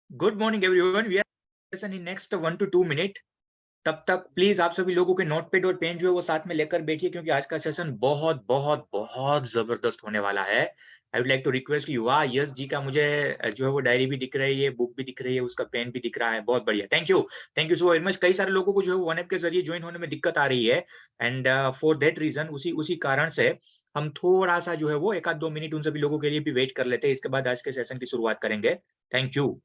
Good morning everyone, we are session in next 1 to 2 minute. तब तक please आप सभी लोगों के नोटपैड और पेन जो है वो साथ में लेकर बैठिए, क्योंकि आज का सेशन बहुत बहुत बहुत जबरदस्त होने वाला है। I would like to request you. Yes जी का मुझे जो है वो डायरी भी दिख रही है, बुक भी दिख रही है, उसका पेन भी दिख रहा है। बहुत बढ़िया, thank you so very much. कई सारे लोगों को जो है वो वन ऐप के जरिए ज्वाइन होने में दिक्कत आ रही है, एंड फॉर दैट रीजन उसी उसी कारण से हम थोड़ा सा जो है वो 1 आध 2 मिनट उन सभी लोगों के लिए भी वेट कर लेते हैं। इसके बाद आज के सेशन की शुरुआत करेंगे। Thank you.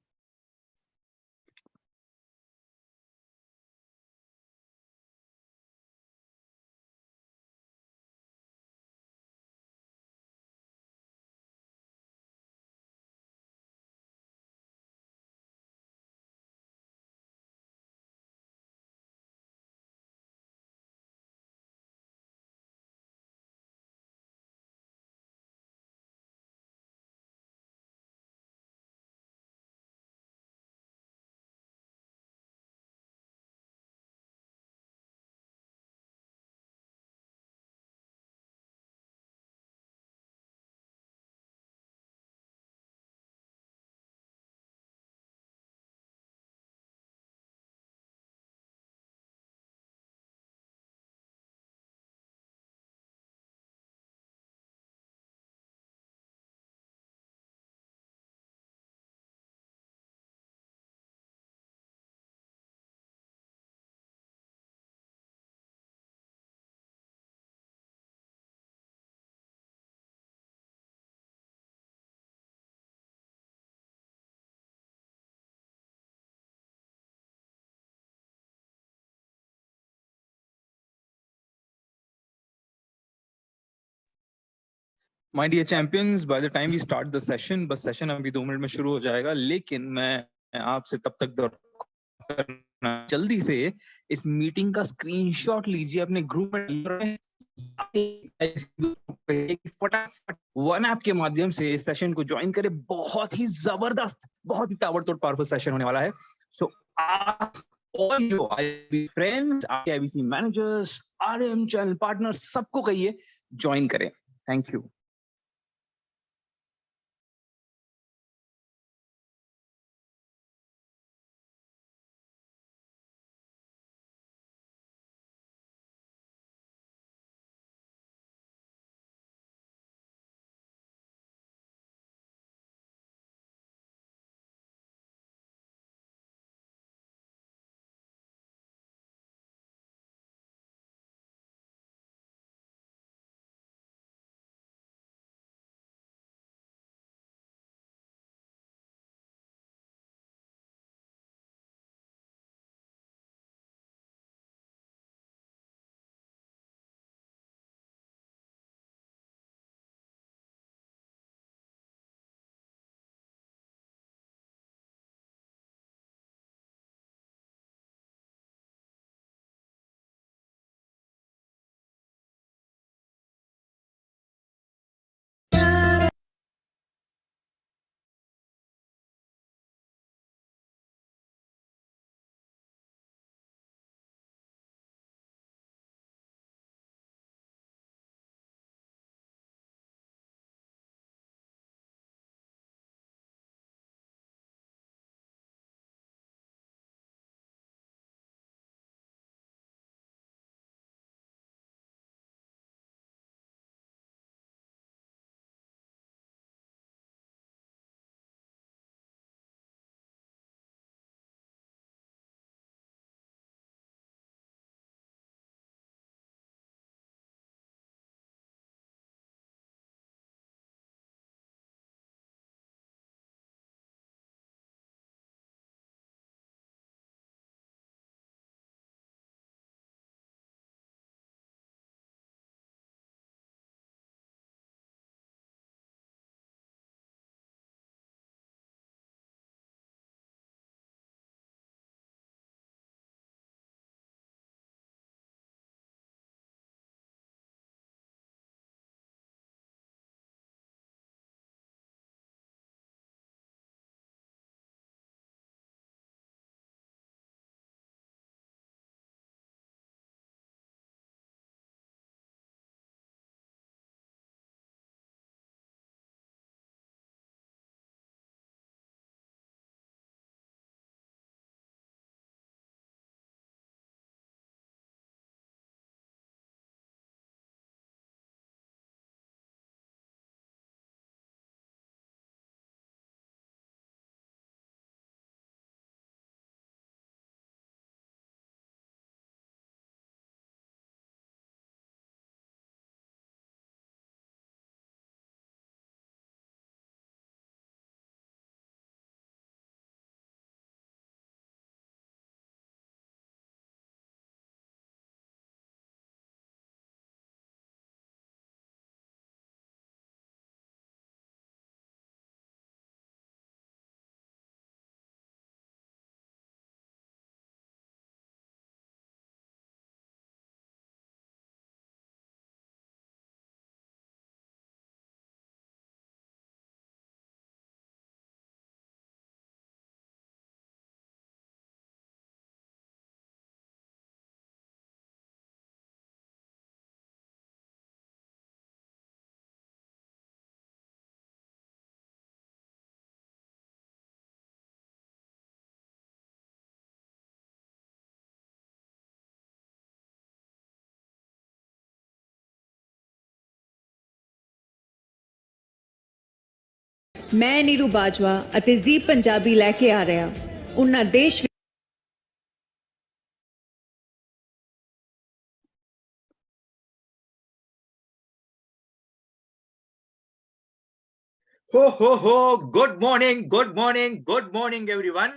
My dear champions, by the time we start the session, बस सेशन अभी 2 मिनट में शुरू हो जाएगा, लेकिन मैं आपसे तब तक जल्दी से इस मीटिंग का स्क्रीनशॉट लीजिए, अपने ग्रुप में फटाफट वन ऐप के माध्यम से इस सेशन को ज्वाइन करें। बहुत ही जबरदस्त, बहुत ही ताबड़तोड़ पावरफुल सेशन होने वाला है। सो ऑल जो IB friends, IBC managers, RM channel partners, सबको कहिए ज्वाइन करें। Thank you. मैं नीरू बाजवा ਅਤੇ जी पंजाबी लेके आ रहा उन्ना देश हो good morning good morning good morning everyone.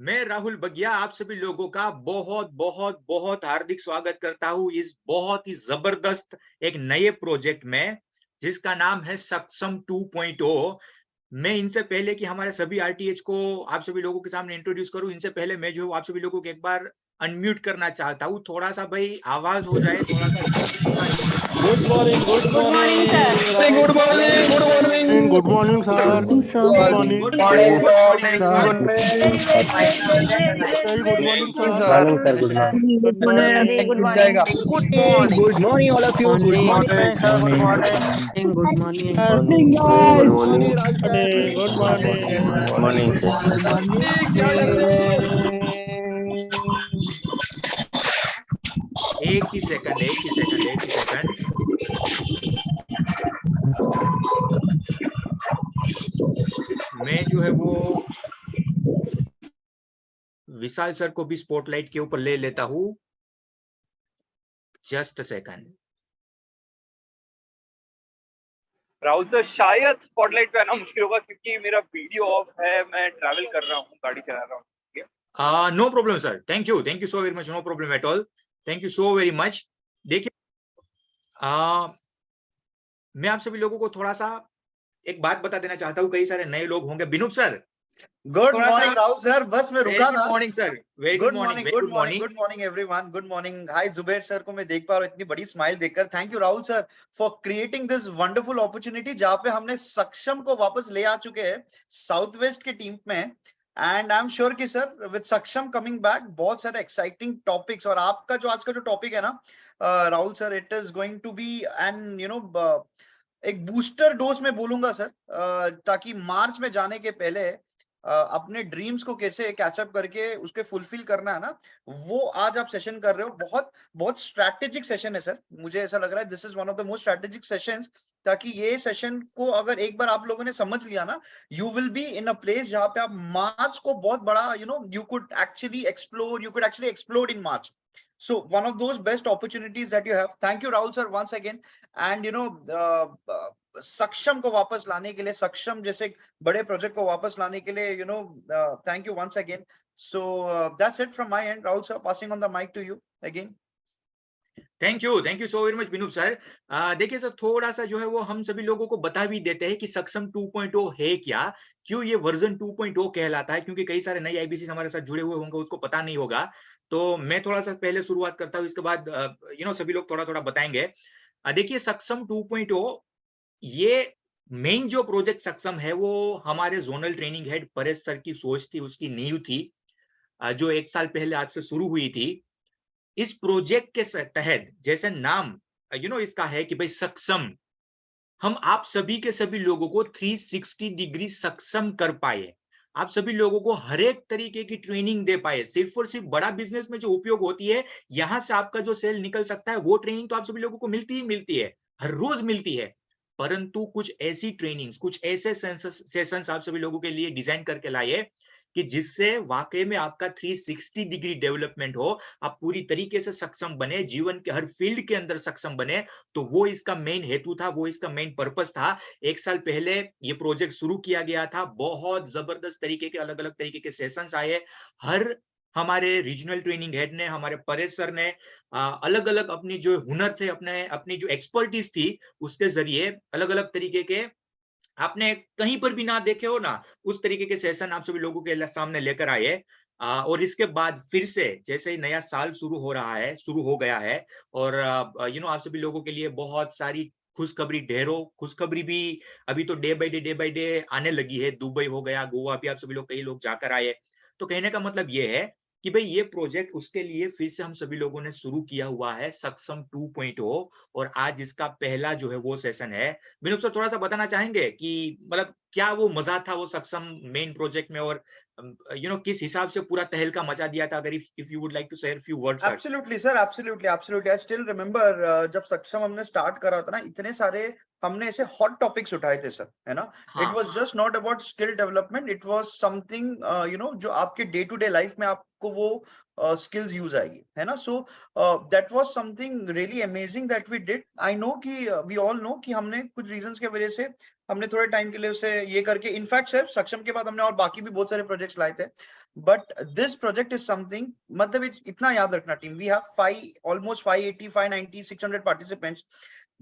मैं राहुल बगिया आप सभी लोगों का बहुत बहुत बहुत हार्दिक स्वागत करता हूं इस बहुत ही जबरदस्त एक नए प्रोजेक्ट में जिसका नाम है सक्षम 2.0। मैं इनसे पहले कि हमारे सभी आरटीएच को आप सभी लोगों के सामने इंट्रोड्यूस करूं, इनसे पहले मैं जो आप सभी लोगों को एक बार अनम्यूट करना चाहता हूं। थोड़ा सा भाई आवाज हो जाए, थोड़ा सा good morning good morning sir. Good morning, good morning. Good morning sir. Good morning good morning good morning very good morning sir. Morning sir, good morning. Good morning ji, good morning. Good morning good morning all of you. Good morning. Good morning, good morning. Good morning Raj sir. Good morning. Morning sir. Good morning, क्या कर रहे हो? एक ही second एक ही second एक ही second. मैं जो है वो विशाल सर को भी स्पॉटलाइट के ऊपर ले लेता हूं। Just a second. Rahul sir, शायद स्पॉटलाइट पे आना मुश्किल होगा क्योंकि मेरा वीडियो ऑफ है, मैं ट्रैवल कर रहा हूँ, गाड़ी चला रहा हूँ। No problem sir, thank you so very much, no problem at all, thank you so very much. देखिए मैं आप सभी लोगों को थोड़ा सा एक बात बता देना चाहता हूँ। कई सारे नए लोग होंगे। Binup sir, good morning Rahul sir, बस मैं रुका गुड था। Morning sir, very good morning, good morning good morning everyone, good morning. Hi Zubair sir को मैं देख पा रहा हूँ इतनी बड़ी स्माइल देखकर। Thank you Rahul sir for creating this wonderful opportunity जहां पे हमने सक्षम को वापस ले आ चुके हैं साउथ वेस्ट के टीम में। एंड आई एम श्योर कि सर विद सक्षम कमिंग बैक बहुत सारे एक्साइटिंग टॉपिक्स, और आपका जो आज का जो टॉपिक है ना Rahul sir, it is going to be and एक बूस्टर डोज में बोलूंगा सर, ताकि मार्च में जाने के पहले अपने ड्रीम्स को कैसे कैचअप करके उसके फुलफिल करना है ना, वो आज आप सेशन कर रहे हो। बहुत बहुत स्ट्रैटेजिक सेशन है सर, मुझे ऐसा लग रहा है this is one of the most strategic sessions. ताकि ये सेशन को अगर एक बार आप लोगों ने समझ लिया ना, you will be in a place जहां पे आप मार्च को बहुत बड़ा you could actually explore in March. So one of those best opportunities that you have. Thank you Rahul sir once again. And सक्षम को वापस लाने के लिए, सक्षम जैसे बड़े प्रोजेक्ट को वापस लाने के लिए thank you once again. So that's it from my end. Rahul sir, passing on the mic to you again. Thank you so very much Binup sir. देखिए सर, थोड़ा सा जो है वो हम सभी लोगों को बता भी देते हैं कि सक्षम 2.0 है क्या, क्यों ये वर्जन 2.0 कहलाता है, क्योंकि कई सारे नए आईबीसी हमारे साथ जुड़े हुए होंगे, उसको पता नहीं होगा। तो मैं थोड़ा सा पहले शुरुआत करता हूँ, इसके बाद सभी लोग थोड़ा थोड़ा बताएंगे। देखिए सक्षम 2.0 ये मेन जो प्रोजेक्ट सक्षम है वो हमारे zonal training head Paresh sir की सोच थी, उसकी नींव थी, जो 1 साल पहले आज से शुरू हुई थी। इस प्रोजेक्ट के तहत जैसे नाम इसका है कि भाई सक्षम, हम आप सभी के सभी लोगों को 360 डिग्री सक्षम कर पाए, आप सभी लोगों को हर एक तरीके की ट्रेनिंग दे पाए। सिर्फ और सिर्फ बड़ा बिजनेस में जो उपयोग होती है, यहां से आपका जो सेल निकल सकता है, वो ट्रेनिंग तो आप सभी लोगों को मिलती ही मिलती है, हर रोज मिलती है। परंतु कुछ ऐसी ट्रेनिंग्स, कुछ ऐसे सेशंस आप सभी लोगों के लिए डिजाइन करके लाए कि जिससे वाकई में आपका 360 डिग्री डेवलपमेंट हो, आप पूरी तरीके से सक्षम बने, जीवन के हर फील्ड के अंदर सक्षम बने। तो वो इसका मेन हेतु था, वो इसका मेन पर्पस था। 1 साल पहले ये प्रोजेक्ट शुरू किया गया था। बहुत जबरदस्त तरीके के अलग अलग तरीके के सेशंस आए। हर हमारे रीजनल ट्रेनिंग हेड ने, हमारे परेश सर ने अलग अलग अपनी जो हुनर थे, अपनी जो एक्सपर्टीज थी, उसके जरिए अलग अलग तरीके के आपने कहीं पर भी ना देखे हो ना, उस तरीके के सेशन आप सभी लोगों के सामने लेकर आए। और इसके बाद फिर से जैसे ही नया साल शुरू हो गया है, और आप सभी लोगों के लिए बहुत सारी खुशखबरी, ढेरों खुशखबरी भी अभी तो डे बाय डे आने लगी है। दुबई हो गया, गोवा भी आप सभी लोग, कई लोग जाकर आए। तो कहने का मतलब ये है कि भाई ये प्रोजेक्ट उसके लिए फिर से हम सभी लोगों ने शुरू किया हुआ है, सक्षम 2.0, और आज इसका पहला जो है वो सेशन है। विनोद सर, थोड़ा सा बताना चाहेंगे कि मतलब क्या वो मजा था वो सक्षम मेन प्रोजेक्ट में, और किस हिसाब से पूरा तहलका मचा दिया था? अगर if you would like to share few words sir. Absolutely sir, absolutely absolutely. I still remember जब सक्षम हमने स्टार्ट करा था ना, इतने सारे हमने ऐसे हॉट टॉपिक्स उठाए थे सर, है ना। It was just not about skill development, it was something जो आपके डे टू डे लाइफ में आपको वो स्किल्स यूज आएगी, है ना। So that was something really amazing that we did. I know कि वी ऑल नो कि हमने कुछ रीजंस के वजह से हमने थोड़े टाइम के लिए उसे ये करके, इनफैक्ट सर सक्षम के बाद हमने और बाकी भी बहुत सारे प्रोजेक्ट्स लाए थे, but this project is something, मतलब इतना याद रखना team, we have almost 580 590 600 participants.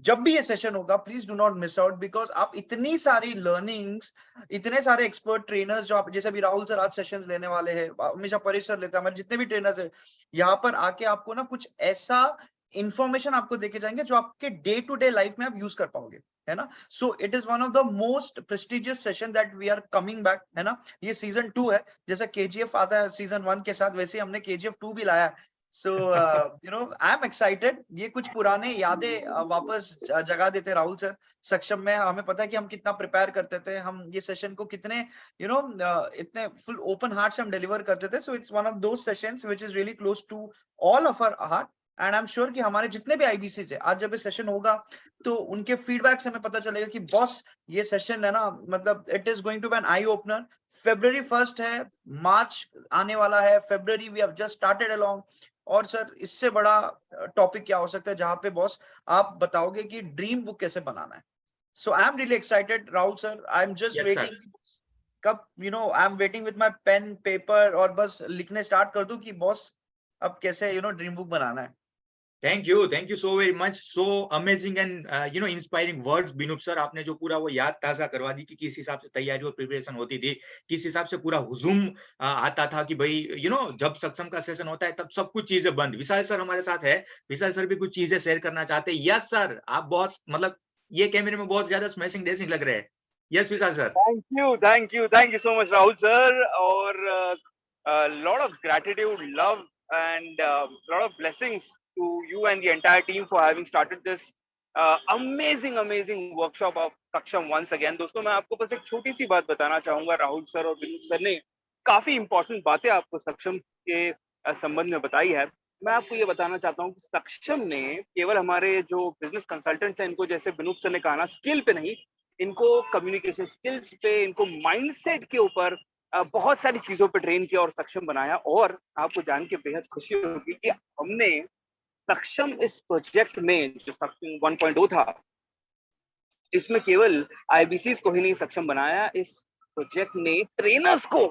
जब भी ये सेशन होगा please do not miss out, because आप इतनी सारी लर्निंग्स, इतने सारे एक्सपर्ट ट्रेनर्स जो आप, जैसे अभी राहुल सर आज सेशंस लेने वाले हैं, हमेशा परेश सर लेते हैं, हमारे जितने भी ट्रेनर्स हैं यहाँ पर आके आपको ना कुछ ऐसा इंफॉर्मेशन आपको देके जाएंगे जो आपके डे टू डे लाइफ में आप यूज कर पाओगे, है ना। So it is one of the most prestigious session that we are coming back, है ना। ये सीजन 2 है, जैसा KGF आता है सीजन 1 के साथ, वैसे हमने KGF 2 भी लाया है। So I am excited. ये कुछ पुराने यादें वापस जगा देते राहुल सर सक्षम में। हमें पता है कि हम कितना प्रिपेयर करते थे, हम ये सेशन को कितने इतने फुल ओपन हार्ट से हम डिलीवर करते थे। So it's one of those sessions which is really close to all of our heart, and I am sure कि हमारे जितने भी IBCs है, आज जब ये सेशन होगा तो उनके फीडबैक से हमें पता चलेगा कि बॉस ये सेशन है ना, मतलब it is going to be an eye opener. February 1 है, मार्च आने वाला है, February we have just started along. और सर इससे बड़ा टॉपिक क्या हो सकता है जहां पे बॉस आप बताओगे कि ड्रीम बुक कैसे बनाना है। So I am really excited Rahul sir, I am just waiting कब I am waiting with my pen paper, और बस लिखने स्टार्ट कर दूं कि बॉस अब कैसे ड्रीम बुक बनाना है। Thank you so very much, so amazing and inspiring words Binup sir. आपने जो पूरा वो याद ताजा करवा दी कि किस हिसाब से तैयारी और प्रिपरेशन होती थी, किस हिसाब से पूरा हुजूम आता था कि भाई जब सक्षम का सेशन होता है तब सब कुछ चीजें बंद। विशाल सर हमारे साथ है, विशाल सर भी कुछ चीजें शेयर करना चाहते हैं। यस सर, आप बहुत मतलब ये कैमरे में बहुत ज्यादा स्मैशिंग ड्रेसिंग लग रहे हैं। Yes Vishal sir. Thank you so much Rahul sir, और lot of gratitude, love and lot of blessings to you and the entire team for having started this amazing workshop of Saksham once again. दोस्तों मैं आपको बस एक छोटी सी बात बताना चाहूंगा। राहुल सर और बिनुप सर ने काफी इंपॉर्टेंट बातें आपको सक्षम के संबंध में बताई है। मैं आपको ये बताना चाहता हूँ कि सक्षम ने केवल हमारे जो बिजनेस कंसल्टेंट्स हैं इनको, जैसे बिनुप सर ने कहा ना, स्किल पे नहीं, इनको कम्युनिकेशन स्किल्स पे, इनको माइंडसेट के ऊपर बहुत सारी चीजों पे ट्रेन किया और सक्षम बनाया। और आपको जान के बेहद खुशी होगी कि हमने सक्षम इस प्रोजेक्ट में, जो सक्षम 1.0 था, इसमें केवल IBCs को ही नहीं सक्षम बनाया, इस प्रोजेक्ट ने ट्रेनर्स को,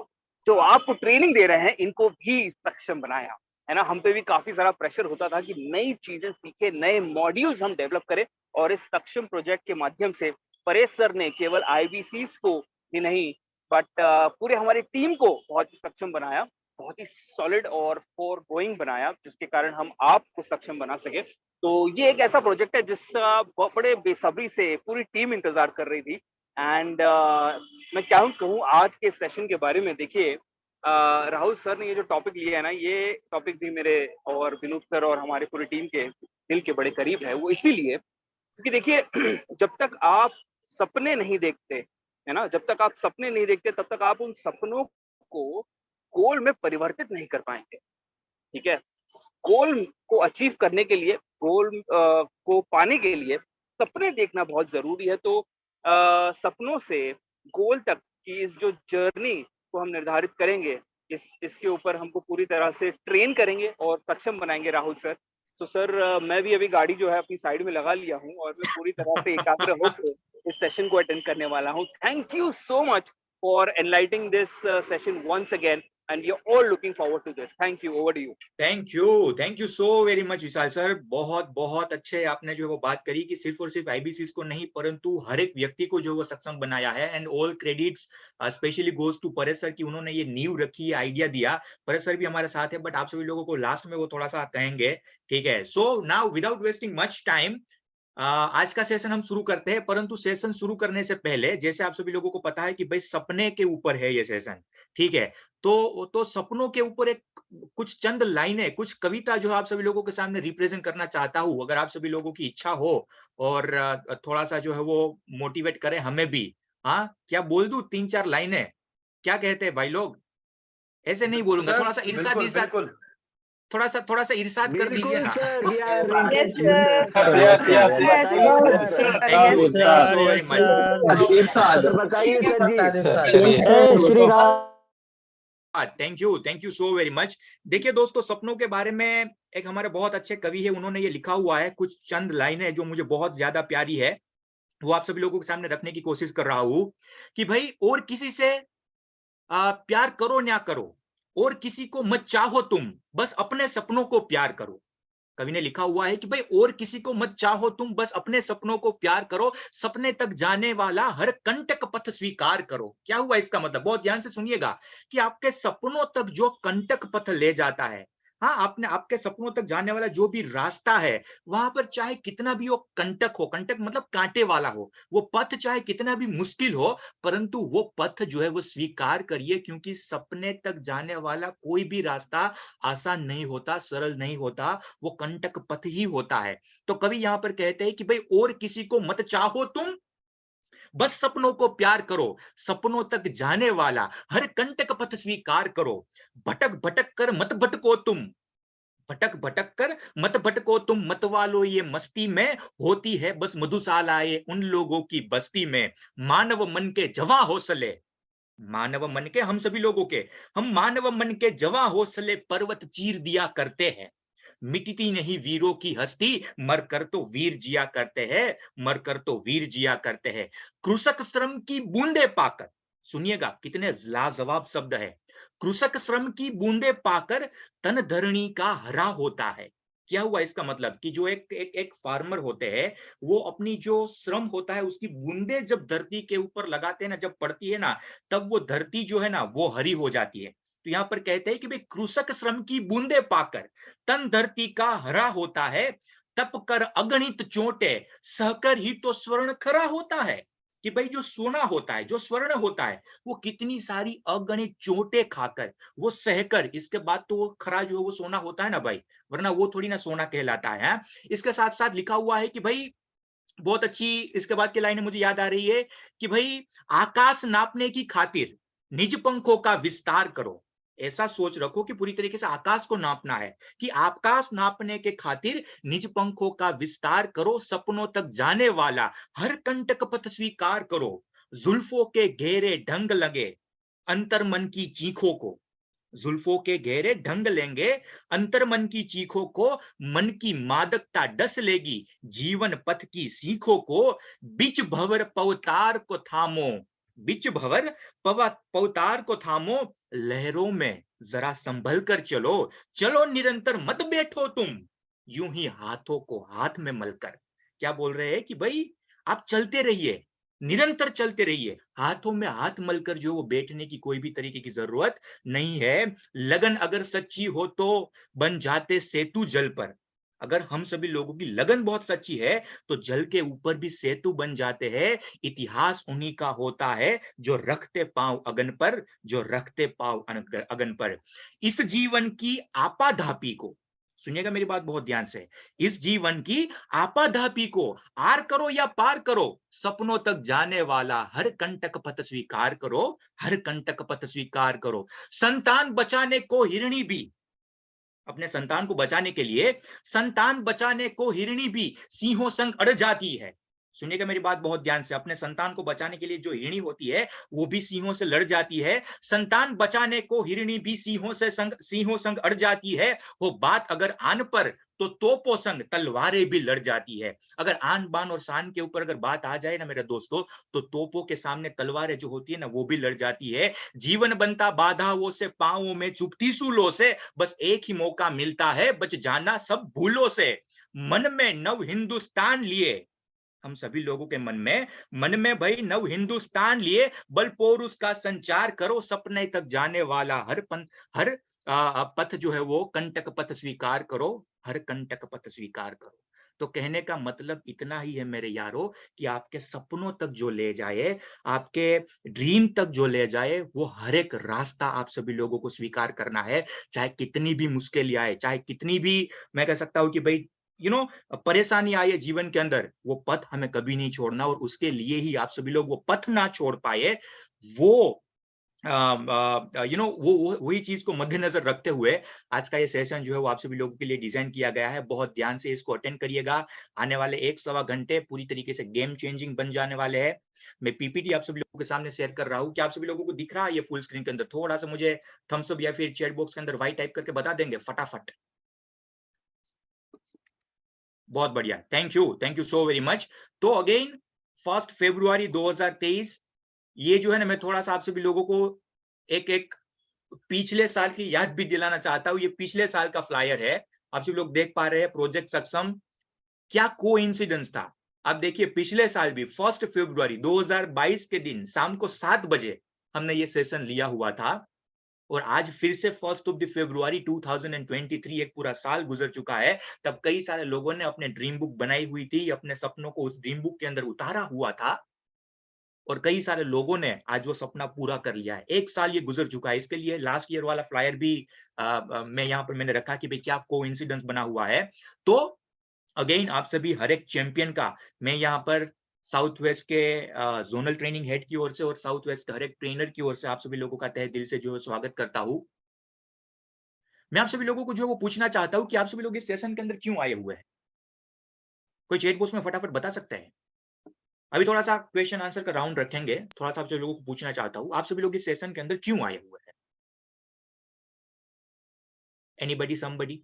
जो आपको ट्रेनिंग दे रहे हैं, इनको भी सक्षम बनाया, है ना। हम पे भी काफी सारा प्रेशर होता था कि नई चीजें सीखे, नए मॉड्यूल्स हम डेवलप करें, और इस सक्षम प्रोजेक्ट के माध्यम से परेश सर ने केवल IBCs को ही नहीं बट पूरे हमारी टीम को बहुत ही सक्षम बनाया, बहुत ही सॉलिड और फॉर गोइंग बनाया, जिसके कारण हम आपको सक्षम बना सके। तो ये एक ऐसा प्रोजेक्ट है जिसका बड़े बेसब्री से पूरी टीम इंतजार कर रही थी। एंड मैं क्या कहूँ आज के सेशन के बारे में। देखिए राहुल सर ने ये जो टॉपिक लिया है ना, ये टॉपिक भी मेरे और बिनुप सर और हमारी पूरी टीम के दिल के बड़े करीब है। वो इसीलिए क्योंकि देखिए जब तक आप सपने नहीं देखते, है ना, जब तक आप सपने नहीं देखते तब तक आप उन सपनों को गोल में परिवर्तित नहीं कर पाएंगे। ठीक है, गोल को अचीव करने के लिए, गोल को पाने के लिए सपने देखना बहुत जरूरी है। तो सपनों से गोल तक की इस जो जर्नी को हम निर्धारित करेंगे, इसके ऊपर हमको पूरी तरह से ट्रेन करेंगे और सक्षम बनाएंगे राहुल सर। तो सर मैं भी अभी गाड़ी जो है अपनी साइड में लगा लिया हूँ और मैं पूरी तरह से एकाग्र होकर इस सेशन को अटेंड करने वाला हूँ। Thank you so much for enlightening this session once again, and we are all looking forward to this. Thank you. Over to you. Thank you so very much Vishal sir. बहुत अच्छे आपने जो वो बात करी कि सिर्फ और सिर्फ IBCs को नहीं परंतु हर एक व्यक्ति को जो वो सक्षम बनाया है। And all credits specially goes to Paresh sir कि उन्होंने ये नींव रखी, आइडिया दिया। परेश सर भी हमारे साथ है, बट आप सभी लोगों को लास्ट में वो थोड़ा सा कहेंगे, ठीक है। So now without wasting much time आज का सेशन हम शुरू करते हैं। परंतु सेशन शुरू करने से पहले, जैसे आप सभी लोगों को पता है कि भाई सपने के ऊपर है ये सेशन, ठीक है। तो सपनों के ऊपर एक कुछ चंद लाइनें, कुछ कविता जो आप सभी लोगों के सामने रिप्रेजेंट करना चाहता हूँ। अगर आप सभी लोगों की इच्छा हो और थोड़ा सा जो है वो मोटिवेट करें हमें भी, हाँ, क्या बोल दूं 3-4 लाइनें? क्या कहते हैं भाई लोग? ऐसे नहीं बोलूंगा, सर, थोड़ा सा इरशाद बिल्कुल इरशाद, बिल्कुल। थोड़ा सा इरशाद कर दीजिए ना। Yes, Yes, sir. yes, yes. Thank you so very much. Thank you so very much. देखिए दोस्तों, सपनों के बारे में एक हमारे बहुत अच्छे कवि है, उन्होंने ये लिखा हुआ है, कुछ चंद लाइनें जो मुझे बहुत ज्यादा प्यारी है, वो आप सभी लोगों के सामने रखने की कोशिश कर रहा हूं कि भाई, और किसी से प्यार करो ना करो, और किसी को मत चाहो तुम, बस अपने सपनों को प्यार करो। कवि ने लिखा हुआ है कि भाई, और किसी को मत चाहो तुम, बस अपने सपनों को प्यार करो, सपने तक जाने वाला हर कंटक पथ स्वीकार करो। क्या हुआ इसका मतलब? बहुत ध्यान से सुनिएगा कि आपके सपनों तक जो कंटक पथ ले जाता है, हाँ, आपने आपके सपनों तक जाने वाला जो भी रास्ता है, वहां पर चाहे कितना भी वो कंटक हो, कंटक मतलब कांटे वाला हो, वो पथ चाहे कितना भी मुश्किल हो, परंतु वो पथ जो है वो स्वीकार करिए, क्योंकि सपने तक जाने वाला कोई भी रास्ता आसान नहीं होता, सरल नहीं होता, वो कंटक पथ ही होता है। तो कवि यहां पर कहते हैं कि भाई, और किसी को मत चाहो तुम, बस सपनों को प्यार करो, सपनों तक जाने वाला हर कंटक पथ स्वीकार करो, भटक भटक कर मत भटको तुम, भटक भटक कर मत भटको तुम, मत वालो ये मस्ती में, होती है बस मधुशालाएं उन लोगों की बस्ती में, मानव मन के जवां हौसले, मानव मन के, हम सभी लोगों के, हम मानव मन के जवां हौसले पर्वत चीर दिया करते हैं, मिटती नहीं वीरों की हस्ती, मर कर तो वीर जिया करते हैं, मर कर तो वीर जिया करते हैं, कृषक श्रम की बूंदे पाकर, सुनिएगा कितने लाजवाब शब्द है, कृषक श्रम की बूंदे पाकर तन धरणी का हरा होता है। क्या हुआ इसका मतलब? कि जो एक फार्मर होते हैं, वो अपनी जो श्रम होता है उसकी बूंदे जब धरती के ऊपर लगाते हैं ना, जब पड़ती है ना, तब वो धरती जो है ना वो हरी हो जाती है। तो यहाँ पर कहते हैं कि भाई, कृषक श्रम की बूंदे पाकर तन धरती का हरा होता है, तप कर अगणित चोटे सहकर ही तो स्वर्ण खरा होता है। कि भाई, जो सोना होता है, जो स्वर्ण होता है, वो कितनी सारी अगणित चोटे खाकर, वो सहकर, इसके बाद तो वो खरा जो है वो सोना होता है ना भाई, वरना वो थोड़ी ना सोना कहलाता है। हाँ? इसके साथ साथ लिखा हुआ है कि भाई, बहुत अच्छी इसके बाद की लाइन मुझे याद आ रही है कि भाई, आकाश नापने की खातिर निज पंखों का विस्तार करो। ऐसा सोच रखो कि पूरी तरीके से आकाश को नापना है, कि आकाश नापने के खातिर निज पंखों का विस्तार करो, सपनों तक जाने वाला हर कंटक पथ स्वीकार करो, जुल्फों के घेरे ढंग लगे अंतर मन की चीखों को, जुल्फों के घेरे ढंग लेंगे अंतर मन की चीखों को, मन की मादकता डस लेगी जीवन पथ की सीखों को, बिच भवर पवतार को थामो, बिच भवर पवतार को थामो, लहरों में जरा संभल कर चलो, चलो निरंतर मत बैठो तुम, यूं ही हाथों को हाथ में मलकर। क्या बोल रहे हैं कि भाई, आप चलते रहिए, निरंतर चलते रहिए, हाथों में हाथ मलकर जो वो बैठने की कोई भी तरीके की जरूरत नहीं है। लगन अगर सच्ची हो तो बन जाते सेतु जल पर, अगर हम सभी लोगों की लगन बहुत सच्ची है तो जल के ऊपर भी सेतु बन जाते हैं। इतिहास उन्हीं का होता है जो रखते पांव अगन पर, जो रखते पांव अगन पर। इस जीवन की आपाधापी को, सुनिएगा मेरी बात बहुत ध्यान से, इस जीवन की आपाधापी को आर करो या पार करो, सपनों तक जाने वाला हर कंटक पथ स्वीकार करो, हर कंटक पथ स्वीकार करो। संतान बचाने को हिरणी भी, अपने संतान को बचाने के लिए, संतान बचाने को हिरणी भी सिंहों संग अड़ जाती है। सुनिएगा मेरी बात बहुत ध्यान से, अपने संतान को बचाने के लिए जो हिरणी होती है वो भी सिंहों से लड़ जाती है। संतान बचाने को हिरणी भी सिंहों संग अड़ जाती है। वो बात अगर आन पर तो तोपों संग तलवारें भी लड़ जाती है। अगर आन बान और शान के ऊपर अगर बात आ जाए ना मेरे दोस्तों, तो तोपों के सामने तलवारें जो होती है ना वो भी लड़ जाती है। जीवन बनता बाधाओं से, पांवों में चुभती सूलों से, बस एक ही मौका मिलता है बच जाना सब भूलों से। मन में नव हिंदुस्तान लिए, हम सभी लोगों के मन में भाई नव हिंदुस्तान लिए, बल पौरुष का संचार करो, सपने तक जाने वाला हर पथ जो है वो कंटक पथ स्वीकार करो, हर कंटक पथ स्वीकार करो। तो कहने का मतलब इतना ही है मेरे यारों, कि आपके सपनों तक जो ले जाए, आपके ड्रीम तक जो ले जाए, वो हर एक रास्ता आप सभी लोगों को स्वीकार करना है, चाहे कितनी भी मुश्किल आए, चाहे कितनी भी, मैं कह सकता हूं कि भाई परेशानी आए जीवन के अंदर, वो पथ हमें कभी नहीं छोड़ना, और उसके लिए ही आप सभी लोग वो पथ ना छोड़ पाए, वो वही चीज को मद्देनजर रखते हुए आज का ये सेशन जो है वो आप सभी लोगों के लिए डिजाइन किया गया है। बहुत ध्यान से इसको अटेंड करिएगा। आने वाले 1-1.25 घंटे पूरी तरीके से गेम चेंजिंग बन जाने वाले हैं। मैं पीपीटी आप सभी लोगों के सामने शेयर कर रहा हूँ। क्या आप सभी लोगों को दिख रहा है ये फुल स्क्रीन के अंदर? थोड़ा सा मुझे थम्स अप या फिर चैट बॉक्स के अंदर वाई टाइप करके बता देंगे फटाफट। बहुत बढ़िया, thank you so very much. तो अगेन 1 फरवरी 2023, ये जो है ना, मैं थोड़ा सा आप सभी लोगों को एक पिछले साल की याद भी दिलाना चाहता हूँ। ये पिछले साल का फ्लायर है, आप सभी लोग देख पा रहे हैं, प्रोजेक्ट सक्षम। क्या कोइंसिडेंस था। आप देखिए, पिछले साल भी 1 फरवरी 2022 के दिन शाम को 7 बजे हमने ये सेशन लिया हुआ था, और आज फिर से 1 फरवरी 2023, एक पूरा साल गुजर चुका है। तब कई सारे लोगों ने अपने ड्रीम बुक बनाई हुई थी, अपने सपनों को उस ड्रीम बुक के अंदर उतारा हुआ था, और कई सारे लोगों ने आज वो सपना पूरा कर लिया है। एक साल ये गुजर चुका है। इसके लिए लास्ट ईयर वाला फ्लायर भी मैं यहाँ पर मैंने रखा कि भाई क्या कोइंसिडेंस बना हुआ है। तो अगेन आप सभी हर एक चैंपियन का मैं यहाँ पर साउथ वेस्ट के जोनल ट्रेनिंग हेड की ओर से और साउथ वेस्ट हर एक ट्रेनर की ओर से आप सभी लोगों का तहे दिल से जो है स्वागत करता हूँ। मैं आप सभी लोगों को जो वो पूछना चाहता हूँ कि आप सभी लोग इस सेशन के अंदर क्यों आए हुए हैं? कोई चैट बॉक्स में फटाफट बता सकता है? अभी थोड़ा सा क्वेश्चन आंसर का राउंड रखेंगे। थोड़ा सा आप सभी लोगों को पूछना चाहता हूँ, आप सभी लोग इस सेशन के अंदर क्यों आए हुए हैं? Anybody, somebody?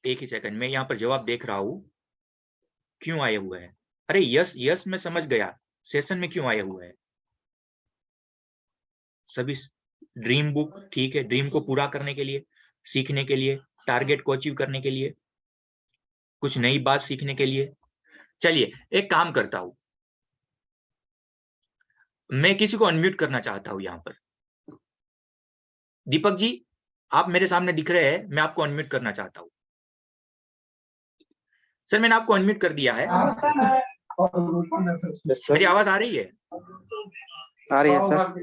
एक ही सेकंड, मैं यहाँ पर जवाब देख रहा हूँ। क्यों आए हुए हैं? अरे यस यस, मैं समझ गया, सेशन में क्यों आए हुए हैं। सभी ड्रीम बुक, ठीक है, ड्रीम को पूरा करने के लिए, सीखने के लिए, टारगेट को अचीव करने के लिए, कुछ नई बात सीखने के लिए। चलिए एक काम करता हूं, मैं किसी को अनम्यूट करना चाहता हूं यहाँ पर। दीपक जी, आप मेरे सामने दिख रहे हैं, मैं आपको अनम्यूट करना चाहता हूं। सर मैंने आपको अनम्यूट कर दिया है। मेरी आवाज आ रही है? आ रही है sir.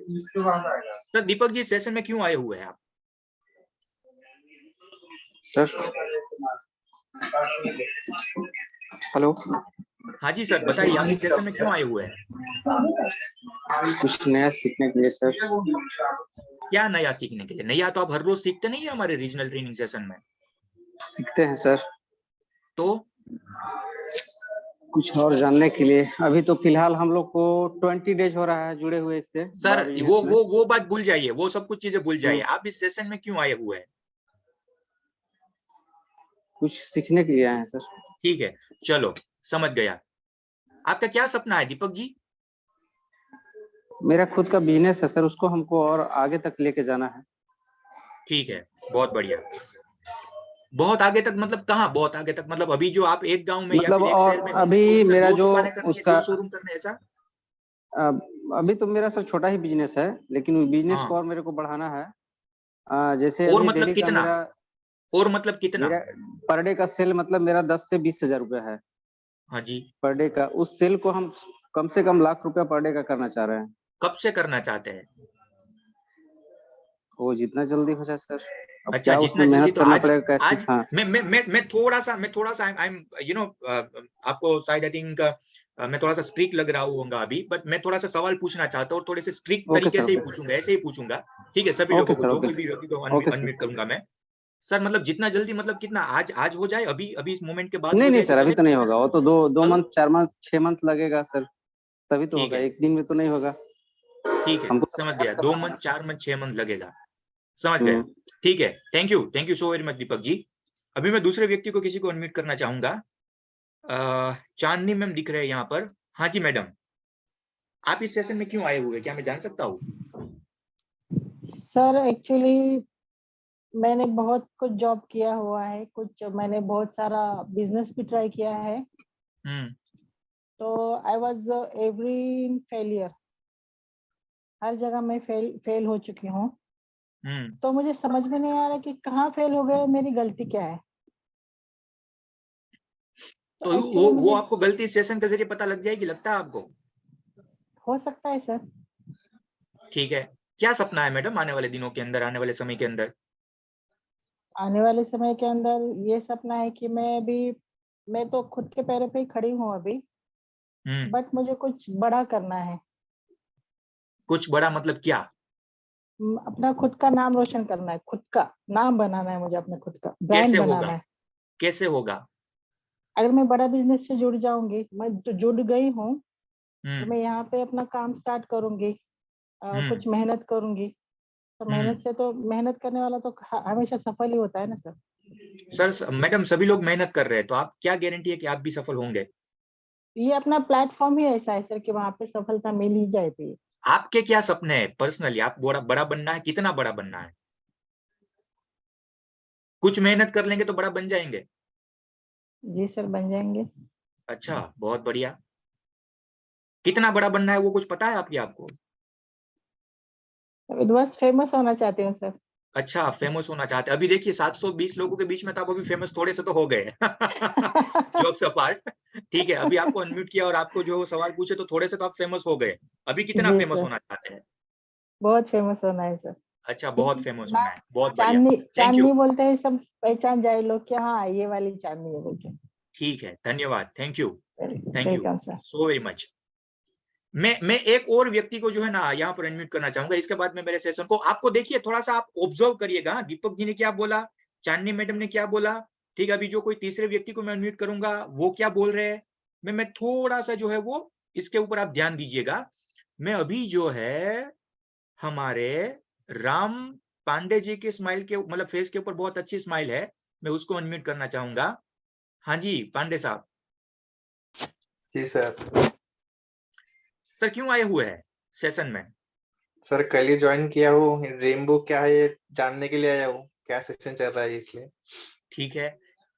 Sir Deepak ji, session में क्यों आए हुए हैं आप? Sir hello. हाँ जी सर, बताइए आप इस सेशन में क्यों आए हुए हैं? कुछ नया सीखने के लिए सर। क्या नया सीखने के लिए? नया तो आप हर रोज सीखते नहीं है हमारे रीजनल ट्रेनिंग सेशन में। सीखते हैं सर। तो कुछ और जानने के लिए। अभी तो फिलहाल हम लोग को 20 डेज हो रहा है जुड़े हुए इससे। सर वो बात भूल जाइए, वो सब कुछ चीजें भूल जाइए। आप इस सेशन में क्यों आए हुए हैं? कुछ सीखने के लिए आए हैं सर। ठीक है, चलो समझ गया। आपका क्या सपना है दीपक जी? मेरा खुद का बिजनेस है सर, उसको हमको और आगे तक लेके जाना है। ठीक है, बहुत बढ़िया। बहुत आगे तक मतलब कहाँ बहुत आगे तक? मतलब अभी जो आप एक गांव में मतलब या फिर एक शहर में अभी मेरा जो उसका शोरूम करना है ऐसा? अभी तो मेरा सर छोटा ही बिजनेस है, लेकिन बिजनेस को और मेरे को बढ़ाना है। जैसे और मतलब कितना? और मतलब कितना? मेरा पर डे का सेल मतलब मेरा 10 से 20 हजार रुपया है। हाँ जी। पर डे का, उस सेल को हम कम से कम लाख रुपया पर डे का करना चाह रहे हैं। कब से करना चाहते हैं? वो जितना जल्दी हो जाए सर। अच्छा, जितना जल्दी। तो आज हाँ। मैं थोड़ा सा आई एम आपको शायद आई थिंक मैं थोड़ा सा स्ट्रिक्ट लग रहा हूँगा अभी, बट मैं थोड़ा सा सवाल पूछना चाहता हूँ और थोड़े से स्ट्रिक्ट तरीके से ही पूछूंगा, ऐसे ही पूछूंगा। ठीक है, सभी लोगों को, जो कोई भी व्यक्ति को अनम्यूट करूंगा मैं। सर मतलब जितना जल्दी, मतलब कितना आज हो जाए? अभी इस मोमेंट के बाद? नहीं सर, अभी तो नहीं होगा। वो तो 2 मंथ 4 मंथ 6 मंथ लगेगा सर, तभी तो होगा। एक दिन में तो नहीं होगा। ठीक है, समझ गया। 2 मंथ 4 मंथ 6 मंथ लगेगा, समझ गया। ठीक है, thank you so very much Deepak ji. अभी मैं दूसरे व्यक्ति को किसी को अनम्यूट करना चाहूंगा। चांदनी मैम दिख रहे हैं यहाँ पर। हाँ जी मैडम, आप इस सेशन में क्यों आए हुए, क्या मैं जान सकता हूँ? सर एक्चुअली मैंने बहुत कुछ जॉब किया हुआ है, कुछ मैंने बहुत सारा बिजनेस भी ट्राई किया है। तो आई वाज एवरी फेलियर, हर जगह मैं फेल हो चुकी हूँ। तो मुझे समझ में नहीं आ रहा कि कहाँ फेल हो गए, मेरी गलती क्या है। तो वो आपको गलती सेशन के जरिए पता लग जाएगी, लगता है आपको? हो सकता है सर। ठीक है, क्या सपना है मैडम आने वाले दिनों के अंदर, आने वाले समय के अंदर? आने वाले समय के अंदर ये सपना है कि मैं तो खुद के पैरों पे ही खड़ी हूँ अभी, बट मुझे कुछ बड़ा करना है। कुछ बड़ा मतलब क्या? अपना खुद का नाम रोशन करना है, खुद का नाम बनाना है मुझे, अपने खुद का ब्रांड कैसे बनाना होगा? है। कैसे होगा? अगर मैं बड़ा बिजनेस से जुड़ जाऊंगी, मैं तो जुड़ गई हूँ, तो हम्म मैं यहाँ पे अपना काम स्टार्ट करूंगी, कुछ मेहनत करूंगी, तो मेहनत करने वाला तो हमेशा सफल ही होता है ना सर। सर मैडम सभी लोग मेहनत कर रहे हैं, तो आप क्या गारंटी है कि आप भी सफल होंगे? ये अपना प्लेटफॉर्म ही ऐसा है सर कि वहां पे सफलता मिल ही जाती है। आपके क्या सपने हैं पर्सनली? आप बड़ा बड़ा बनना है, कितना बड़ा बनना है? कुछ मेहनत कर लेंगे तो बड़ा बन जाएंगे। जी सर, बन जाएंगे। अच्छा, बहुत बढ़िया। कितना बड़ा बनना है वो कुछ पता है आपको? बस फेमस होना चाहती हूँ सर। अच्छा, फेमस होना चाहते हैं। अभी देखिए 720 लोगों के बीच में तो आप अभी फेमस थोड़े से तो हो गए। जोक्स अपार्ट, ठीक है। अभी आपको अनम्यूट किया और आपको जो सवाल पूछे तो थोड़े से तो आप फेमस हो गए। अभी कितना जी फेमस सर, होना चाहते हैं? बहुत फेमस होना है सर। अच्छा, बहुत फेमस ना होना है, बहुत बढ़िया। चांदनी थैंक यू। चांदनी बोलते हैं, सब पहचान जाए लोग कि हाँ ये वाली चांदनी है बोल के। ठीक है, धन्यवाद। Thank you, thank you welcome sir. So very much. मैं एक और व्यक्ति को जो है ना यहाँ पर अनम्यूट करना चाहूंगा। इसके बाद में मेरे सेशन को आपको देखिए, थोड़ा सा आप ऑब्जर्व करिएगा। दीपक जी ने क्या बोला, चांदनी मैडम ने क्या बोला, ठीक है। अभी जो कोई तीसरे व्यक्ति को मैं अनम्यूट करूंगा वो क्या बोल रहे हैं, मैं थोड़ा सा जो है वो इसके ऊपर आप ध्यान दीजिएगा। मैं अभी जो है हमारे राम पांडे जी के स्माइल के मतलब फेस के ऊपर बहुत अच्छी स्माइल है, मैं उसको अनम्यूट करना चाहूंगा। हाँ जी पांडे साहब। जी सर। सर क्यों आए हुए हैं सेशन में? सर कल ही ज्वाइन किया हूँ, ड्रीम बुक क्या है ये जानने के लिए आया हूँ, क्या सेशन चल रहा है इसलिए। ठीक है,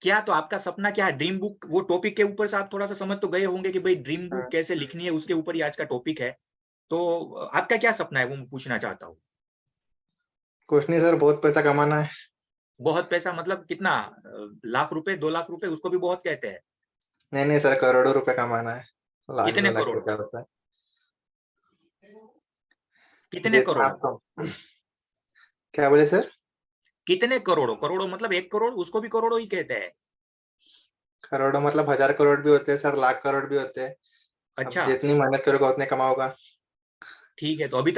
क्या तो आपका सपना क्या है? ड्रीम बुक वो टॉपिक के ऊपर से आप थोड़ा सा समझ तो गए होंगे कि भाई ड्रीम बुक हाँ। कैसे लिखनी है, उसके ऊपर ही आज का टॉपिक है। तो आपका क्या सपना है वो मैं पूछना चाहता हूँ। कुछ नहीं सर, बहुत पैसा कमाना है। बहुत पैसा मतलब कितना? लाख रुपए, 2 लाख रुपए, उसको भी बहुत कहते हैं। नहीं नहीं सर, करोड़ों रुपए कमाना है, लाख कितने 2 लाख करोड़? क्या होता है। कितने जितना करोड़? आपको क्या बोले सर? कितने करोड़ों? करोड़ों मतलब 1 करोड़, उसको भी करोड़ों ही कहते हैं। करोड़ों मतलब 1000 करोड़ भी होते हैं सर, लाख करोड़ भी होते हैं। अब अच्छा जितनी मेहनत करोगे उतने कमाओगा। ठीक है, तो अभी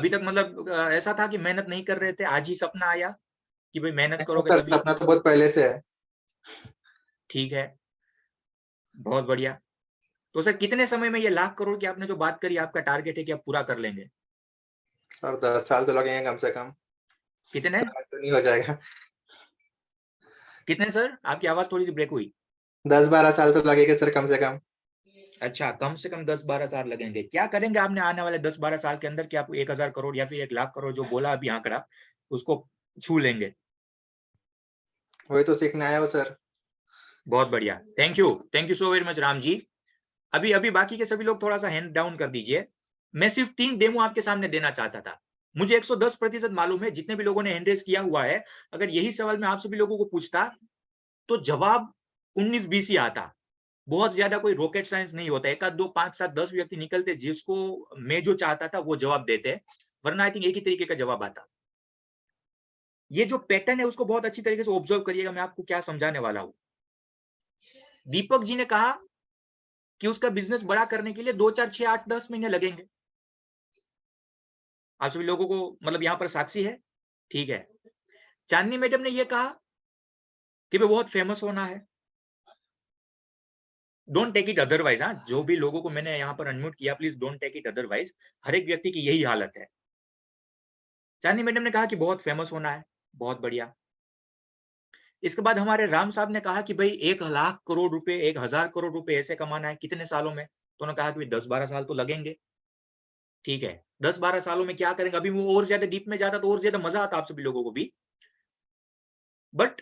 तक मतलब ऐसा था कि मेहनत नहीं कर रहे थे, आज ही सपना आया कि भाई मेहनत नहीं करोगे सर, तभी। सपना तो बहुत पहले से है। ठीक है, बहुत बढ़िया। तो सर कितने समय में ये लाख करोड़ की आपने जो बात करी, आपका टारगेट है कि आप पूरा कर लेंगे? और 10 साल तो लगेंगे कम से कम, कितने? तो नहीं हो जाएगा। कितने सर? आपकी आवाज थोड़ी सी ब्रेक हुई। 10-12 साल तो लगेगा सर कम से कम। अच्छा, कम से कम 10-12 साल लगेंगे। क्या करेंगे आपने आने वाले 10-12 साल के अंदर कि आप 1000 करोड़ या फिर 1 लाख करोड़ जो बोला अभी आंकड़ा, उसको छू लेंगे? वही तो सीखने आया हो सर। बहुत बढ़िया, thank you so very much Ram ji. अभी अभी बाकी के सभी लोग थोड़ा सा हैंड डाउन कर दीजिए। मैं सिर्फ 3 डेमो आपके सामने देना चाहता था। मुझे 110% मालूम है जितने भी लोगों ने हैंड रेज किया हुआ है, अगर यही सवाल मैं आप सभी लोगों को पूछता तो जवाब 19-20 ही आता। बहुत ज्यादा कोई रॉकेट साइंस नहीं होता। 1 आध 2 5 7 10 व्यक्ति निकलते जिसको मैं जो चाहता था वो जवाब देते, वरना आई थिंक एक ही तरीके का जवाब आता। ये जो पैटर्न है उसको बहुत अच्छी तरीके से ऑब्जर्व करिएगा, मैं आपको क्या समझाने वाला हूं। दीपक जी ने कहा कि उसका बिजनेस बड़ा करने के लिए 2 4 6 8 10 महीने लगेंगे। आप सभी लोगों को मतलब यहां पर साक्षी है, ठीक है। चांदनी मैडम ने यह कहा कि भाई बहुत फेमस होना है। Don't take it otherwise. हाँ, जो भी लोगों को मैंने यहाँ पर अनम्यूट किया, please don't take it otherwise. हर एक व्यक्ति की यही हालत है। चांदनी मैडम ने कहा कि बहुत फेमस होना है, बहुत बढ़िया। इसके बाद हमारे राम साहब ने कहा कि भाई 1 लाख करोड़ रुपए, 1000 करोड़ रुपए ऐसे कमाना है कितने सालों में? तो उन्होंने कहा कि 10-12 साल तो लगेंगे। ठीक है, 10-12 सालों में क्या करेंगे? अभी वो और ज्यादा डीप में जाता तो और ज्यादा मजा आता आप सभी लोगों को भी, बट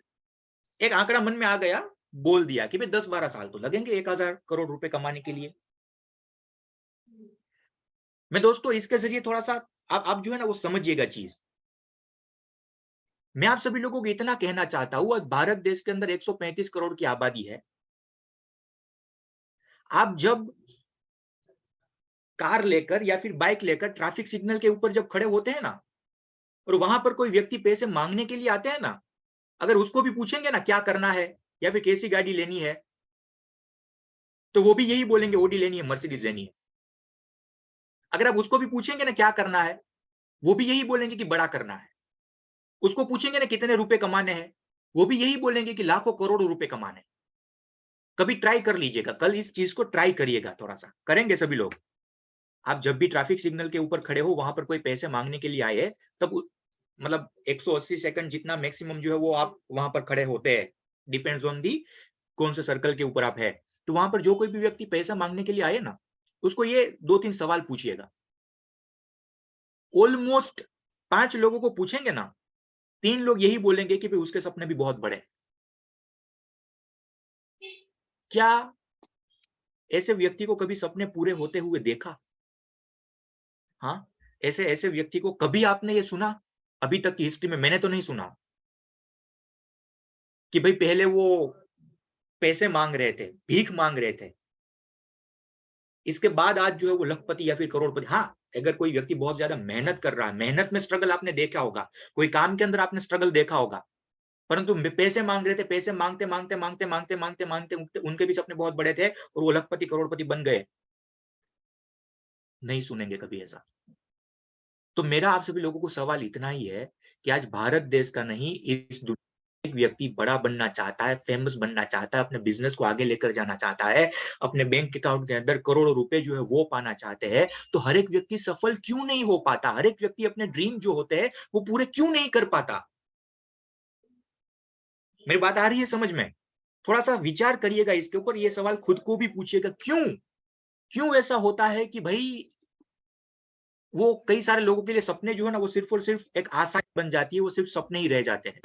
एक आंकड़ा मन में आ गया, बोल दिया कि भाई 10-12 साल तो लगेंगे 1000 करोड़ रुपए कमाने के लिए। मैं दोस्तों इसके जरिए थोड़ा सा आप जो है ना वो समझिएगा चीज। मैं आप सभी लोगों को इतना कहना चाहता हूं, भारत देश के अंदर 135 करोड़ की आबादी है। आप जब कार लेकर या फिर बाइक लेकर ट्रैफिक सिग्नल के ऊपर जब खड़े होते हैं ना, और वहां पर कोई व्यक्ति पैसे मांगने के लिए आते हैं ना, अगर उसको भी पूछेंगे ना क्या करना है या फिर कैसी गाड़ी लेनी है, तो वो भी यही बोलेंगे ओडी लेनी है, मर्सिडीज लेनी है। अगर आप उसको भी पूछेंगे ना क्या करना है, वो भी यही बोलेंगे कि बड़ा करना है। उसको पूछेंगे ना कितने रुपए कमाने हैं, वो भी यही बोलेंगे कि लाखों करोड़ों रुपए कमाने। कभी ट्राई कर लीजिएगा, कल इस चीज को ट्राई करिएगा, थोड़ा सा करेंगे सभी लोग। आप जब भी ट्रैफिक सिग्नल के ऊपर खड़े हो, वहां पर कोई पैसे मांगने के लिए आए, तब मतलब 180 सेकंड जितना मैक्सिमम जो है वो आप वहां पर खड़े होते हैं, डिपेंड्स ऑन दी कौन से सर्कल के ऊपर आप है। तो वहां पर जो कोई भी व्यक्ति पैसा मांगने के लिए आए ना, उसको ये 2-3 सवाल पूछिएगा। ऑलमोस्ट 5 लोगों को पूछेंगे ना, 3 लोग यही बोलेंगे कि भाई उसके सपने भी बहुत बड़े। क्या ऐसे व्यक्ति को कभी सपने पूरे होते हुए देखा? हाँ, ऐसे ऐसे व्यक्ति को कभी आपने ये सुना? अभी तक की हिस्ट्री में मैंने तो नहीं सुना कि भाई पहले वो पैसे मांग रहे थे, भीख मांग रहे थे, इसके बाद आज जो है वो लखपति या फिर करोड़पति। हाँ, अगर कोई व्यक्ति बहुत ज्यादा मेहनत कर रहा है, मेहनत में स्ट्रगल आपने देखा होगा, कोई काम के अंदर आपने स्ट्रगल देखा होगा, परंतु पैसे मांग रहे थे, पैसे मांगते मांगते मांगते मांगते मांगते मांगते उनके भी सपने बहुत बड़े थे और वो लखपति करोड़पति बन गए। नहीं सुनेंगे कभी ऐसा। तो मेरा आप सभी लोगों को सवाल इतना ही है कि आज भारत देश का नहीं, इस दुनिया एक व्यक्ति बड़ा बनना चाहता है, फेमस बनना चाहता है, अपने बिजनेस को आगे लेकर जाना चाहता है, अपने बैंक अकाउंट के अंदर करोड़ों रुपए जो है वो पाना चाहते हैं, तो हर एक व्यक्ति सफल क्यों नहीं हो पाता? हर एक व्यक्ति अपने ड्रीम जो होते हैं वो पूरे क्यों नहीं कर पाता? मेरी बात आ रही है समझ में? थोड़ा सा विचार करिएगा इसके ऊपर, ये सवाल खुद को भी पूछिएगा, क्यों ऐसा होता है कि भाई वो कई सारे लोगों के लिए सपने जो है ना वो सिर्फ और सिर्फ एक आशा बन जाती है, वो सिर्फ सपने ही रह जाते हैं।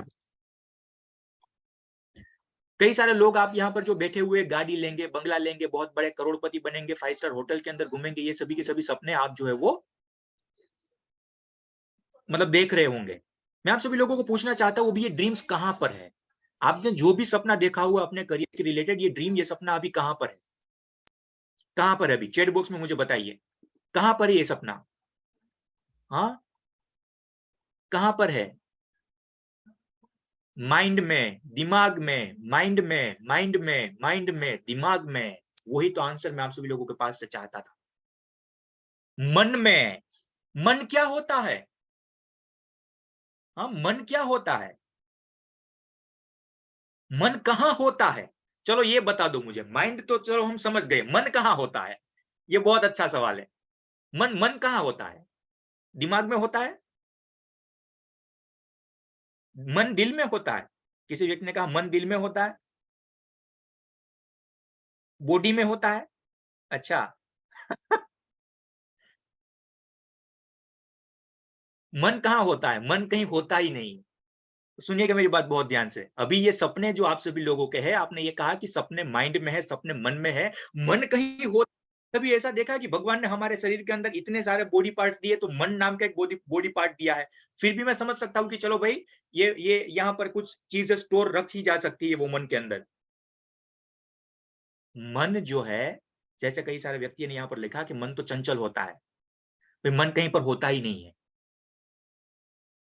कई सारे लोग आप यहाँ पर जो बैठे हुए गाड़ी लेंगे, बंगला लेंगे, बहुत बड़े करोड़पति बनेंगे, 5 स्टार होटल के अंदर घूमेंगे, ये सभी के सभी सपने आप जो है वो मतलब देख रहे होंगे। मैं आप सभी लोगों को पूछना चाहता हूँ, वो भी ये ड्रीम्स कहाँ पर है? आपने जो भी सपना देखा हुआ अपने करियर के रिलेटेड, ये ड्रीम, ये सपना अभी कहाँ पर है? कहाँ पर है अभी? चैट बॉक्स में मुझे बताइए, कहाँ पर है ये सपना? हाँ, कहाँ पर है? माइंड में, दिमाग में, माइंड में, माइंड में, माइंड में, दिमाग में। वही तो आंसर मैं आप सभी लोगों के पास से चाहता था। मन में। मन क्या होता है? हाँ, मन क्या होता है? मन कहाँ होता है? चलो ये बता दो मुझे। माइंड तो चलो हम समझ गए, मन कहाँ होता है? ये बहुत अच्छा सवाल है। मन कहाँ होता है? दिमाग में होता है? मन दिल में होता है? किसी व्यक्ति ने कहा मन दिल में होता है, बॉडी में होता है। अच्छा मन कहाँ होता है? मन कहीं होता ही नहीं। सुनिएगा मेरी बात बहुत ध्यान से। अभी ये सपने जो आप सभी लोगों के हैं, आपने ये कहा कि सपने माइंड में है, सपने मन में है, मन कहीं हो। कभी ऐसा देखा कि भगवान ने हमारे शरीर के अंदर इतने सारे बॉडी पार्ट्स दिए, तो मन नाम का एक बॉडी पार्ट दिया है। फिर भी मैं समझ सकता हूँ कि चलो भाई, ये यहाँ पर कुछ चीजें स्टोर रखी जा सकती है वो मन के अंदर। मन जो है, जैसे कई सारे व्यक्ति ने यहाँ पर लिखा कि मन तो चंचल होता है, फिर मन कहीं पर होता ही नहीं है।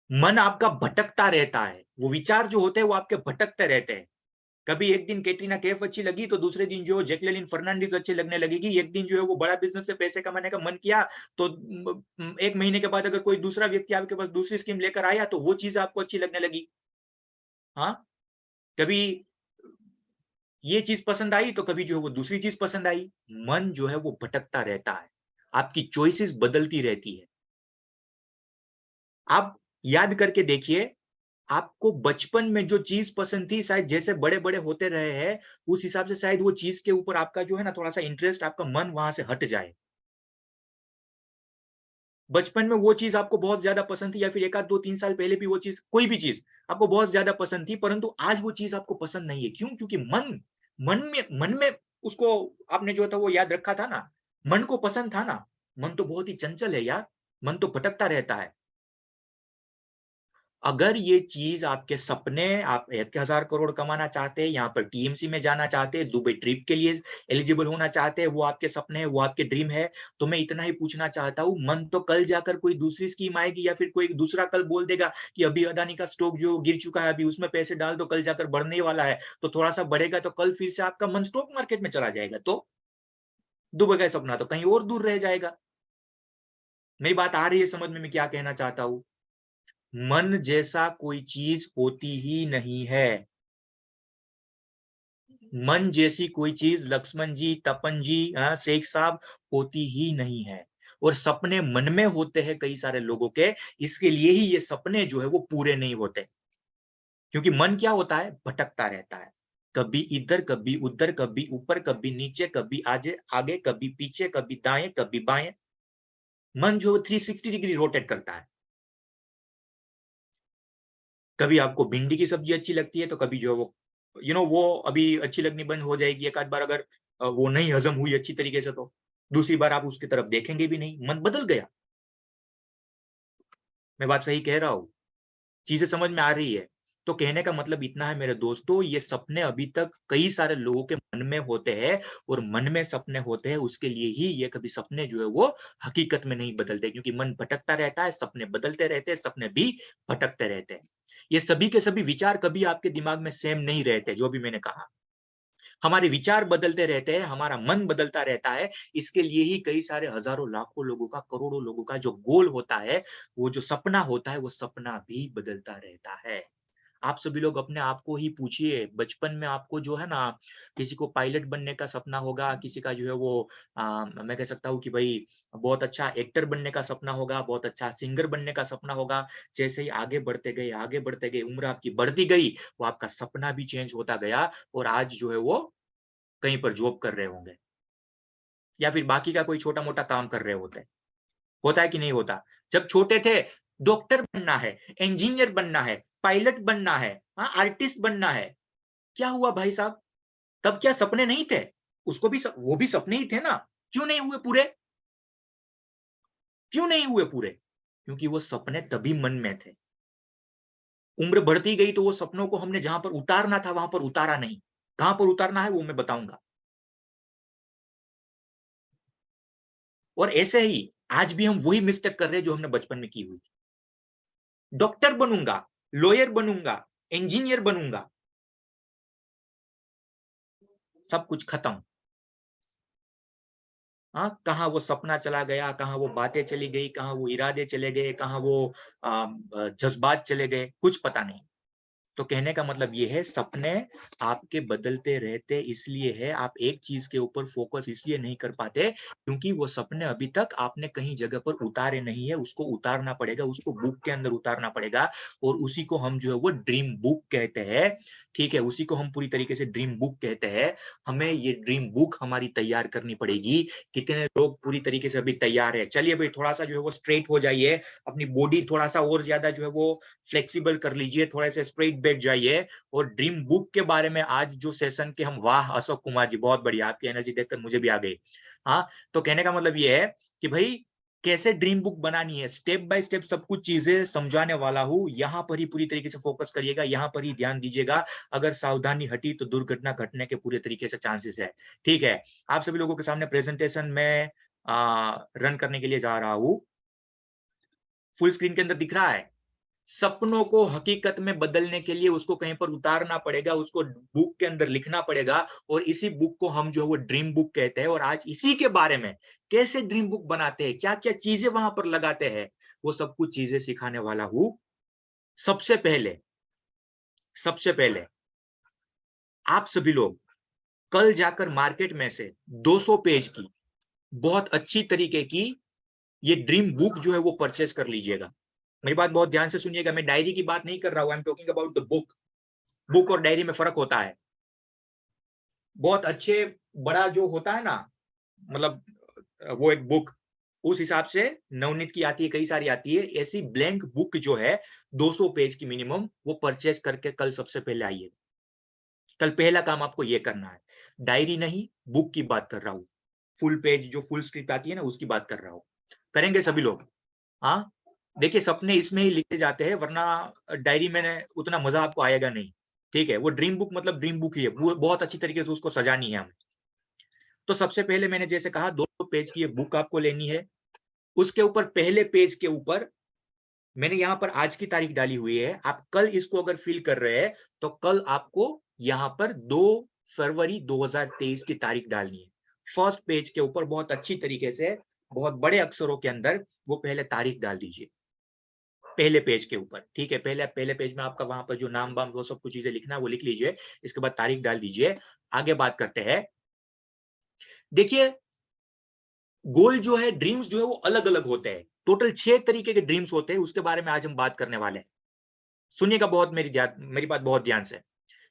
मन आपका भटकता रहता है, वो विचार जो होते हैं वो आपके भटकते रहते हैं। कभी एक दिन कैटरीना कैफ अच्छी लगी, तो दूसरे दिन जो जैकलिन फर्नांडिस अच्छी लगने लगेगी। एक दिन जो है वो बड़ा बिजनेस से पैसे कमाने का मन किया, तो 1 महीने के बाद अगर कोई दूसरा व्यक्ति आपके पास दूसरी स्कीम लेकर आया, तो वो चीज आपको अच्छी लगने लगी। हाँ, कभी ये चीज पसंद आई, तो कभी जो है वो दूसरी चीज पसंद आई। मन जो है वो भटकता रहता है, आपकी चॉइसेस बदलती रहती है। आप याद करके देखिए, आपको बचपन में जो चीज पसंद थी, शायद जैसे बड़े-बड़े होते रहे हैं, उस हिसाब से शायद वो चीज के ऊपर आपका जो है ना थोड़ा-सा इंटरेस्ट, आपका मन वहां से हट जाए। बचपन में वो चीज आपको बहुत ज्यादा पसंद थी, या फिर 1 आध 2 3 साल पहले भी वो चीज, कोई भी चीज आपको बहुत ज्यादा पसंद थी, परंतु आज वो चीज आपको पसंद नहीं है। क्यों? क्योंकि मन में उसको आपने जो था वो याद रखा था ना, मन को पसंद था ना। मन तो बहुत ही चंचल है यार, मन तो भटकता रहता है। अगर ये चीज आपके सपने, आप 1000 करोड़ कमाना चाहते हैं, यहाँ पर टीएमसी में जाना चाहते हैं, दुबई ट्रिप के लिए एलिजिबल होना चाहते हैं, वो आपके सपने हैं, वो आपके ड्रीम है, तो मैं इतना ही पूछना चाहता हूँ, मन तो कल जाकर कोई दूसरी स्कीम आएगी या फिर कोई दूसरा कल बोल देगा कि अभी अदानी का स्टॉक जो गिर चुका है, अभी उसमें पैसे डाल दो, कल जाकर बढ़ने वाला है, तो थोड़ा सा बढ़ेगा, तो कल फिर से आपका मन स्टॉक मार्केट में चला जाएगा, तो दुबई का सपना तो कहीं और दूर रह जाएगा। मेरी बात आ रही है समझ में, मैं क्या कहना चाहता हूँ? मन जैसा कोई चीज होती ही नहीं है। मन जैसी कोई चीज लक्ष्मण जी, तपन जी, शेख साहब होती ही नहीं है। और सपने मन में होते हैं कई सारे लोगों के, इसके लिए ही ये सपने जो है वो पूरे नहीं होते। क्योंकि मन क्या होता है? भटकता रहता है, कभी इधर, कभी उधर, कभी ऊपर, कभी नीचे, कभी आगे आगे, कभी पीछे, कभी दाएं, कभी बाएं। मन जो 360 डिग्री रोटेट करता है। कभी आपको भिंडी की सब्जी अच्छी लगती है, तो कभी जो वो वो अभी अच्छी लगनी बंद हो जाएगी एक आध बार, अगर वो नहीं हजम हुई अच्छी तरीके से, तो दूसरी बार आप उसकी तरफ देखेंगे भी नहीं, मन बदल गया। मैं बात सही कह रहा हूं? चीजें समझ में आ रही है? तो कहने का मतलब इतना है मेरे दोस्तों, ये सपने अभी तक कई सारे लोगों के मन में होते हैं, और मन में सपने होते हैं, उसके लिए ही ये कभी सपने जो है वो हकीकत में नहीं बदलते, क्योंकि मन भटकता रहता है, सपने बदलते रहते हैं, सपने भी भटकते रहते हैं। ये सभी के सभी विचार कभी आपके दिमाग में सेम नहीं रहते, जो भी मैंने कहा। हमारे विचार बदलते रहते हैं, हमारा मन बदलता रहता है, इसके लिए ही कई सारे हजारों लाखों लोगों का, करोड़ों लोगों का जो गोल होता है, वो जो सपना होता है, वो सपना भी बदलता रहता है। आप सभी लोग अपने आप को ही पूछिए, बचपन में आपको जो है ना, किसी को पायलट बनने का सपना होगा, किसी का जो है वो मैं कह सकता हूँ कि भाई बहुत अच्छा एक्टर बनने का सपना होगा, बहुत अच्छा सिंगर बनने का सपना होगा। जैसे ही आगे बढ़ते गए, उम्र आपकी बढ़ती गई, वो आपका सपना भी चेंज होता गया, और आज जो है वो कहीं पर जॉब कर रहे होंगे, या फिर बाकी का कोई छोटा-मोटा काम कर रहे होते हैं। होता है कि नहीं होता? जब छोटे थे, डॉक्टर बनना है, इंजीनियर बनना है, पायलट बनना है, आर्टिस्ट बनना है। क्या हुआ भाई साहब? तब क्या सपने नहीं थे? उसको भी वो भी सपने ही थे ना? क्यों नहीं हुए पूरे? क्यों नहीं हुए पूरे? क्योंकि वो सपने तभी मन में थे। उम्र बढ़ती गई तो वो सपनों को हमने जहाँ पर उतारना था, वहाँ पर उतारा नहीं। कहाँ पर उतारना है वो मैं बताऊँगा। और ऐसे ही आज भी हम वही मिस्टेक कर रहे हैं जो हमने बचपन में की हुई। डॉक्टर बनूँगा, लॉयर बनूँगा, इंजीनियर बनूँगा। सब कुछ खत्म। कहाँ वो सपना चला गया, कहाँ वो बातें चली गई, कहाँ वो इरादे चले गए, कहाँ वो जज़्बात चले गए, कुछ पता नहीं। तो कहने का मतलब ये है, सपने आपके बदलते रहते इसलिए है, आप एक चीज़ के ऊपर फ़ोकस इसलिए नहीं कर पाते, क्योंकि वो सपने अभी तक आपने कहीं जगह पर उतारे नहीं है, उसको उतारना पड़ेगा, उसको बुक के अंदर उतारना पड़ेगा, और उसी को हम जो है वो ड्रीम बुक कहते हैं, ठीक है? उसी को हम पूरी तरीके से ड्रीम बुक कहते हैं। हमें ये ड्रीम बुक हमारी तैयार करनी पड़ेगी। कितने लोग पूरी तरीके से अभी तैयार हैं? चलिए भई थोड़ा-सा जो है वो स्ट्रेट हो जाइए, अपनी बॉडी थोड़ा-सा और ज़्यादा जो है वो फ्लेक्सिबल कर लीजिए, थोड़े से स्ट्रेट बैठ जाइए, और ड्रीम बुक के बारे में आज जो सेशन के हम, वाह! अशोक कुमार जी बहुत बढ़िया, आपकी एनर्जी देखकर मुझे भी आ गई। तो कहने का मतलब ये है कि भई कैसे ड्रीम बुक बनानी है, स्टेप बाय स्टेप सब कुछ चीज़ें समझाने वाला हूँ, यहाँ पर ही पूरी तरीके से फोकस करिएगा, यहाँ पर ही ध्यान दीजिएगा। अगर सावधानी हटी तो दुर्घटना घटने के पूरे तरीके से चांसेस है, ठीक है? आप सभी लोगों के सामने प्रेजेंटेशन में रन करने के लिए जा रहा हूँ। फुल स्क्रीन के अंदर दिख रहा है? सपनों को हकीकत में बदलने के लिए उसको कहीं पर उतारना पड़ेगा, उसको बुक के अंदर लिखना पड़ेगा, और इसी बुक को हम जो है वो ड्रीम बुक कहते हैं। और आज इसी के बारे में, कैसे ड्रीम बुक बनाते हैं, क्या-क्या चीजें वहां पर लगाते हैं, वो सब कुछ चीजें सिखाने वाला हूं। सबसे पहले आप सभी लोग कल जाकर मार्केट में से 200 पेज की बहुत अच्छी तरीके की ये ड्रीम बुक जो है वो परचेस कर लीजिएगा। मेरी बात बहुत ध्यान से सुनिएगा, मैं डायरी की बात नहीं कर रहा हूं, I am talking about the book. Book और डायरी में फर्क होता है। बहुत अच्छे बड़ा जो होता है ना, मतलब वो एक बुक, उस हिसाब से नवनीत की आती है, कई सारी आती है, ऐसी ब्लैंक बुक जो है 200 पेज की मिनिमम, वो परचेस करके कल सबसे पहले आइए। कल पहला काम आपको ये करना है, डायरी नहीं, बुक की बात कर रहा हूँ। फुल पेज जो फुल स्क्रिप्ट आती है ना, उसकी बात कर रहा हूँ। करेंगे सभी लोग? हाँ, देखिए सपने इसमें ही लिखे जाते हैं, वरना डायरी में उतना मजा आपको आएगा नहीं। ठीक है, वो ड्रीम बुक मतलब ड्रीम बुक ही है, वो बहुत अच्छी तरीके से उसको सजानी है हमें। तो सबसे पहले मैंने जैसे कहा 2 पेज की ये बुक आपको लेनी है। उसके ऊपर पहले पेज के ऊपर मैंने यहाँ पर आज की तारीख डाली हुई है। आप कल इसको अगर फिल कर रहे हैं तो कल आपको यहाँ पर 2 फरवरी 2023 की तारीख डालनी है। फर्स्ट पेज के ऊपर बहुत अच्छी तरीके से बहुत बड़े अक्षरों के अंदर वो पहले तारीख डाल दीजिए पहले पेज के ऊपर। ठीक है, पहले पेज में आपका वहां पर जो नाम वाम वो सब कुछ चीजें लिखना है वो लिख लीजिए। इसके बाद तारीख डाल दीजिए। आगे बात करते हैं। देखिए गोल जो है, ड्रीम्स जो है वो अलग अलग होते हैं। टोटल 6 तरीके के ड्रीम्स होते हैं, उसके बारे में आज हम बात करने वाले हैं। सुनिएगा बहुत मेरी बात बहुत ध्यान से।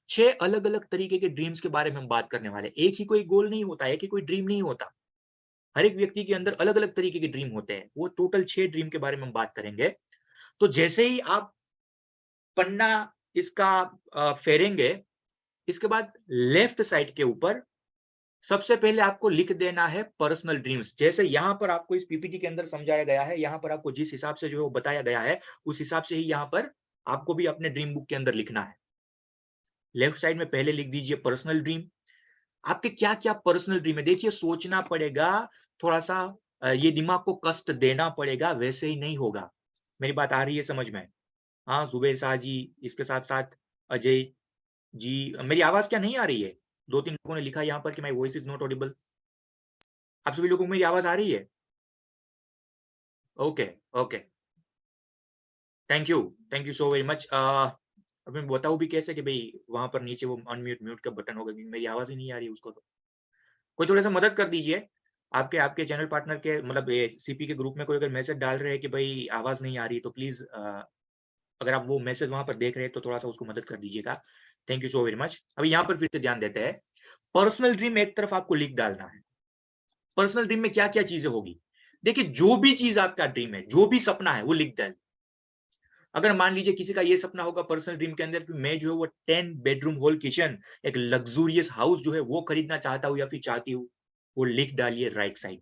6 अलग अलग तरीके के ड्रीम्स के बारे में हम बात करने वाले हैं। एक ही कोई गोल नहीं होता, एक ही कोई ड्रीम नहीं होता। हर एक व्यक्ति के अंदर अलग अलग तरीके के ड्रीम होते हैं। वो टोटल 6 ड्रीम के बारे में हम बात करेंगे। तो जैसे ही आप पन्ना इसका फेरेंगे, इसके बाद लेफ्ट साइड के ऊपर सबसे पहले आपको लिख देना है पर्सनल ड्रीम्स। जैसे यहाँ पर आपको इस पीपीटी के अंदर समझाया गया है, यहाँ पर आपको जिस हिसाब से जो है वो बताया गया है, उस हिसाब से ही यहाँ पर आपको भी अपने ड्रीम बुक के अंदर लिखना है। लेफ्ट साइड में पहले लिख दीजिए पर्सनल ड्रीम। आपके क्या क्या पर्सनल ड्रीम है, देखिए सोचना पड़ेगा, थोड़ा सा ये दिमाग को कष्ट देना पड़ेगा, वैसे ही नहीं होगा। मेरी बात आ रही है समझ में? हाँ जुबेर शाह जी, इसके साथ साथ अजय जी, मेरी आवाज क्या नहीं आ रही है? 2-3 लोगों ने लिखा यहाँ पर कि my voice is not Audible. आप सभी लोगों को मेरी आवाज आ रही है? Okay okay, thank you so very much. अब मैं बताऊं भी कैसे कि भाई वहां पर नीचे वो अनम्यूट म्यूट का बटन होगा, क्योंकि मेरी आवाज ही नहीं आ रही उसको। तो कोई थोड़ा सा मदद कर दीजिए। आपके चैनल पार्टनर के मतलब सीपी के ग्रुप में कोई अगर मैसेज डाल रहे हैं कि भाई आवाज नहीं आ रही, तो प्लीज अगर आप वो मैसेज वहां पर देख रहे हैं तो थोड़ा सा उसको मदद कर दीजिएगा। Thank you so very much. अभी यहाँ पर फिर से ध्यान देते हैं। पर्सनल ड्रीम एक तरफ आपको लिख डालना है। पर्सनल ड्रीम में क्या क्या चीजें होगी, देखिए जो भी चीज आपका ड्रीम है, जो भी सपना है वो लिख दें। अगर मान लीजिए किसी का ये सपना होगा पर्सनल ड्रीम के अंदर कि मैं जो है वो 10 बेडरूम होल किचन, एक लग्जूरियस हाउस जो है वो खरीदना चाहता हूं या फिर चाहती हूँ, वो लिख डालिए राइट साइड।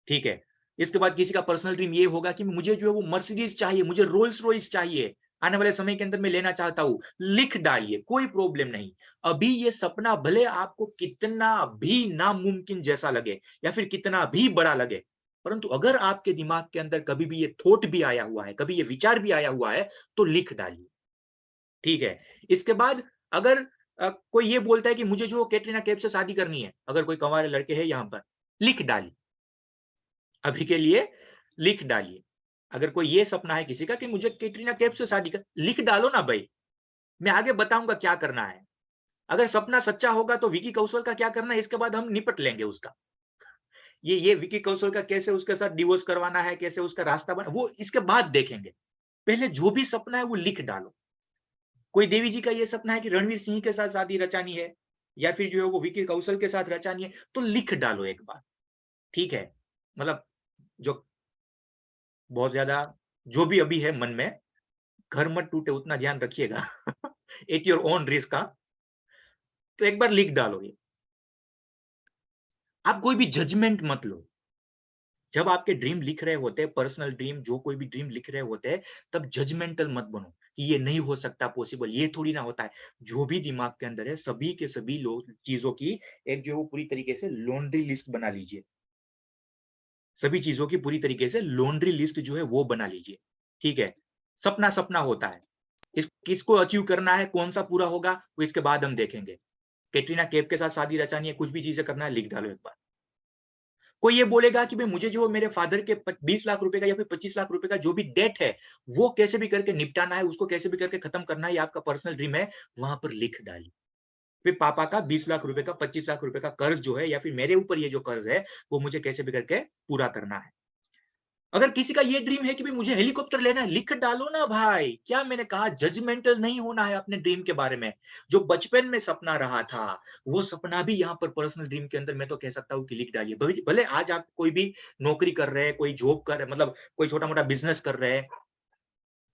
ठीक है, इसके बाद किसी का पर्सनल ड्रीम ये होगा कि मुझे जो है वो मर्सिडीज चाहिए, मुझे रोल्स रॉयस चाहिए, आने वाले समय के अंदर मैं लेना चाहता हूं, लिख डालिए, कोई प्रॉब्लम नहीं। अभी ये सपना भले आपको कितना भी नामुमकिन जैसा लगे या फिर कितना भी बड़ा लगे, परंतु अगर आपके दिमाग के अंदर कभी भी ये थॉट भी आया हुआ है, कभी ये विचार भी आया हुआ है, तो लिख डालिए। ठीक है, इसके बाद अगर कोई ये बोलता है कि मुझे जो कैटरीना कैफ से शादी करनी है, अगर कोई कंवारे लड़के हैं यहाँ पर, लिख डालिए, अभी के लिए लिख डालिए। अगर कोई ये सपना है किसी का कि मुझे कैटरीना कैफ से शादी कर, लिख डालो ना भाई, मैं आगे बताऊंगा क्या करना है। अगर सपना सच्चा होगा तो विकी कौशल का क्या करना है, इसके बाद हम निपट लेंगे उसका। ये विकी कौशल का कैसे उसके साथ डिवोर्स करवाना है, कैसे उसका रास्ता बना, वो इसके बाद देखेंगे। पहले जो भी सपना है वो लिख डालो। कोई देवी जी का ये सपना है कि रणवीर सिंह के साथ शादी रचानी है या फिर जो है वो विकी कौशल के साथ रचानी है, तो लिख डालो एक बार। ठीक है, मतलब जो बहुत ज्यादा जो भी अभी है मन में, घर मत टूटे उतना ध्यान रखिएगा एट योर ओन रिस्क का। तो एक बार लिख डालो ये। आप कोई भी जजमेंट मत लो। जब आपके ड्रीम लिख रहे होते हैं, पर्सनल ड्रीम जो कोई भी ड्रीम लिख रहे होते हैं, तब जजमेंटल मत बनो कि ये नहीं हो सकता पॉसिबल, ये थोड़ी ना होता है। जो भी दिमाग के अंदर है सभी के सभी चीजों की एक जो पूरी तरीके से लॉन्ड्री लिस्ट बना लीजिए। सभी चीजों की पूरी तरीके से लॉन्ड्री लिस्ट जो है वो बना लीजिए। ठीक है, सपना सपना होता है, किसको अचीव करना है, कौन सा पूरा होगा वो इसके बाद हम देखेंगे। कैटरीना कैफ के साथ शादी रचानी है, कुछ भी चीजें करना है, लिख डालो एक बार। कोई ये बोलेगा कि भाई मुझे जो मेरे फादर के 20 लाख रुपए का या फिर 25 लाख रुपए का जो भी डेट है वो कैसे भी करके निपटाना है, उसको कैसे भी करके खत्म करना है, ये आपका पर्सनल ड्रीम है, वहां पर लिख डालिए। फिर पापा का 20 लाख रुपए का 25 लाख रुपए का कर्ज जो है या फिर मेरे ऊपर ये जो कर्ज है वो मुझे कैसे भी करके पूरा करना है। अगर किसी का ये ड्रीम है कि भाई मुझे हेलीकॉप्टर लेना है, लिख डालो ना भाई। क्या मैंने कहा, जजमेंटल नहीं होना है अपने ड्रीम के बारे में। जो बचपन में सपना रहा था वो सपना भी यहाँ पर पर्सनल ड्रीम के अंदर मैं तो कह सकता हूँ कि लिख डालिए। भले आज आप कोई भी नौकरी कर रहे हैं, कोई जॉब कर रहे, मतलब कोई छोटा मोटा बिजनेस कर रहे हैं,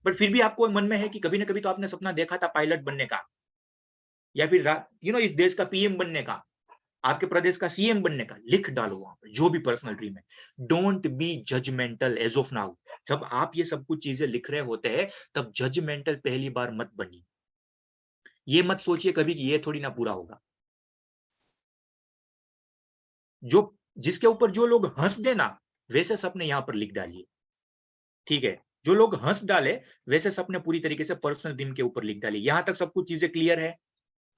बट फिर भी आपको मन में है कि कभी ना कभी तो आपने सपना देखा था पायलट बनने का या फिर इस देश का पीएम बनने का। आपके प्रदेश का सीएम बनने का, लिख डालो वहां पर जो भी पर्सनल ड्रीम है। Don't be judgemental as of now. जब आप ये सब कुछ चीजें लिख रहे होते हैं तब जजमेंटल पहली बार मत बनिए। ये मत सोचिए कभी कि ये थोड़ी ना पूरा होगा। जो जिसके ऊपर जो लोग हंस देना वैसे सपने यहां पर लिख डालिए, ठीक है। जो लोग हंस डाले वैसे सपने पूरी तरीके से पर्सनल ड्रीम के ऊपर लिख डालिए। यहां तक सब कुछ चीजें क्लियर है।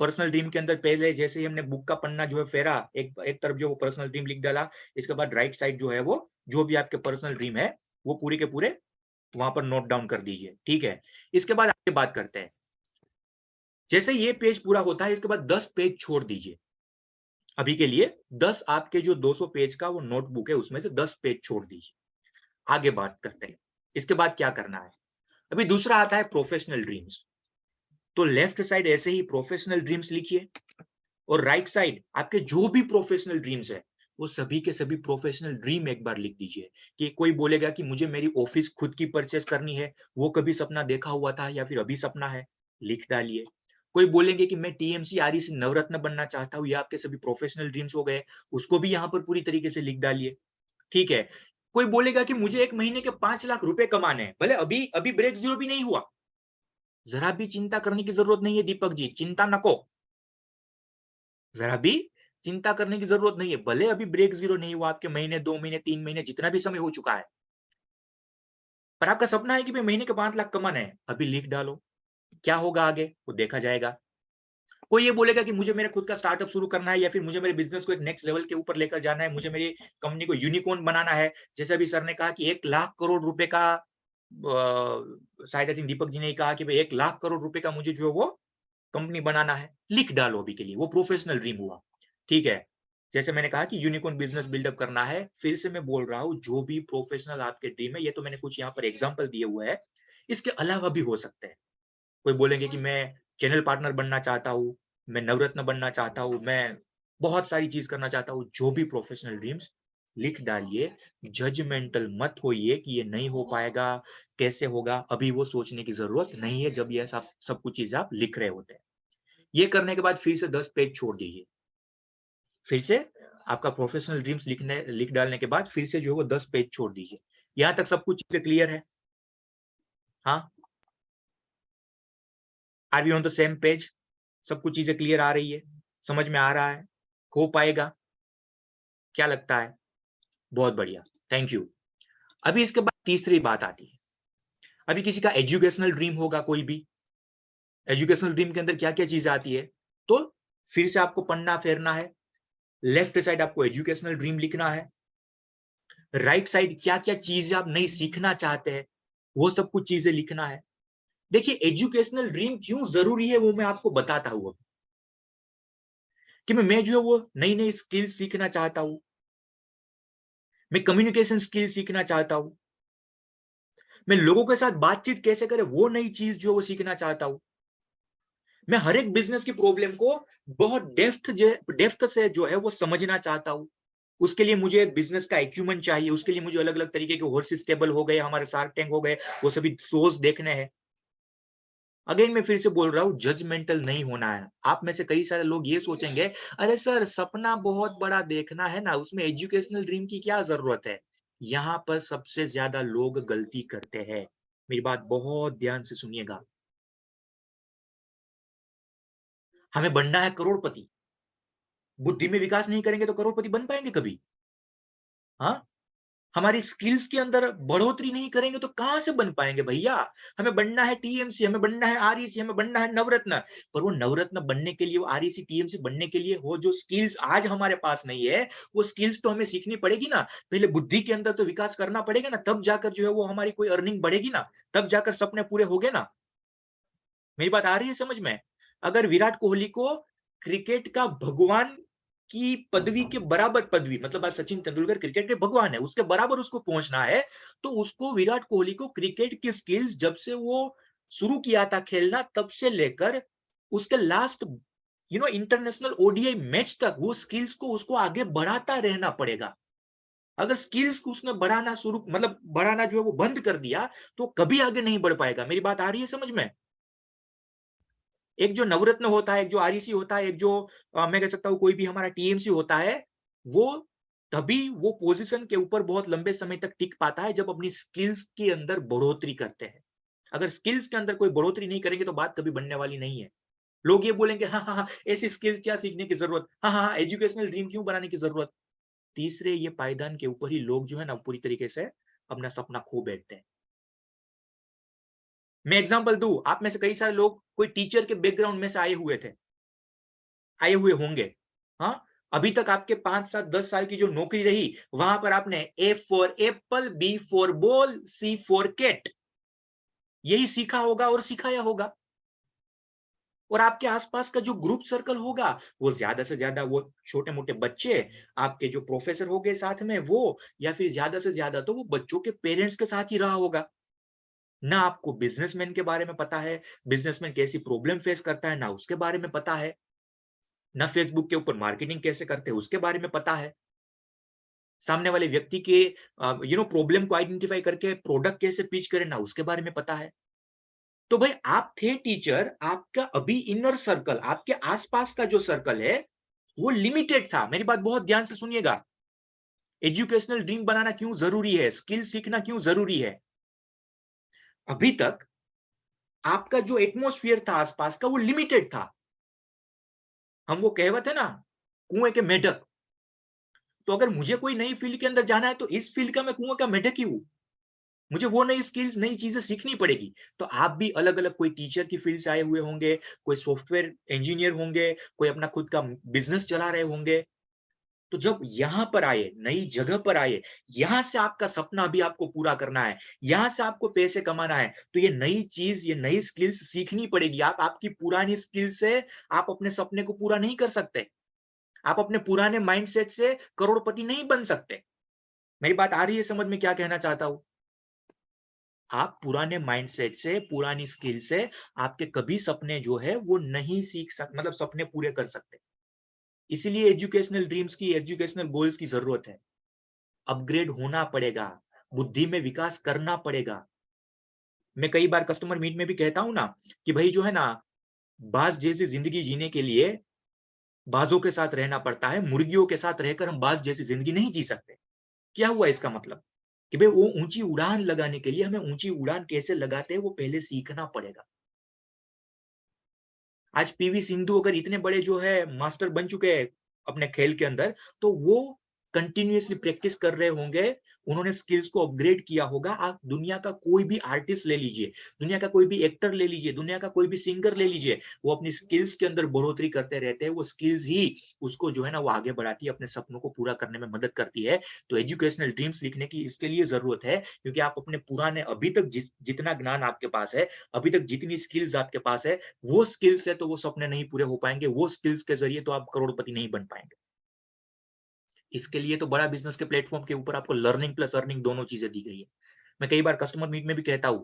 पर्सनल ड्रीम के अंदर पहले जैसे ही हमने बुक का पन्ना जो है फेरा, एक तरफ जो वो पर्सनल ड्रीम लिख डाला, इसके बाद राइट साइड जो है वो जो भी आपके पर्सनल ड्रीम है वो पूरे के पूरे वहां पर नोट डाउन कर दीजिए, ठीक है। इसके बाद आगे बात करते हैं। जैसे ये पेज पूरा होता है इसके बाद 10 पेज छोड़ दीजिए। अभी के लिए 10 आपके जो 200 पेज का वो नोटबुक है उसमें से 10 पेज छोड़ दीजिए। आगे बात करते हैं इसके बाद क्या करना है। अभी दूसरा आता है प्रोफेशनल ड्रीम्स। तो लेफ्ट साइड ऐसे ही प्रोफेशनल ड्रीम्स लिखिए और राइट साइड आपके जो भी प्रोफेशनल ड्रीम्स है वो सभी के सभी प्रोफेशनल ड्रीम एक बार लिख दीजिए। कि कोई बोलेगा कि मुझे मेरी ऑफिस खुद की परचेस करनी है, वो कभी सपना देखा हुआ था या फिर अभी सपना है, लिख डालिए। कोई बोलेंगे कि मैं टीएमसी आरईसी नवरत्न बनना चाहता हूँ, ये आपके सभी प्रोफेशनल ड्रीम्स हो गए, उसको भी यहाँ पर पूरी तरीके से लिख डालिए, ठीक है। कोई बोलेगा कि मुझे एक महीने के 5 लाख रुपए कमाने हैं, भले अभी अभी ब्रेक जीरो भी नहीं हुआ, जरा भी चिंता करने की जरूरत नहीं है दीपक जी, चिंता नको, जरा भी चिंता करने की जरूरत नहीं है। भले अभी ब्रेक जीरो नहीं हुआ, आपके महीने 2 महीने 3 महीने जितना भी समय हो चुका है, पर आपका सपना है कि मैं महीने के 5 लाख कमाना है, अभी लिख डालो। क्या होगा आगे वो देखा जाएगा। कोई ये बोलेगा कि मुझे मेरा खुद का स्टार्टअप शुरू करना है या फिर मुझे मेरे बिजनेस को एक नेक्स्ट लेवल के ऊपर लेकर जाना है, मुझे मेरी कंपनी को यूनिकॉर्न बनाना है। जैसे अभी सर ने कहा कि 1 लाख करोड़ रुपए का, शायद आई थिंक दीपक जी ने कहा कि भाई 1 लाख करोड़ रुपए का मुझे जो है वो कंपनी बनाना है, लिख डालो अभी के लिए, वो प्रोफेशनल ड्रीम हुआ, ठीक है। जैसे मैंने कहा कि यूनिकॉर्न बिजनेस बिल्डअप करना है, फिर से मैं बोल रहा हूं जो भी प्रोफेशनल आपके ड्रीम है, ये तो मैंने कुछ यहाँ पर एग्जांपल दिए हुए हैं, इसके अलावा भी हो सकते हैं। कोई बोलेंगे कि मैं चैनल पार्टनर बनना चाहता हूँ, मैं नवरत्न बनना चाहता हूँ, मैं बहुत सारी चीज करना चाहता हूँ, जो भी प्रोफेशनल ड्रीम्स लिख डालिए। जजमेंटल मत होइए कि ये नहीं हो पाएगा, कैसे होगा, अभी वो सोचने की जरूरत नहीं है जब ये सब कुछ चीजें आप लिख रहे होते हैं। ये करने के बाद फिर से 10 पेज छोड़ दीजिए। फिर से आपका प्रोफेशनल ड्रीम्स लिख डालने के बाद फिर से जो है वो 10 पेज छोड़ दीजिए। यहां तक सब कुछ चीजें क्लियर है? हाँ, are we on the same page? सब कुछ चीजें क्लियर आ रही है, समझ में आ रहा है, हो पाएगा? क्या लगता है? बहुत बढ़िया, थैंक यू। अभी इसके बाद तीसरी बात आती है। अभी किसी का एजुकेशनल ड्रीम होगा, कोई भी एजुकेशनल ड्रीम के अंदर क्या क्या चीजें आती है, तो फिर से आपको पन्ना फेरना है। लेफ्ट साइड आपको एजुकेशनल ड्रीम लिखना है, राइट साइड क्या क्या चीजें आप नहीं सीखना चाहते हैं वो सब कुछ चीजें लिखना है। देखिए एजुकेशनल ड्रीम क्यों जरूरी है वो मैं आपको बताता हूं कि मैं जो है वो नई नई स्किल सीखना चाहता हूं, मैं कम्युनिकेशन स्किल सीखना चाहता हूं, मैं लोगों के साथ बातचीत कैसे करें वो नई चीज जो वो सीखना चाहता हूं, मैं हर एक बिजनेस की प्रॉब्लम को बहुत डेप्थ से जो है वो समझना चाहता हूं। उसके लिए मुझे बिजनेस का एक्यूमेंट चाहिए, उसके लिए मुझे अलग अलग तरीके के हॉर्सेस टेबल हो गए, हमारे शार्क टैंक हो गए, वो सभी शोज देखने हैं। अगेन मैं फिर से बोल रहा हूं, जजमेंटल नहीं होना है। आप में से कई सारे लोग ये सोचेंगे, अरे सर सपना बहुत बड़ा देखना है ना, उसमें एजुकेशनल ड्रीम की क्या जरूरत है। यहाँ पर सबसे ज्यादा लोग गलती करते हैं, मेरी बात बहुत ध्यान से सुनिएगा। हमें बनना है करोड़पति, बुद्धि में विकास नहीं करेंगे तो करोड़पति बन पाएंगे कभी? हाँ, हमारी स्किल्स के अंदर बढ़ोतरी नहीं करेंगे तो कहां से बन पाएंगे भैया? हमें बनना है टीएमसी, हमें बनना है आरईसी, हमें बनना है नवरत्न, पर वो नवरत्न बनने के लिए, वो आरईसी टीएमसी बनने के लिए वो जो स्किल्स आज हमारे पास नहीं है, वो स्किल्स तो हमें सीखनी पड़ेगी ना। पहले बुद्धि के अंदर तो विकास करना पड़ेगा ना, तब जाकर जो है वो हमारी कोई अर्निंग बढ़ेगी ना, तब जाकर सपने पूरे होंगे ना। मेरी बात आ रही है समझ में? अगर विराट कोहली को क्रिकेट का भगवान की पदवी के बराबर पदवी, मतलब आज सचिन तेंदुलकर क्रिकेट के भगवान है, उसके बराबर उसको पहुंचना है, तो उसको विराट कोहली को क्रिकेट की स्किल्स जब से वो शुरू किया था खेलना तब से लेकर उसके लास्ट इंटरनेशनल ओडीआई मैच तक वो स्किल्स को उसको आगे बढ़ाता रहना पड़ेगा। अगर स्किल्स को उसने बढ़ाना जो है वो बंद कर दिया तो कभी आगे नहीं बढ़ पाएगा। मेरी बात आ रही है समझ में? एक जो नवरत्न होता है, एक जो आरईसी होता है, एक जो मैं कह सकता हूँ कोई भी हमारा टीएमसी होता है, वो तभी वो पोजीशन के ऊपर बहुत लंबे समय तक टिक पाता है जब अपनी स्किल्स के अंदर बढ़ोतरी करते हैं। अगर स्किल्स के अंदर कोई बढ़ोतरी नहीं करेंगे तो बात कभी बनने वाली नहीं है। लोग ये बोलेंगे हाँ, हाँ, हाँ, ऐसी स्किल्स क्या सीखने की जरूरत, हाँ, हाँ, हाँ, एजुकेशनल ड्रीम क्यों बनाने की जरूरत। तीसरे ये पायदान के ऊपर ही लोग जो है ना पूरी तरीके से अपना सपना खो बैठते हैं। मैं एग्जांपल दूं, आप में से कई सारे लोग कोई टीचर के बैकग्राउंड में से आए हुए होंगे। हाँ, अभी तक आपके 5, 7, 10 साल की जो नौकरी रही, वहां पर आपने A for apple, B for ball, C for cat यही सीखा होगा और सिखाया होगा। और आपके आसपास का जो ग्रुप सर्कल होगा, वो ज्यादा से ज्यादा वो छोटे मोटे बच्चे, आपके जो प्रोफेसर हो गए साथ में वो, या फिर ज्यादा से ज्यादा तो वो बच्चों के पेरेंट्स के साथ ही रहा होगा। ना आपको बिजनेसमैन के बारे में पता है, बिजनेसमैन कैसी प्रॉब्लम फेस करता है ना उसके बारे में पता है, ना फेसबुक के ऊपर मार्केटिंग कैसे करते हैं उसके बारे में पता है, सामने वाले व्यक्ति के प्रॉब्लम को आइडेंटिफाई करके प्रोडक्ट कैसे पिच करें ना उसके बारे में पता है। तो भाई आप थे टीचर, आपका अभी इनर सर्कल, आपके आसपास का जो सर्कल है वो लिमिटेड था। मेरी बात बहुत ध्यान से सुनिएगा। एजुकेशनल ड्रीम बनाना क्यों जरूरी है, स्किल सीखना क्यों जरूरी है। अभी तक आपका जो एटमॉस्फेयर था आसपास का वो लिमिटेड था। हम वो कहावत है ना, कुएं के मेढक। तो अगर मुझे कोई नई फील्ड के अंदर जाना है तो इस फील्ड का मैं कुएं का मेढक ही हूं। मुझे वो नई स्किल्स, नई चीजें सीखनी पड़ेगी। तो आप भी अलग अलग, कोई टीचर की फील्ड से आए हुए होंगे, कोई सॉफ्टवेयर इंजीनियर होंगे, कोई अपना खुद का बिजनेस चला रहे होंगे। तो जब यहां पर आए, नई जगह पर आए, यहां से आपका सपना भी आपको पूरा करना है, यहां से आपको पैसे कमाना है, तो ये नई चीज, ये नई स्किल्स सीखनी पड़ेगी। आप आपकी पुरानी स्किल से आप अपने सपने को पूरा नहीं कर सकते। आप अपने पुराने माइंडसेट से करोड़पति नहीं बन सकते। मेरी बात आ रही है समझ में क्या कहना चाहता हूं। आप पुराने माइंडसेट से, पुरानी स्किल से आपके कभी सपने जो है वो नहीं सीख सकते, मतलब सपने पूरे कर सकते। इसीलिए एजुकेशनल ड्रीम्स की, एजुकेशनल गोल्स की जरूरत है। अपग्रेड होना पड़ेगा, बुद्धि में विकास करना पड़ेगा। मैं कई बार कस्टमर मीट में भी कहता हूं ना कि भाई जो है ना, बाज जैसी जिंदगी जीने के लिए बाजों के साथ रहना पड़ता है, मुर्गियों के साथ रहकर हम बाज जैसी जिंदगी नहीं जी सकते। क्या हुआ इसका मतलब कि भाई वो ऊंची उड़ान लगाने के लिए हमें ऊंची उड़ान कैसे लगाते हैं वो पहले सीखना पड़ेगा। आज पीवी सिंधु अगर इतने बड़े जो है मास्टर बन चुके हैं अपने खेल के अंदर, तो वो कंटिन्यूअसली प्रैक्टिस कर रहे होंगे, उन्होंने स्किल्स को अपग्रेड किया होगा। आप दुनिया का कोई भी आर्टिस्ट ले लीजिए, दुनिया का कोई भी एक्टर ले लीजिए, दुनिया का कोई भी सिंगर ले लीजिए, वो अपनी स्किल्स के अंदर बढ़ोतरी करते रहते हैं। वो स्किल्स ही उसको जो है ना वो आगे बढ़ाती है, अपने सपनों को पूरा करने में मदद करती है। तो एजुकेशनल ड्रीम्स लिखने की इसके लिए जरूरत है, क्योंकि आप अपने पुराने, अभी तक जितना ज्ञान आपके पास है, अभी तक जितनी स्किल्स आपके पास है, वो स्किल्स है तो वो सपने नहीं पूरे हो पाएंगे। वो स्किल्स के जरिए तो आप करोड़पति नहीं बन पाएंगे। इसके लिए तो बड़ा बिजनेस के प्लेटफॉर्म के ऊपर आपको लर्निंग प्लस अर्निंग दोनों चीजें दी गई है। मैं कई बार कस्टमर मीट में भी कहता हूं,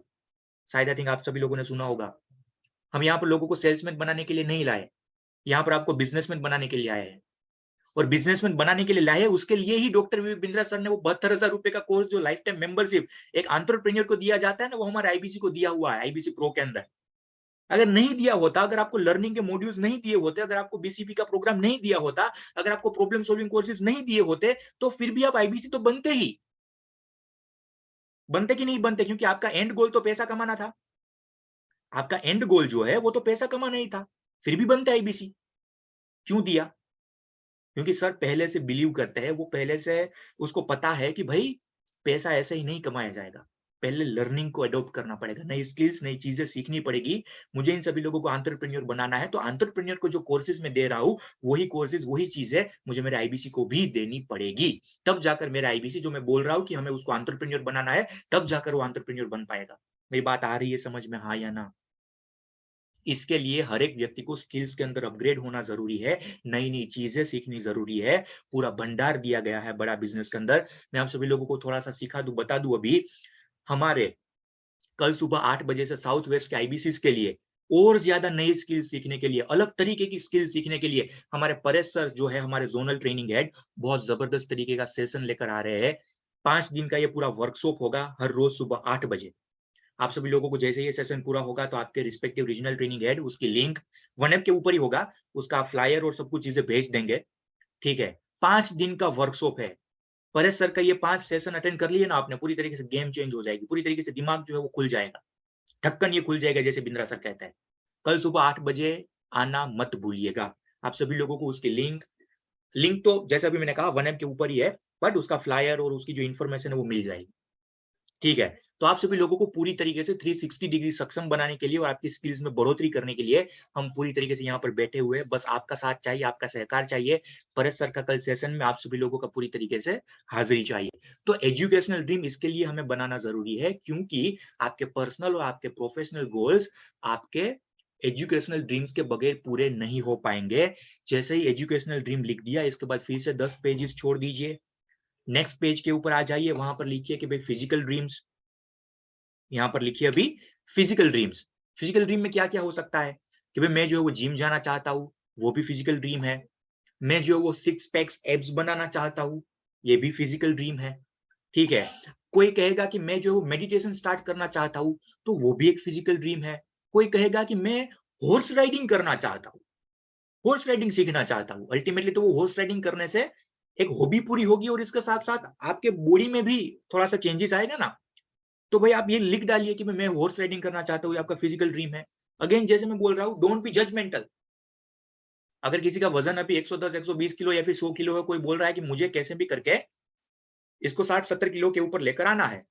शायद आई थिंक आप सभी लोगों ने सुना होगा, हम यहाँ पर लोगों को सेल्समैन बनाने के लिए नहीं लाए, यहाँ पर आपको बिजनेसमैन बनाने के लिए आए हैं। और बिजनेसमैन बनाने के लिए लाए, उसके लिए ही डॉक्टर विवेक बिंद्रा सर ने वो 72,000 रुपए का कोर्स, जो लाइफ टाइम मेंबरशिप एक एंटरप्रेन्योर को दिया जाता है ना, वो हमारे आईबीसी को दिया हुआ है, आईबीसी प्रो के अंदर। अगर नहीं दिया होता, अगर आपको लर्निंग के मॉड्यूल्स नहीं दिए होते, अगर आपको बीसीपी का प्रोग्राम नहीं दिया होता, अगर आपको प्रॉब्लम सॉल्विंग कोर्सेज नहीं दिए होते, तो फिर भी आप आईबीसी तो बनते ही। बनते कि नहीं बनते, क्योंकि आपका एंड गोल तो पैसा कमाना था। आपका एंड गोल जो है वो तो पैसा कमाना ही था, फिर भी बनते आईबीसी। क्यों दिया? क्योंकि सर पहले से बिलीव करते हैं, वो पहले से उसको पता है कि भाई पैसा ऐसे ही नहीं कमाया जाएगा, पहले लर्निंग को अडॉप्ट करना पड़ेगा, नई स्किल्स, नई चीजें सीखनी पड़ेगी। मुझे इन सभी लोगों को एंटरप्रेन्योर बनाना है, तो एंटरप्रेन्योर को जो कोर्सेज में दे रहा हूँ, वही कोर्सेज, वही चीजें मुझे मेरे आईबीसी को भी देनी पड़ेगी। तब जाकर मेरा आईबीसी, जो मैं बोल रहा हूँ कि हमें उसको एंटरप्रेन्योर बनाना है, तब जाकर वो एंटरप्रेन्योर बन पाएगा। मेरी बात आ रही है समझ में, हाँ या ना? इसके लिए हर एक व्यक्ति को स्किल्स के अंदर अपग्रेड होना जरूरी है, नई नई चीजें सीखनी जरूरी है। पूरा भंडार दिया गया है बड़ा बिजनेस के अंदर। मैं आप सभी लोगों को थोड़ा सा सिखा दूं, बता दूं। अभी हमारे कल सुबह 8 बजे से साउथ वेस्ट के आईबीसीज के लिए और ज्यादा नई स्किल सीखने के लिए, अलग तरीके की स्किल सीखने के लिए, हमारे परेश सर जो है हमारे जोनल ट्रेनिंग हेड, बहुत जबरदस्त तरीके का सेशन लेकर आ रहे हैं। 5 दिन का ये पूरा वर्कशॉप होगा, हर रोज सुबह 8 बजे। आप सभी लोगों को जैसे ये सेशन पूरा होगा तो आपके रिस्पेक्टिव रीजनल ट्रेनिंग हेड उसकी लिंक 1 ऐप के ऊपर ही होगा, उसका फ्लायर और सब कुछ चीजें भेज देंगे। ठीक है, 5 दिन का वर्कशॉप है। परेश सर का ये 5 सेशन अटेंड कर लिए ना आपने, पूरी तरीके से गेम चेंज हो जाएगी, पूरी तरीके से दिमाग जो है वो खुल जाएगा, ढक्कन ये खुल जाएगा जैसे बिंद्रा सर कहता है। कल सुबह 8 बजे आना मत भूलिएगा। आप सभी लोगों को उसकी लिंक तो जैसा भी मैंने कहा 1 ऐप के ऊपर ही है, बट उसका फ्लायर और उसकी जो इन्फॉर्मेशन है वो मिल जाएगी। ठीक है, तो आप सभी लोगों को पूरी तरीके से 360 डिग्री सक्षम बनाने के लिए और आपकी स्किल्स में बढ़ोतरी करने के लिए हम पूरी तरीके से यहाँ पर बैठे हुए हैं। बस आपका साथ चाहिए, आपका सहकार चाहिए। परेश सर का कल सेशन में आप सभी लोगों का पूरी तरीके से हाजिरी चाहिए। तो एजुकेशनल ड्रीम इसके लिए हमें बनाना जरूरी है, क्योंकि आपके पर्सनल और आपके प्रोफेशनल गोल्स आपके एजुकेशनल ड्रीम्स के बगैर पूरे नहीं हो पाएंगे। जैसे ही एजुकेशनल ड्रीम लिख दिया, इसके बाद फिर से 10 पेजेस छोड़ दीजिए, नेक्स्ट पेज के ऊपर आ जाइए, वहां पर लिखिए कि भाई फिजिकल ड्रीम्स, यहाँ पर लिखिए अभी फिजिकल ड्रीम्स। फिजिकल ड्रीम में क्या क्या हो सकता है कि भाई मैं जो है वो जिम जाना चाहता हूँ, वो भी फिजिकल ड्रीम है। मैं जो है वो 6 पैक्स एब्स बनाना चाहता हूँ, ये भी फिजिकल ड्रीम है। ठीक है, कोई कहेगा कि मैं जो मेडिटेशन स्टार्ट करना चाहता हूँ, तो वो भी एक फिजिकल ड्रीम है। कोई कहेगा कि मैं हॉर्स राइडिंग करना चाहता हूँ, हॉर्स राइडिंग सीखना चाहता हूँ। अल्टीमेटली तो वो हॉर्स राइडिंग करने से एक हॉबी पूरी होगी और इसके साथ साथ आपके बॉडी में भी थोड़ा सा चेंजेस आएगा ना। तो भाई आप ये लिख डालिए कि मैं हॉर्स राइडिंग करना चाहता हूँ, आपका फिजिकल ड्रीम है। अगेन जैसे मैं बोल रहा हूँ, डोंट बी जजमेंटल। अगर किसी का वजन अभी 110 120 किलो या फिर 100 किलो है, कोई बोल रहा है कि मुझे कैसे भी करके इसको 60 70 किलो के ऊपर लेकर आना है,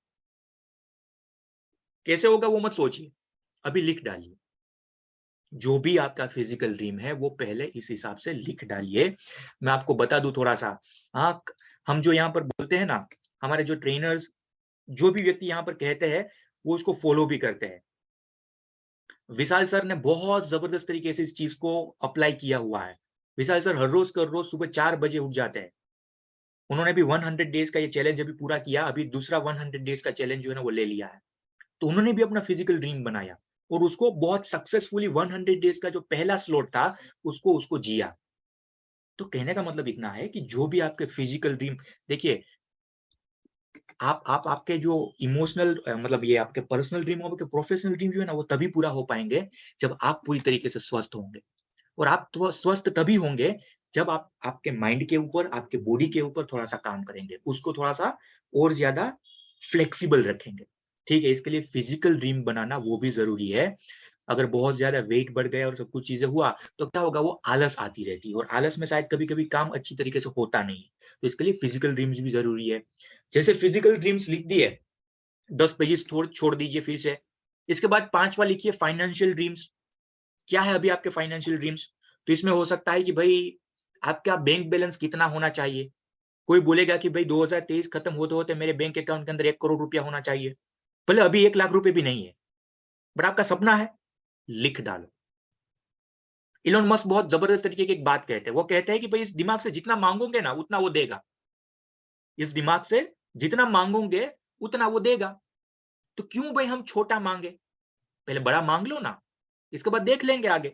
कैसे होगा वो मत सोचिए, अभी लिख डालिए। जो भी आपका फिजिकल ड्रीम है वो पहले इस हिसाब से लिख डालिए। मैं आपको बता दूं थोड़ा सा, हाँ, हम जो यहाँ पर बोलते हैं ना, हमारे जो ट्रेनर्स, जो भी व्यक्ति यहाँ पर कहते हैं वो उसको फॉलो भी करते हैं। विशाल सर ने बहुत जबरदस्त तरीके से इस चीज को अप्लाई किया हुआ है। विशाल सर हर रोज सुबह 4 बजे उठ जाते हैं। उन्होंने भी 100 डेज का ये चैलेंज अभी पूरा किया, अभी दूसरा 100 डेज का चैलेंज जो है ना वो ले लिया है। तो उन्होंने भी अपना फिजिकल ड्रीम बनाया और उसको बहुत सक्सेसफुली 100 डेज का जो पहला स्लॉट था उसको जिया। तो कहने का मतलब इतना है कि जो भी आपके फिजिकल ड्रीम, देखिए आप आपके जो इमोशनल मतलब ये आपके पर्सनल ड्रीम और आपके प्रोफेशनल ड्रीम जो है ना वो तभी पूरा हो पाएंगे जब आप पूरी तरीके से स्वस्थ होंगे। और आप तो स्वस्थ तभी होंगे जब आप आपके माइंड के ऊपर, आपके बॉडी के ऊपर थोड़ा सा काम करेंगे, उसको थोड़ा सा और ज्यादा फ्लेक्सिबल रखेंगे। ठीक है, इसके लिए फिजिकल ड्रीम बनाना वो भी जरूरी है। अगर बहुत ज्यादा वेट बढ़ गया और सब कुछ चीजें हुआ तो क्या होगा, वो आलस आती रहती है और आलस में शायद कभी कभी काम अच्छी तरीके से होता नहीं। तो इसके लिए फिजिकल ड्रीम्स भी जरूरी है। जैसे फिजिकल ड्रीम्स लिख दिए, 10 पेजेस छोड़ दीजिए फिर से। इसके बाद 5वां लिखिए फाइनेंशियल ड्रीम्स। क्या है अभी आपके फाइनेंशियल ड्रीम्स? तो इसमें हो सकता है कि भाई आपका बैंक बैलेंस कितना होना चाहिए। कोई बोलेगा कि भाई 2023 खत्म होते होते मेरे बैंक अकाउंट के अंदर 1 करोड़ रुपया होना चाहिए। भले अभी 1 लाख रुपए भी नहीं है, बट आपका सपना है, लिख डालो। इलोन मस्क बहुत जबरदस्त तरीके की एक बात कहते हैं, वो कहते हैं कि भाई इस दिमाग से जितना मांगोगे ना उतना वो देगा। इस दिमाग से जितना मांगोगे उतना वो देगा। तो क्यों भाई हम छोटा मांगे, पहले बड़ा मांग लो ना, इसके बाद देख लेंगे आगे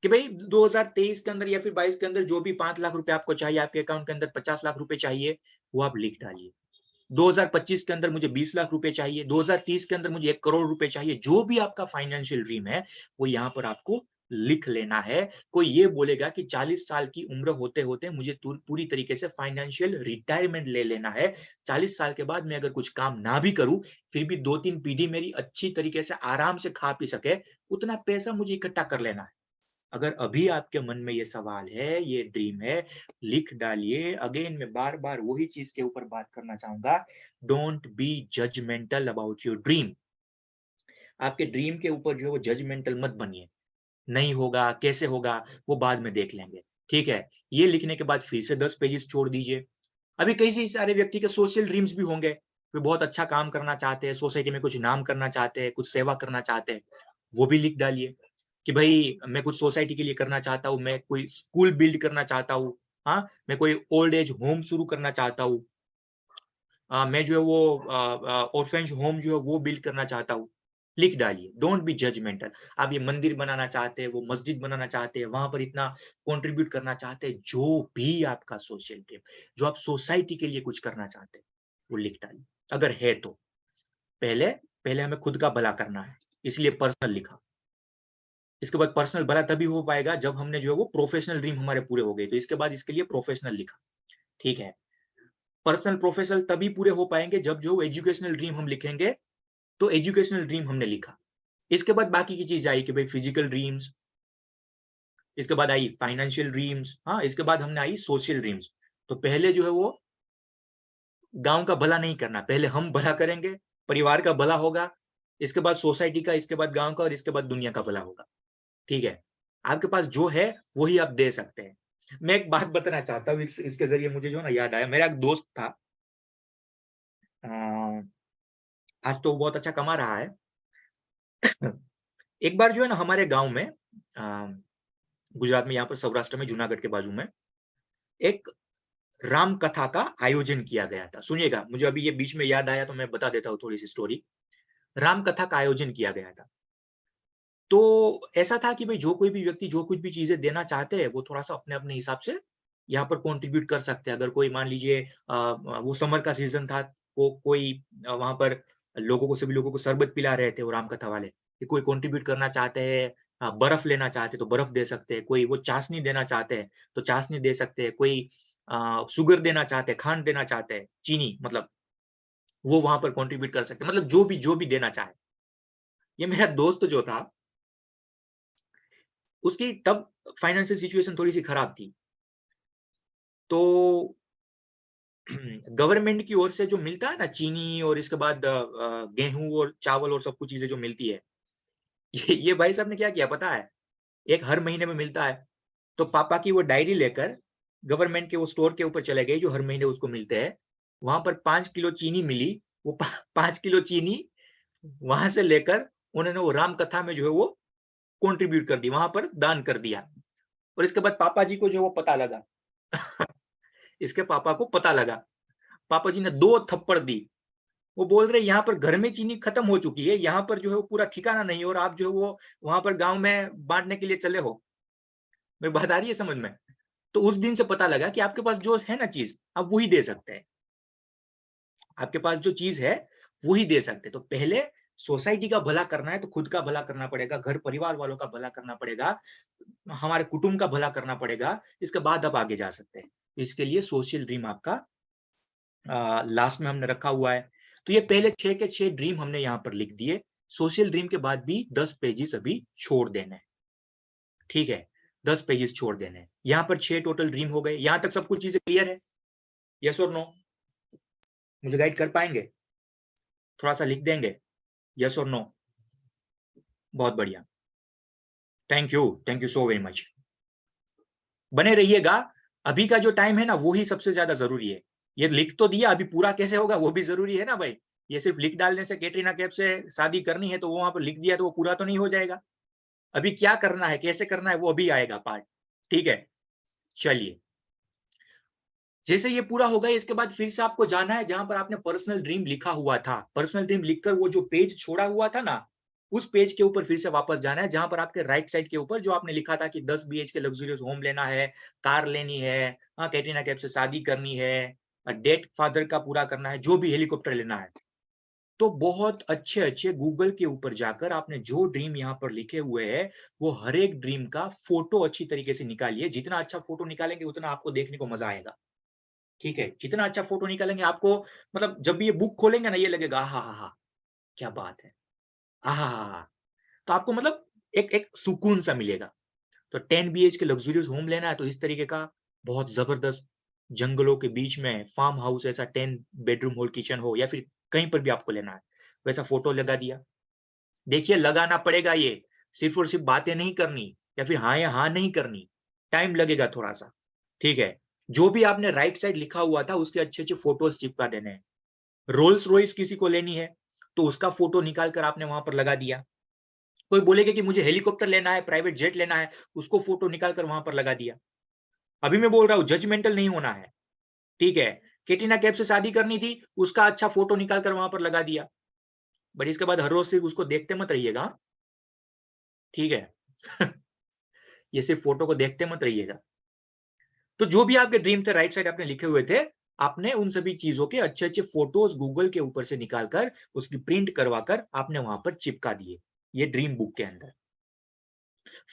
कि भाई 2023 के अंदर या फिर 22 के अंदर जो भी 5 लाख रुपए आपको चाहिए, आपके अकाउंट के अंदर 50 लाख रुपए चाहिए, वो आप लिख डालिए। 2025 के अंदर मुझे 20 लाख रुपए चाहिए, 2030 के अंदर मुझे 1 करोड़ रुपए चाहिए। जो भी आपका फाइनेंशियल ड्रीम है वो यहाँ पर आपको लिख लेना है। कोई ये बोलेगा कि 40 साल की उम्र होते होते मुझे पूरी तरीके से फाइनेंशियल रिटायरमेंट ले लेना है, 40 साल के बाद मैं अगर कुछ काम ना भी करूं फिर भी 2-3 पीढ़ी मेरी अच्छी तरीके से आराम से खा पी सके, उतना पैसा मुझे इकट्ठा कर लेना है। अगर अभी आपके मन में ये सवाल है, ये ड्रीम है, लिख डालिए। अगेन मैं बार बार वही चीज के ऊपर बात करना चाहूंगा, don't be judgemental about your dream. आपके ड्रीम के ऊपर जो है वो जजमेंटल मत बनिए, नहीं होगा, कैसे होगा, वो बाद में देख लेंगे। ठीक है, ये लिखने के बाद फिर से 10 पेजेस छोड़ दीजिए। अभी कई सारे व्यक्ति के सोशल ड्रीम्स भी होंगे, वे बहुत अच्छा काम करना चाहते हैं, सोसाइटी में कुछ नाम करना चाहते हैं, कुछ सेवा करना चाहते हैं, वो भी लिख डालिए कि भाई मैं कुछ सोसाइटी के लिए करना चाहता हूँ, मैं कोई स्कूल बिल्ड करना चाहता हूँ, हाँ, मैं कोई ओल्ड एज होम शुरू करना चाहता हूँ, मैं जो है वो ऑर्फेंज होम जो है वो बिल्ड करना चाहता हूँ। लिख डालिए, डोंट बी जजमेंटल। आप ये मंदिर बनाना चाहते हैं, वो मस्जिद बनाना चाहते हैं, वहां पर इतना कंट्रीब्यूट करना चाहते हैं, जो भी आपका सोशल ड्रीम, जो आप सोसाइटी के लिए कुछ करना चाहते हैं, वो लिख डालिए अगर है तो। पहले पहले हमें खुद का भला करना है, इसलिए पर्सनल लिखा। इसके बाद पर्सनल भला तभी हो पाएगा जब हमने जो है वो प्रोफेशनल ड्रीम हमारे पूरे हो गए, तो इसके बाद इसके लिए प्रोफेशनल लिखा। ठीक है, पर्सनल प्रोफेशनल तभी पूरे हो पाएंगे जब जो एजुकेशनल ड्रीम हम लिखेंगे, तो एजुकेशनल ड्रीम हमने लिखा। इसके बाद बाकी की चीज आई कि भाई फिजिकल ड्रीम्स, इसके बाद आई फाइनेंशियल ड्रीम्स, हाँ, इसके बाद हमने आई सोशल ड्रीम्स। तो पहले जो है वो गांव का भला नहीं करना, पहले हम भला करेंगे, परिवार का भला होगा, इसके बाद सोसाइटी का, इसके बाद गांव का, और इसके बाद दुनिया का भला होगा। ठीक है, आपके पास जो है वही आप दे सकते हैं। मैं एक बात बताना चाहता हूँ, इसके जरिए मुझे जो ना याद आया, मेरा एक दोस्त था, आज तो बहुत अच्छा कमा रहा है। एक बार जो है ना हमारे गांव में, गुजरात में, यहाँ पर सौराष्ट्र में, जूनागढ़ के बाजू में एक राम कथा का आयोजन किया गया था। सुनिएगा, मुझे अभी ये बीच में याद आया तो मैं बता देता हूँ थोड़ी सी स्टोरी। राम कथा का आयोजन किया गया था। तो ऐसा था कि भाई जो कोई भी व्यक्ति जो कुछ भी चीजें देना चाहते हैं वो थोड़ा सा अपने अपने हिसाब से यहाँ पर कंट्रीब्यूट कर सकते हैं। अगर कोई मान लीजिए वो समर का सीजन था, कोई वहां पर लोगों को, सभी लोगों को शरबत पिला रहे थे वो राम कथा वाले, कि कोई कंट्रीब्यूट करना चाहते हैं, बर्फ लेना चाहते तो बर्फ दे सकते हैं, कोई वो चाशनी देना चाहते हैं तो चाशनी दे सकते हैं, कोई शुगर देना चाहते हैं, खांड देना चाहते हैं, चीनी, मतलब वो वहां पर कंट्रीब्यूट कर सकते हैं, मतलब जो भी देना चाहे। ये मेरा दोस्त जो था, उसकी तब फाइनेंशियल सिचुएशन थोड़ी सी खराब थी, तो गवर्नमेंट की ओर से जो मिलता है ना चीनी, और इसके बाद गेहूं और चावल और सब कुछ चीजें जो मिलती है, ये भाई साहब ने क्या किया पता है, एक हर महीने में मिलता है, तो पापा की वो डायरी लेकर गवर्नमेंट के वो स्टोर के ऊपर चले गए जो हर महीने उसको मिलते हैं, वहां पर 5 किलो चीनी मिली, वो 5 किलो चीनी वहां से लेकर उन्होंने वो राम कथा में जो है वो कंट्रीब्यूट कर दी, वहां पर दान कर दिया। और इसके बाद पापा जी को जो वो पता लगा इसके पापा को पता लगा, पापा जी ने 2 थप्पड़ दी। वो बोल रहे यहाँ पर घर में चीनी खत्म हो चुकी है, यहाँ पर जो है वो पूरा ठिकाना नहीं है, और आप जो है वो वहां पर गांव में बांटने के लिए चले हो। मेरी बात आ रही है समझ में? तो उस दिन से पता लगा कि आपके पास जो है ना चीज, आप वही दे सकते हैं, आपके पास जो चीज है वही दे सकते हैं। तो पहले सोसाइटी का भला करना है तो खुद का भला करना पड़ेगा, घर परिवार वालों का भला करना पड़ेगा, हमारे कुटुंब का भला करना पड़ेगा, इसके बाद आप आगे जा सकते हैं। इसके लिए सोशल ड्रीम आपका लास्ट में हमने रखा हुआ है। तो ये पहले 6 के 6 ड्रीम हमने यहाँ पर लिख दिए। सोशल ड्रीम के बाद भी 10 पेजेस अभी छोड़ देने हैं। ठीक है, 10 पेजेस छोड़ देने हैं। यहाँ पर 6 टोटल ड्रीम हो गए। यहाँ तक सब कुछ चीजें क्लियर है? यस और नो? मुझे गाइड कर पाएंगे? थोड़ा सा लिख देंगे यस और नो? बहुत बढ़िया, thank you so very much. बने रहिएगा, अभी का जो टाइम है ना वो ही सबसे ज्यादा जरूरी है। ये लिख तो दिया, अभी पूरा कैसे होगा वो भी जरूरी है ना भाई। ये सिर्फ लिख डालने से, कैटरीना कैफ से शादी करनी है तो वो वहां पर लिख दिया तो वो पूरा तो नहीं हो जाएगा। अभी क्या करना है, कैसे करना है, वो अभी आएगा पार्ट। ठीक है, चलिए, जैसे ये पूरा हो गया इसके बाद फिर से आपको जाना है जहां पर आपने पर्सनल ड्रीम लिखा हुआ था। पर्सनल ड्रीम लिखकर वो जो पेज छोड़ा हुआ था ना, उस पेज के ऊपर फिर से वापस जाना है, जहां पर आपके राइट साइड के ऊपर जो आपने लिखा था कि 10 BHK लग्जरियस होम लेना है, कार लेनी है, हाँ, कैटरीना कैफ से शादी करनी है, डेट फादर का पूरा करना है, जो भी हेलीकॉप्टर लेना है। तो बहुत अच्छे अच्छे गूगल के ऊपर जाकर आपने जो ड्रीम यहाँ पर लिखे हुए हैं वो हर एक ड्रीम का फोटो अच्छी तरीके से निकालिए। जितना अच्छा फोटो निकालेंगे उतना आपको देखने को मजा आएगा। ठीक है, जितना अच्छा फोटो निकालेंगे आपको, मतलब जब भी ये बुक खोलेंगे ना ये लगेगा हा हा हा क्या बात है, हा हा हा। तो आपको मतलब एक सुकून सा मिलेगा। तो 10 BHK लग्जरियस होम लेना है तो इस तरीके का बहुत जबरदस्त जंगलों के बीच में फार्म हाउस, ऐसा 10 बेडरूम हॉल किचन हो, या फिर कहीं पर भी आपको लेना है वैसा फोटो लगा दिया। देखिए, लगाना पड़ेगा, ये सिर्फ और सिर्फ बातें नहीं करनी या फिर हाँ या हाँ नहीं करनी, टाइम लगेगा थोड़ा सा। ठीक है, जो भी आपने राइट साइड लिखा हुआ था उसके अच्छे अच्छे फोटोज चिपका देने हैं। रोल्स रॉयस किसी को लेनी है तो उसका फोटो निकाल कर आपने वहां पर लगा दिया। कोई बोलेगा कि मुझे हेलीकॉप्टर लेना है, प्राइवेट जेट लेना है, उसको फोटो निकाल कर वहां पर लगा दिया। अभी मैं बोल रहा हूं, जजमेंटल नहीं होना है। ठीक है, कैटरीना कैफ से शादी करनी थी, उसका अच्छा फोटो निकाल कर वहां पर लगा दिया। बट इसके बाद हर रोज सिर्फ उसको देखते मत रहिएगा। ठीक है ये सिर्फ फोटो को देखते मत रहिएगा। तो जो भी आपके ड्रीम थे राइट साइड आपने लिखे हुए थे आपने उन सभी चीजों के अच्छे अच्छे फोटोज गूगल के ऊपर से निकालकर उसकी प्रिंट करवाकर आपने वहां पर चिपका दिए, ये ड्रीम बुक के अंदर।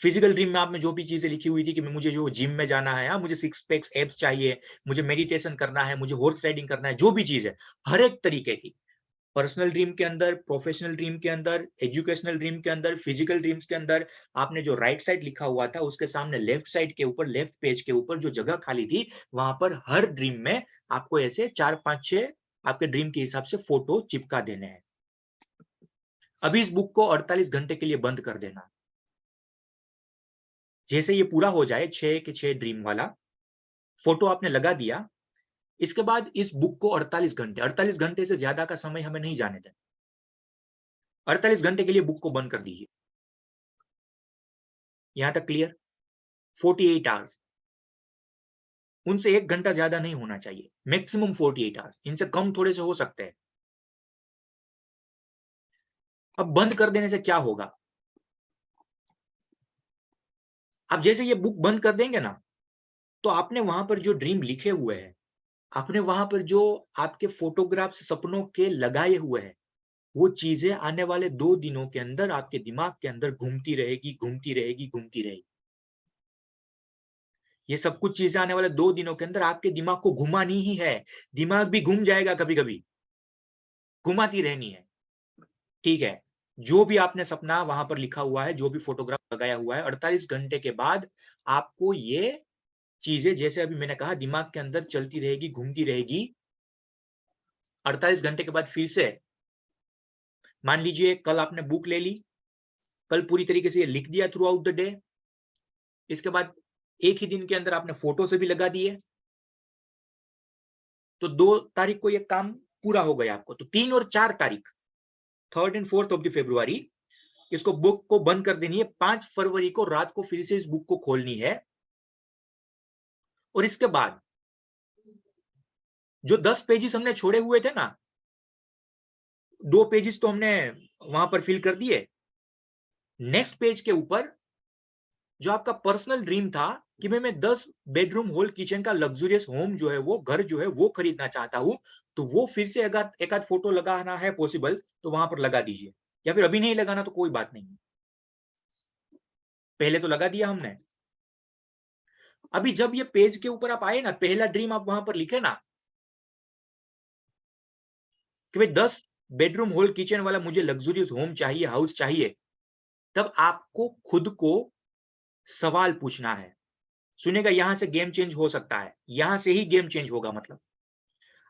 फिजिकल ड्रीम में आप में जो भी चीजें लिखी हुई थी कि मुझे जो जिम में जाना है, मुझे 6 पैक्स एब्स चाहिए, मुझे मेडिटेशन करना है, मुझे हॉर्स राइडिंग करना है, जो भी चीज है, हर एक तरीके की पर्सनल ड्रीम के अंदर, प्रोफेशनल ड्रीम के अंदर, एजुकेशनल ड्रीम के अंदर, फिजिकल ड्रीम्स के अंदर, आपने जो राइट साइड लिखा हुआ था उसके सामने लेफ्ट साइड के ऊपर, लेफ्ट पेज के ऊपर जो जगह खाली थी, वहां पर हर ड्रीम में आपको ऐसे 4, 5, 6 आपके ड्रीम के हिसाब से फोटो चिपका देने हैं। अभी इस बुक को 48 घंटे के लिए बंद कर देना। जैसे ये पूरा हो जाए 6 के 6 ड्रीम वाला फोटो आपने लगा दिया, इसके बाद इस बुक को 48 घंटे से ज्यादा का समय हमें नहीं जाने देना। 48 घंटे के लिए बुक को बंद कर दीजिए। यहां तक क्लियर? 48 आवर्स, उनसे 1 घंटा ज्यादा नहीं होना चाहिए, मैक्सिमम 48 आवर्स, इनसे कम थोड़े से हो सकते हैं। अब बंद कर देने से क्या होगा? अब जैसे ये बुक बंद कर देंगे ना, तो आपने वहां पर जो ड्रीम लिखे हुए हैं, आपने वहां पर जो आपके फोटोग्राफ्स सपनों के लगाए हुए हैं, वो चीजें आने वाले 2 दिनों के अंदर आपके दिमाग के अंदर घूमती रहेगी, घूमती रहेगी, घूमती रहेगी। ये सब कुछ चीजें आने वाले 2 दिनों के अंदर आपके दिमाग को घुमानी ही है। दिमाग भी घूम जाएगा कभी कभी, घुमाती रहनी है। ठीक है, जो भी आपने सपना वहां पर लिखा हुआ है, जो भी फोटोग्राफ लगाया हुआ है, 48 घंटे के बाद आपको ये चीजें, जैसे अभी मैंने कहा, दिमाग के अंदर चलती रहेगी, घूमती रहेगी। 48 घंटे के बाद फिर से, मान लीजिए कल आपने बुक ले ली, कल पूरी तरीके से ये लिख दिया थ्रू आउट द डे, इसके बाद एक ही दिन के अंदर आपने फोटो से भी लगा दिए, तो 2 तारीख को ये काम पूरा हो गया आपको। तो 3 और 4 तारीख, 3rd and 4th of the फरवरी, इसको बुक को बंद कर देनी है। 5 फरवरी को रात को फिर से इस बुक को खोलनी है, और इसके बाद जो 10 पेजेस हमने छोड़े हुए थे ना, 2 पेजेस तो हमने वहां पर फिल कर दिए। नेक्स्ट पेज के ऊपर जो आपका पर्सनल ड्रीम था कि मैं 10 बेडरूम होल किचन का लग्जरियस होम जो है, वो घर जो है वो खरीदना चाहता हूं, तो वो फिर से अगर एक आध फोटो लगाना है पॉसिबल तो वहां पर लगा दीजिए, या फिर अभी नहीं लगाना तो कोई बात नहीं, पहले तो लगा दिया हमने। अभी जब ये पेज के ऊपर आप आए ना, पहला ड्रीम आप वहां पर लिखे ना कि भाई 10 बेडरूम होल किचन वाला मुझे लग्जरियस होम चाहिए, हाउस चाहिए, तब आपको खुद को सवाल पूछना है। सुनेगा, यहां से गेम चेंज हो सकता है, यहां से ही गेम चेंज होगा। मतलब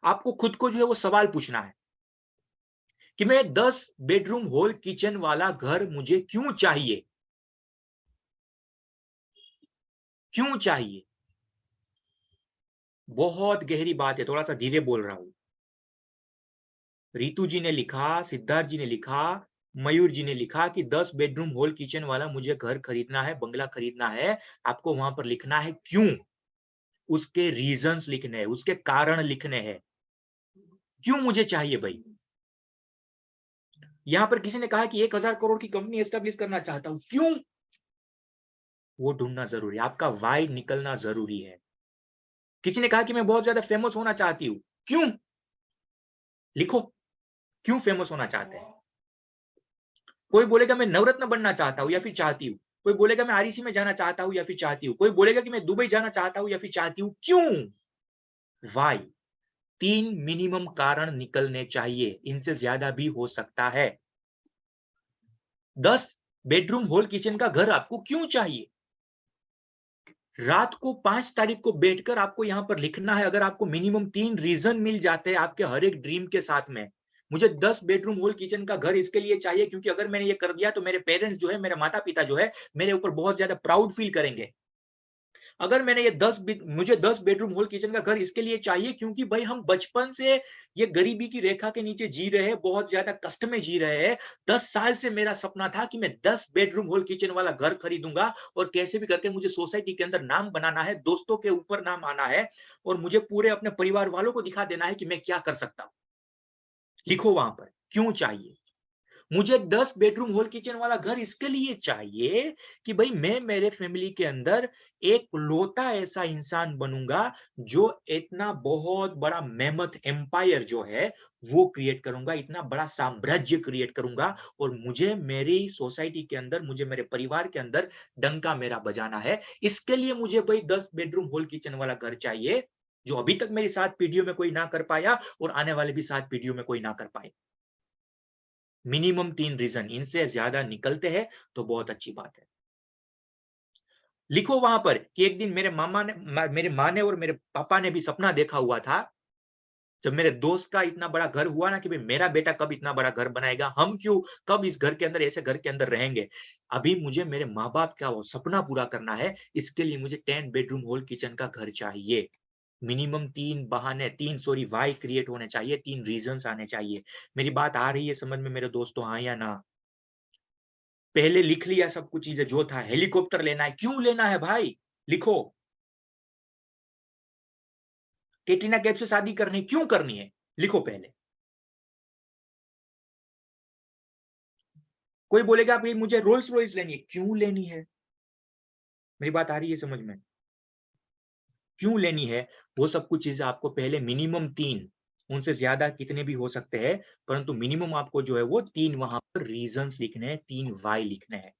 आपको खुद को जो है वो सवाल पूछना है कि मैं 10 बेडरूम होल किचन वाला घर मुझे क्यों चाहिए, क्यों चाहिए। बहुत गहरी बात है, थोड़ा सा धीरे बोल रहा हूं। रितु जी ने लिखा, सिद्धार्थ जी ने लिखा, मयूर जी ने लिखा कि 10 बेडरूम होल किचन वाला मुझे घर खरीदना है, बंगला खरीदना है। आपको वहां पर लिखना है क्यों, उसके रीजंस लिखने हैं, उसके कारण लिखने हैं, क्यों मुझे चाहिए भाई। यहां पर किसी ने कहा कि 1000 करोड़ की कंपनी एस्टेब्लिश करना चाहता हूं, क्यों, वो ढूंढना जरूरी है, आपका वाई निकलना जरूरी है। किसी ने कहा कि मैं बहुत ज्यादा फेमस होना चाहती हूं, क्यों, लिखो क्यों फेमस होना चाहते हैं। कोई बोलेगा मैं नवरत्न बनना चाहता हूं या फिर चाहती हूं, कोई बोलेगा मैं आरईसी में जाना चाहता हूं या फिर चाहती हूं, कोई बोलेगा कि मैं दुबई जाना चाहता हूं या फिर चाहती हूं, क्यों, वाई। 3 मिनिमम कारण निकलने चाहिए, इनसे ज्यादा भी हो सकता है। 10 बेडरूम होल किचन का घर आपको क्यों चाहिए, रात को 5 तारीख को बैठकर आपको यहां पर लिखना है। अगर आपको मिनिमम 3 रीजन मिल जाते हैं आपके हर एक ड्रीम के साथ में, मुझे 10 बेडरूम होल किचन का घर इसके लिए चाहिए क्योंकि अगर मैंने ये कर दिया तो मेरे पेरेंट्स जो है, मेरे माता पिता जो है, मेरे ऊपर बहुत ज्यादा प्राउड फील करेंगे। अगर मैंने ये मुझे 10 बेडरूम होल किचन का घर इसके लिए चाहिए क्योंकि भाई हम बचपन से ये गरीबी की रेखा के नीचे जी रहे हैं, बहुत ज्यादा कष्ट में जी रहे हैं। 10 साल से मेरा सपना था कि मैं 10 बेडरूम होल किचन वाला घर खरीदूंगा और कैसे भी करके मुझे सोसाइटी के अंदर नाम बनाना है, दोस्तों के ऊपर नाम आना है, और मुझे पूरे अपने परिवार वालों को दिखा देना है कि मैं क्या कर सकता हूं। लिखो वहां पर क्यों चाहिए। मुझे 10 बेडरूम हॉल किचन वाला घर इसके लिए चाहिए कि भाई मैं मेरे फैमिली के अंदर एक लौता ऐसा इंसान बनूंगा जो इतना बहुत बड़ा मेहमत एम्पायर जो है वो क्रिएट करूंगा, इतना बड़ा साम्राज्य क्रिएट करूंगा, और मुझे मेरी सोसाइटी के अंदर, मुझे मेरे परिवार के अंदर डंका मेरा बजाना है। इसके लिए मुझे भाई 10 बेडरूम हॉल किचन वाला घर चाहिए, जो अभी तक मेरी 7 पीढ़ियों में कोई ना कर पाया और आने वाले भी 7 पीढ़ियों में कोई ना कर पाए। मिनिमम 3 रीजन, इनसे ज्यादा निकलते हैं तो बहुत अच्छी बात है। लिखो वहां पर कि एक दिन मेरे मेरे माँ ने और मेरे पापा ने भी सपना देखा हुआ था, जब मेरे दोस्त का इतना बड़ा घर हुआ ना कि भाई मेरा बेटा कब इतना बड़ा घर बनाएगा, हम क्यों कब इस घर के अंदर, ऐसे घर के अंदर रहेंगे। अभी मुझे मेरे माँ बाप का वो सपना पूरा करना है, इसके लिए मुझे 10 बेडरूम हॉल किचन का घर चाहिए। मिनिमम 3 बहाने, 3 सॉरी वाई क्रिएट होने चाहिए, 3 रीजंस आने चाहिए। मेरी बात आ रही है समझ में मेरे दोस्तों, हाँ या ना? पहले लिख लिया सब कुछ चीजें जो था। हेलीकॉप्टर लेना है, क्यों लेना है भाई? लिखो। कैटरीना कैफ से शादी करनी, क्यों करनी है? लिखो पहले। कोई बोलेगा भाई मुझे रोल्स रॉयस लेनी है, क्यों लेनी है? मेरी बात आ रही है समझ में? क्यों लेनी है? वो सब कुछ चीजें आपको पहले मिनिमम 3, उनसे ज्यादा कितने भी हो सकते हैं, परंतु मिनिमम आपको जो है वो 3 वहां पर रीजंस लिखने हैं, 3 वाई लिखने हैं।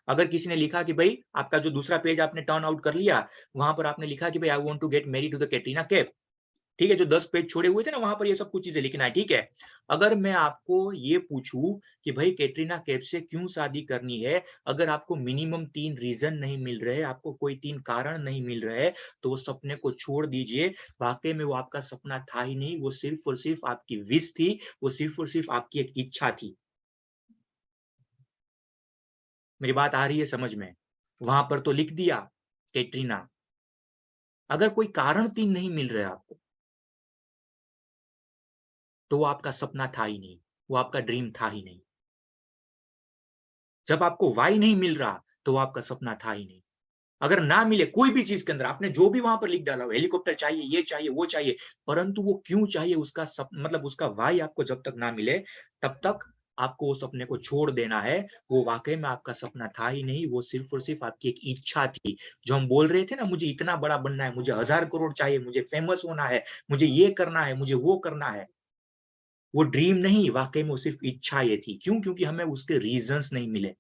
अगर किसी ने लिखा कि भाई आपका जो दूसरा पेज आपने टर्न आउट कर लिया, वहां पर आपने लिखा कि भाई I want to get married to the Katrina Kaif, ठीक है, जो 10 पेज छोड़े हुए थे ना, वहां पर ये सब कुछ चीजें लिखना है, ठीक है। अगर मैं आपको ये पूछूं कि भाई कैटरीना कैफ से क्यों शादी करनी है, अगर आपको मिनिमम 3 रीजन नहीं मिल रहे, आपको कोई 3 कारण नहीं मिल रहे, तो वो सपने को छोड़ दीजिए। वाकई में वो आपका सपना था ही नहीं, वो सिर्फ और सिर्फ आपकी विश थी, वो सिर्फ और सिर्फ आपकी एक इच्छा थी। मेरी बात आ रही है समझ में? वहां पर तो लिख दिया कैटरीना। अगर कोई कारण 3 नहीं मिल रहे आपको, तो वो आपका सपना था ही नहीं, वो आपका ड्रीम था ही नहीं। जब आपको वाई नहीं मिल रहा, तो वो आपका सपना था ही नहीं। अगर ना मिले कोई भी चीज के अंदर, आपने जो भी वहां पर लिख डाला हो, हेलीकॉप्टर चाहिए, ये चाहिए, वो चाहिए, परंतु वो क्यों चाहिए उसका मतलब उसका वाई आपको जब तक ना मिले, तब तक आपको वो सपने को छोड़ देना है। वो वाकई में आपका सपना था ही नहीं, वो सिर्फ और सिर्फ आपकी एक इच्छा थी। जो हम बोल रहे थे ना, मुझे इतना बड़ा बनना है, मुझे 1000 करोड़ चाहिए, मुझे फेमस होना है, मुझे ये करना है, मुझे वो करना है, वो ड्रीम नहीं, वाकई में वो सिर्फ इच्छा ये थी। क्यों? क्योंकि हमें उसके रीजंस नहीं मिले।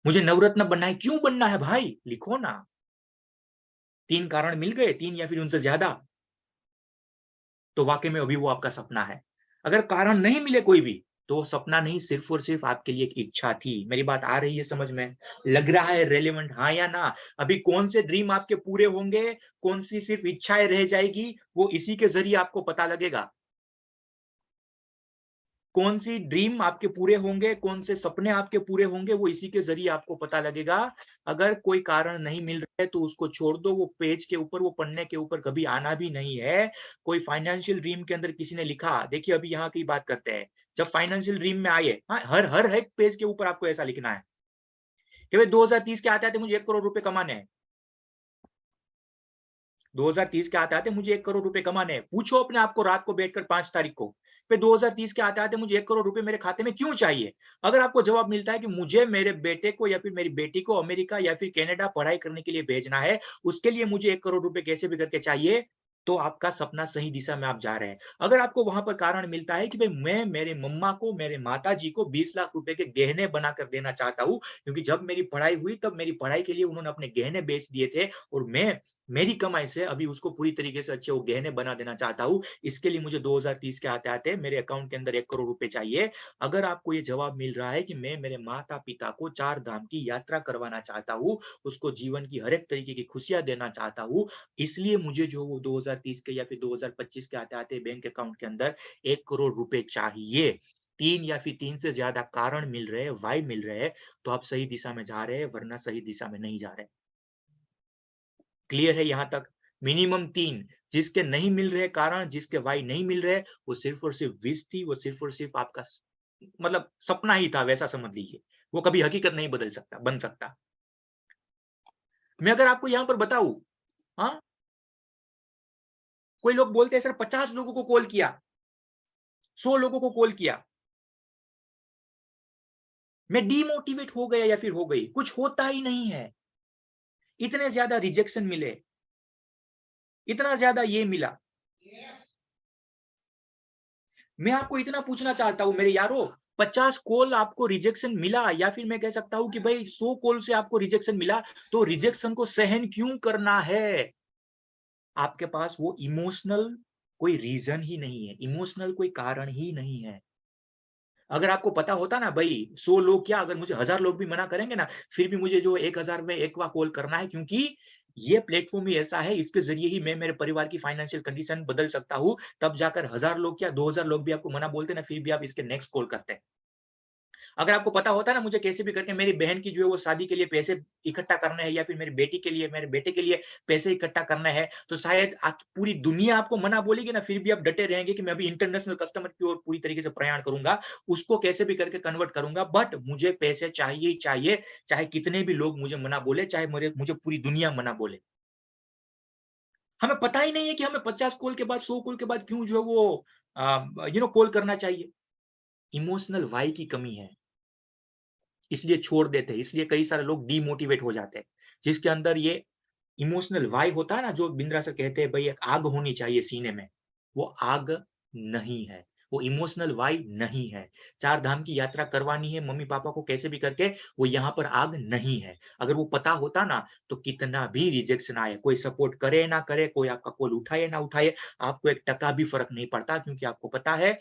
मुझे नवरत्न बनना है, क्यों बनना है भाई? लिखो ना। 3 कारण मिल गए, 3 या फिर उनसे ज्यादा, तो वाकई में अभी वो आपका सपना है। अगर कारण नहीं मिले कोई भी, तो वो सपना नहीं, सिर्फ और सिर्फ आपके लिए एक इच्छा थी। मेरी बात आ रही है समझ में? लग रहा है रेलेवेंट, हाँ या ना? अभी कौन से ड्रीम आपके पूरे होंगे, कौन सी सिर्फ इच्छाएं रह जाएगी, वो इसी के जरिए आपको पता लगेगा। कौन सी ड्रीम आपके पूरे होंगे, कौन से सपने आपके पूरे होंगे, वो इसी के जरिए आपको पता लगेगा। अगर कोई कारण नहीं मिल रहा है तो उसको छोड़ दो, वो पेज के ऊपर, वो पन्ने के ऊपर कभी आना भी नहीं है। कोई फाइनेंशियल ड्रीम के अंदर किसी ने लिखा, देखिए अभी यहाँ की बात करते हैं, जब फाइनेंशियल ड्रीम में आए, हाँ, हर एक पेज के ऊपर आपको ऐसा लिखना है कि भाई 2030 के आते आते मुझे 1 करोड़ रुपए कमाने हैं। 2030 के आते आते मुझे 1 करोड़ रुपए कमाने हैं। पूछो अपने आप को रात को बैठकर 5 तारीख को, 2030 के आते आते मुझे 1 करोड़ रुपए मेरे खाते में क्यों चाहिए? अगर आपको जवाब मिलता है कि मुझे मेरे बेटे को या फिर मेरी बेटी को अमेरिका या फिर कनाडा पढ़ाई करने के लिए भेजना है, उसके लिए मुझे 1 करोड़ रुपए कैसे भी करके चाहिए, तो आपका सपना सही दिशा में आप जा रहे हैं। अगर आपको वहां पर कारण मिलता है कि भाई मैं मेरे मम्मा को, मेरे माताजी को 20 लाख रुपए के गहने बनाकर देना चाहता हूं, क्योंकि जब मेरी पढ़ाई हुई तब मेरी पढ़ाई के लिए उन्होंने अपने गहने बेच दिए थे, और मैं मेरी कमाई से अभी उसको पूरी तरीके से अच्छे वो गहने बना देना चाहता हूँ। इसके लिए मुझे 2030 के आते-आते मेरे अकाउंट के अंदर 1 करोड़ रुपए चाहिए। अगर आपको ये जवाब मिल रहा है कि मैं मेरे माता-पिता को 4 धाम की यात्रा करवाना चाहता हूँ, उसको जीवन की हर एक तरीके की खुशियाँ देना चाहता हूँ, इसलिए मुझे जो वो 2030 के या फिर 2025 के आते-आते बैंक अकाउंट के अंदर 1 करोड़ रुपए चाहिए। 3 या फिर 3 से ज्यादा कारण मिल रहे हैं, वाई मिल रहे हैं, तो आप सही दिशा में जा रहे हैं, वरना सही दिशा में नहीं जा रहे। क्लियर है यहाँ तक? मिनिमम 3, जिसके नहीं मिल रहे कारण, जिसके वाई नहीं मिल रहे, वो सिर्फ और सिर्फ विश थी, वो सिर्फ और सिर्फ आपका मतलब सपना ही था, वैसा समझ लीजिए। वो कभी हकीकत नहीं बन सकता। मैं अगर आपको यहाँ पर बताऊं, हाँ, कोई लोग बोलते हैं सर 50 लोगों को कॉल किया, 100 लोगों को कॉल किया, मैं डीमोटिवेट हो गया या फिर हो गई, कुछ होता ही नहीं है। इतने ज्यादा रिजेक्शन मिले, इतना ज्यादा ये मिला। मैं आपको इतना पूछना चाहता हूं मेरे यारो, 50 कॉल आपको रिजेक्शन मिला, या फिर मैं कह सकता हूं कि भाई 100 कॉल से आपको रिजेक्शन मिला, तो रिजेक्शन को सहन क्यों करना है? आपके पास वो इमोशनल कोई रीजन ही नहीं है, इमोशनल कोई कारण ही नहीं है। अगर आपको पता होता ना भाई 100 लोग क्या, अगर मुझे 1000 लोग भी मना करेंगे ना, फिर भी मुझे जो 1000 में 1वां कॉल करना है, क्योंकि ये प्लेटफॉर्म ही ऐसा है, इसके जरिए ही मैं मेरे परिवार की फाइनेंशियल कंडीशन बदल सकता हूं। तब जाकर 1000 लोग क्या 2000 लोग भी आपको मना बोलते ना, फिर भी आप इसके नेक्स्ट कॉल करते हैं। अगर आपको पता होता ना मुझे कैसे भी करके मेरी बहन की जो है वो शादी के लिए पैसे इकट्ठा करने हैं, या फिर मेरी बेटी के लिए, मेरे बेटे के लिए पैसे इकट्ठा करना है, तो शायद पूरी दुनिया आपको मना बोलेगी ना, फिर भी आप डटे रहेंगे कि मैं अभी इंटरनेशनल कस्टमर की ओर पूरी तरीके से प्रयाण करूंगा, उसको कैसे भी करके कन्वर्ट करूंगा, बट मुझे पैसे चाहिए ही चाहिए, चाहे कितने भी लोग मुझे मना बोले, चाहे मुझे पूरी दुनिया मना बोले। हमें पता ही नहीं है कि हमें 50 कॉल के बाद 100 कॉल के बाद क्यों जो है वो कॉल करना चाहिए। इमोशनल वाई की कमी है, इसलिए छोड़ देते हैं, इसलिए कई सारे लोग डीमोटिवेट हो जाते हैं। जिसके अंदर ये इमोशनल वाई होता है ना, जो बिंद्रा सर कहते हैं भाई एक आग होनी चाहिए सीने में, वो आग नहीं है, वो इमोशनल वाई नहीं है। 4 धाम की यात्रा करवानी है मम्मी पापा को कैसे भी करके, वो यहाँ पर आग नहीं है। अगर वो पता होता ना, तो कितना भी रिजेक्शन आए, कोई सपोर्ट करे ना करे, कोई आपका कॉल उठाए ना उठाए, आपको 1 टका भी फर्क नहीं पड़ता, क्योंकि आपको पता है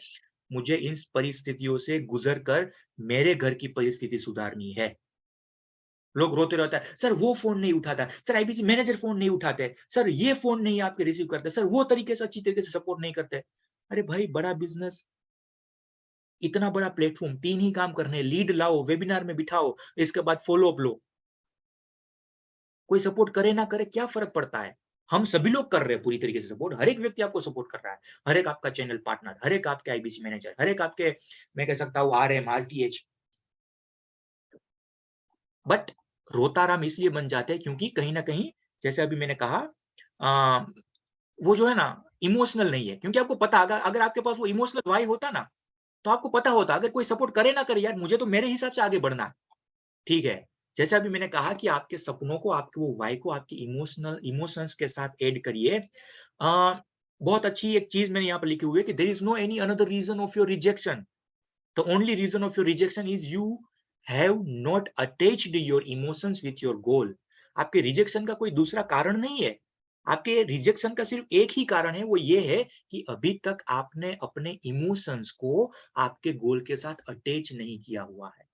मुझे इन परिस्थितियों से गुजर कर मेरे घर की परिस्थिति सुधारनी है। लोग रोते रहता है, सर वो फोन नहीं उठाता, सर आईबीसी मैनेजर फोन नहीं उठाते, सर ये फोन नहीं आपके रिसीव करते, सर वो तरीके से अच्छी तरीके से सपोर्ट नहीं करते। अरे भाई बड़ा बिजनेस, इतना बड़ा प्लेटफॉर्म, 3 ही काम करने, लीड लाओ, वेबिनार में बिठाओ, इसके बाद फॉलो अप लो। कोई सपोर्ट करे ना करे क्या फर्क पड़ता है? हम सभी लोग कर रहे हैं पूरी तरीके से सपोर्ट, हर एक व्यक्ति आपको सपोर्ट कर रहा है, हर एक आपका चैनल पार्टनर, हर एक आपके आईबीसी मैनेजर, हर एक आपके मैं कह सकता हूँ आरएम, आरटीएच। बट रोताराम इसलिए बन जाते हैं क्योंकि कहीं ना कहीं, जैसे अभी मैंने कहा, वो जो है ना इमोशनल नहीं है। क्योंकि आपको पता, अगर आपके पास वो इमोशनल वाई होता ना, तो आपको पता होता अगर कोई सपोर्ट करे ना करे यार, मुझे तो मेरे हिसाब से आगे बढ़ना है, ठीक है। जैसे अभी मैंने कहा कि आपके सपनों को, आपके वो वाई को आपकी इमोशंस के साथ ऐड करिए। बहुत अच्छी एक चीज मैंने यहाँ पर लिखी हुई है कि there is no any another reason of your rejection, the only reason of your rejection is you have not attached your emotions with your goal. आपके रिजेक्शन का कोई दूसरा कारण नहीं है, आपके रिजेक्शन का सिर्फ एक ही कारण है, वो ये है कि अभी तक आपने अपने इमोशंस को आपके गोल के साथ अटैच नहीं किया हुआ है,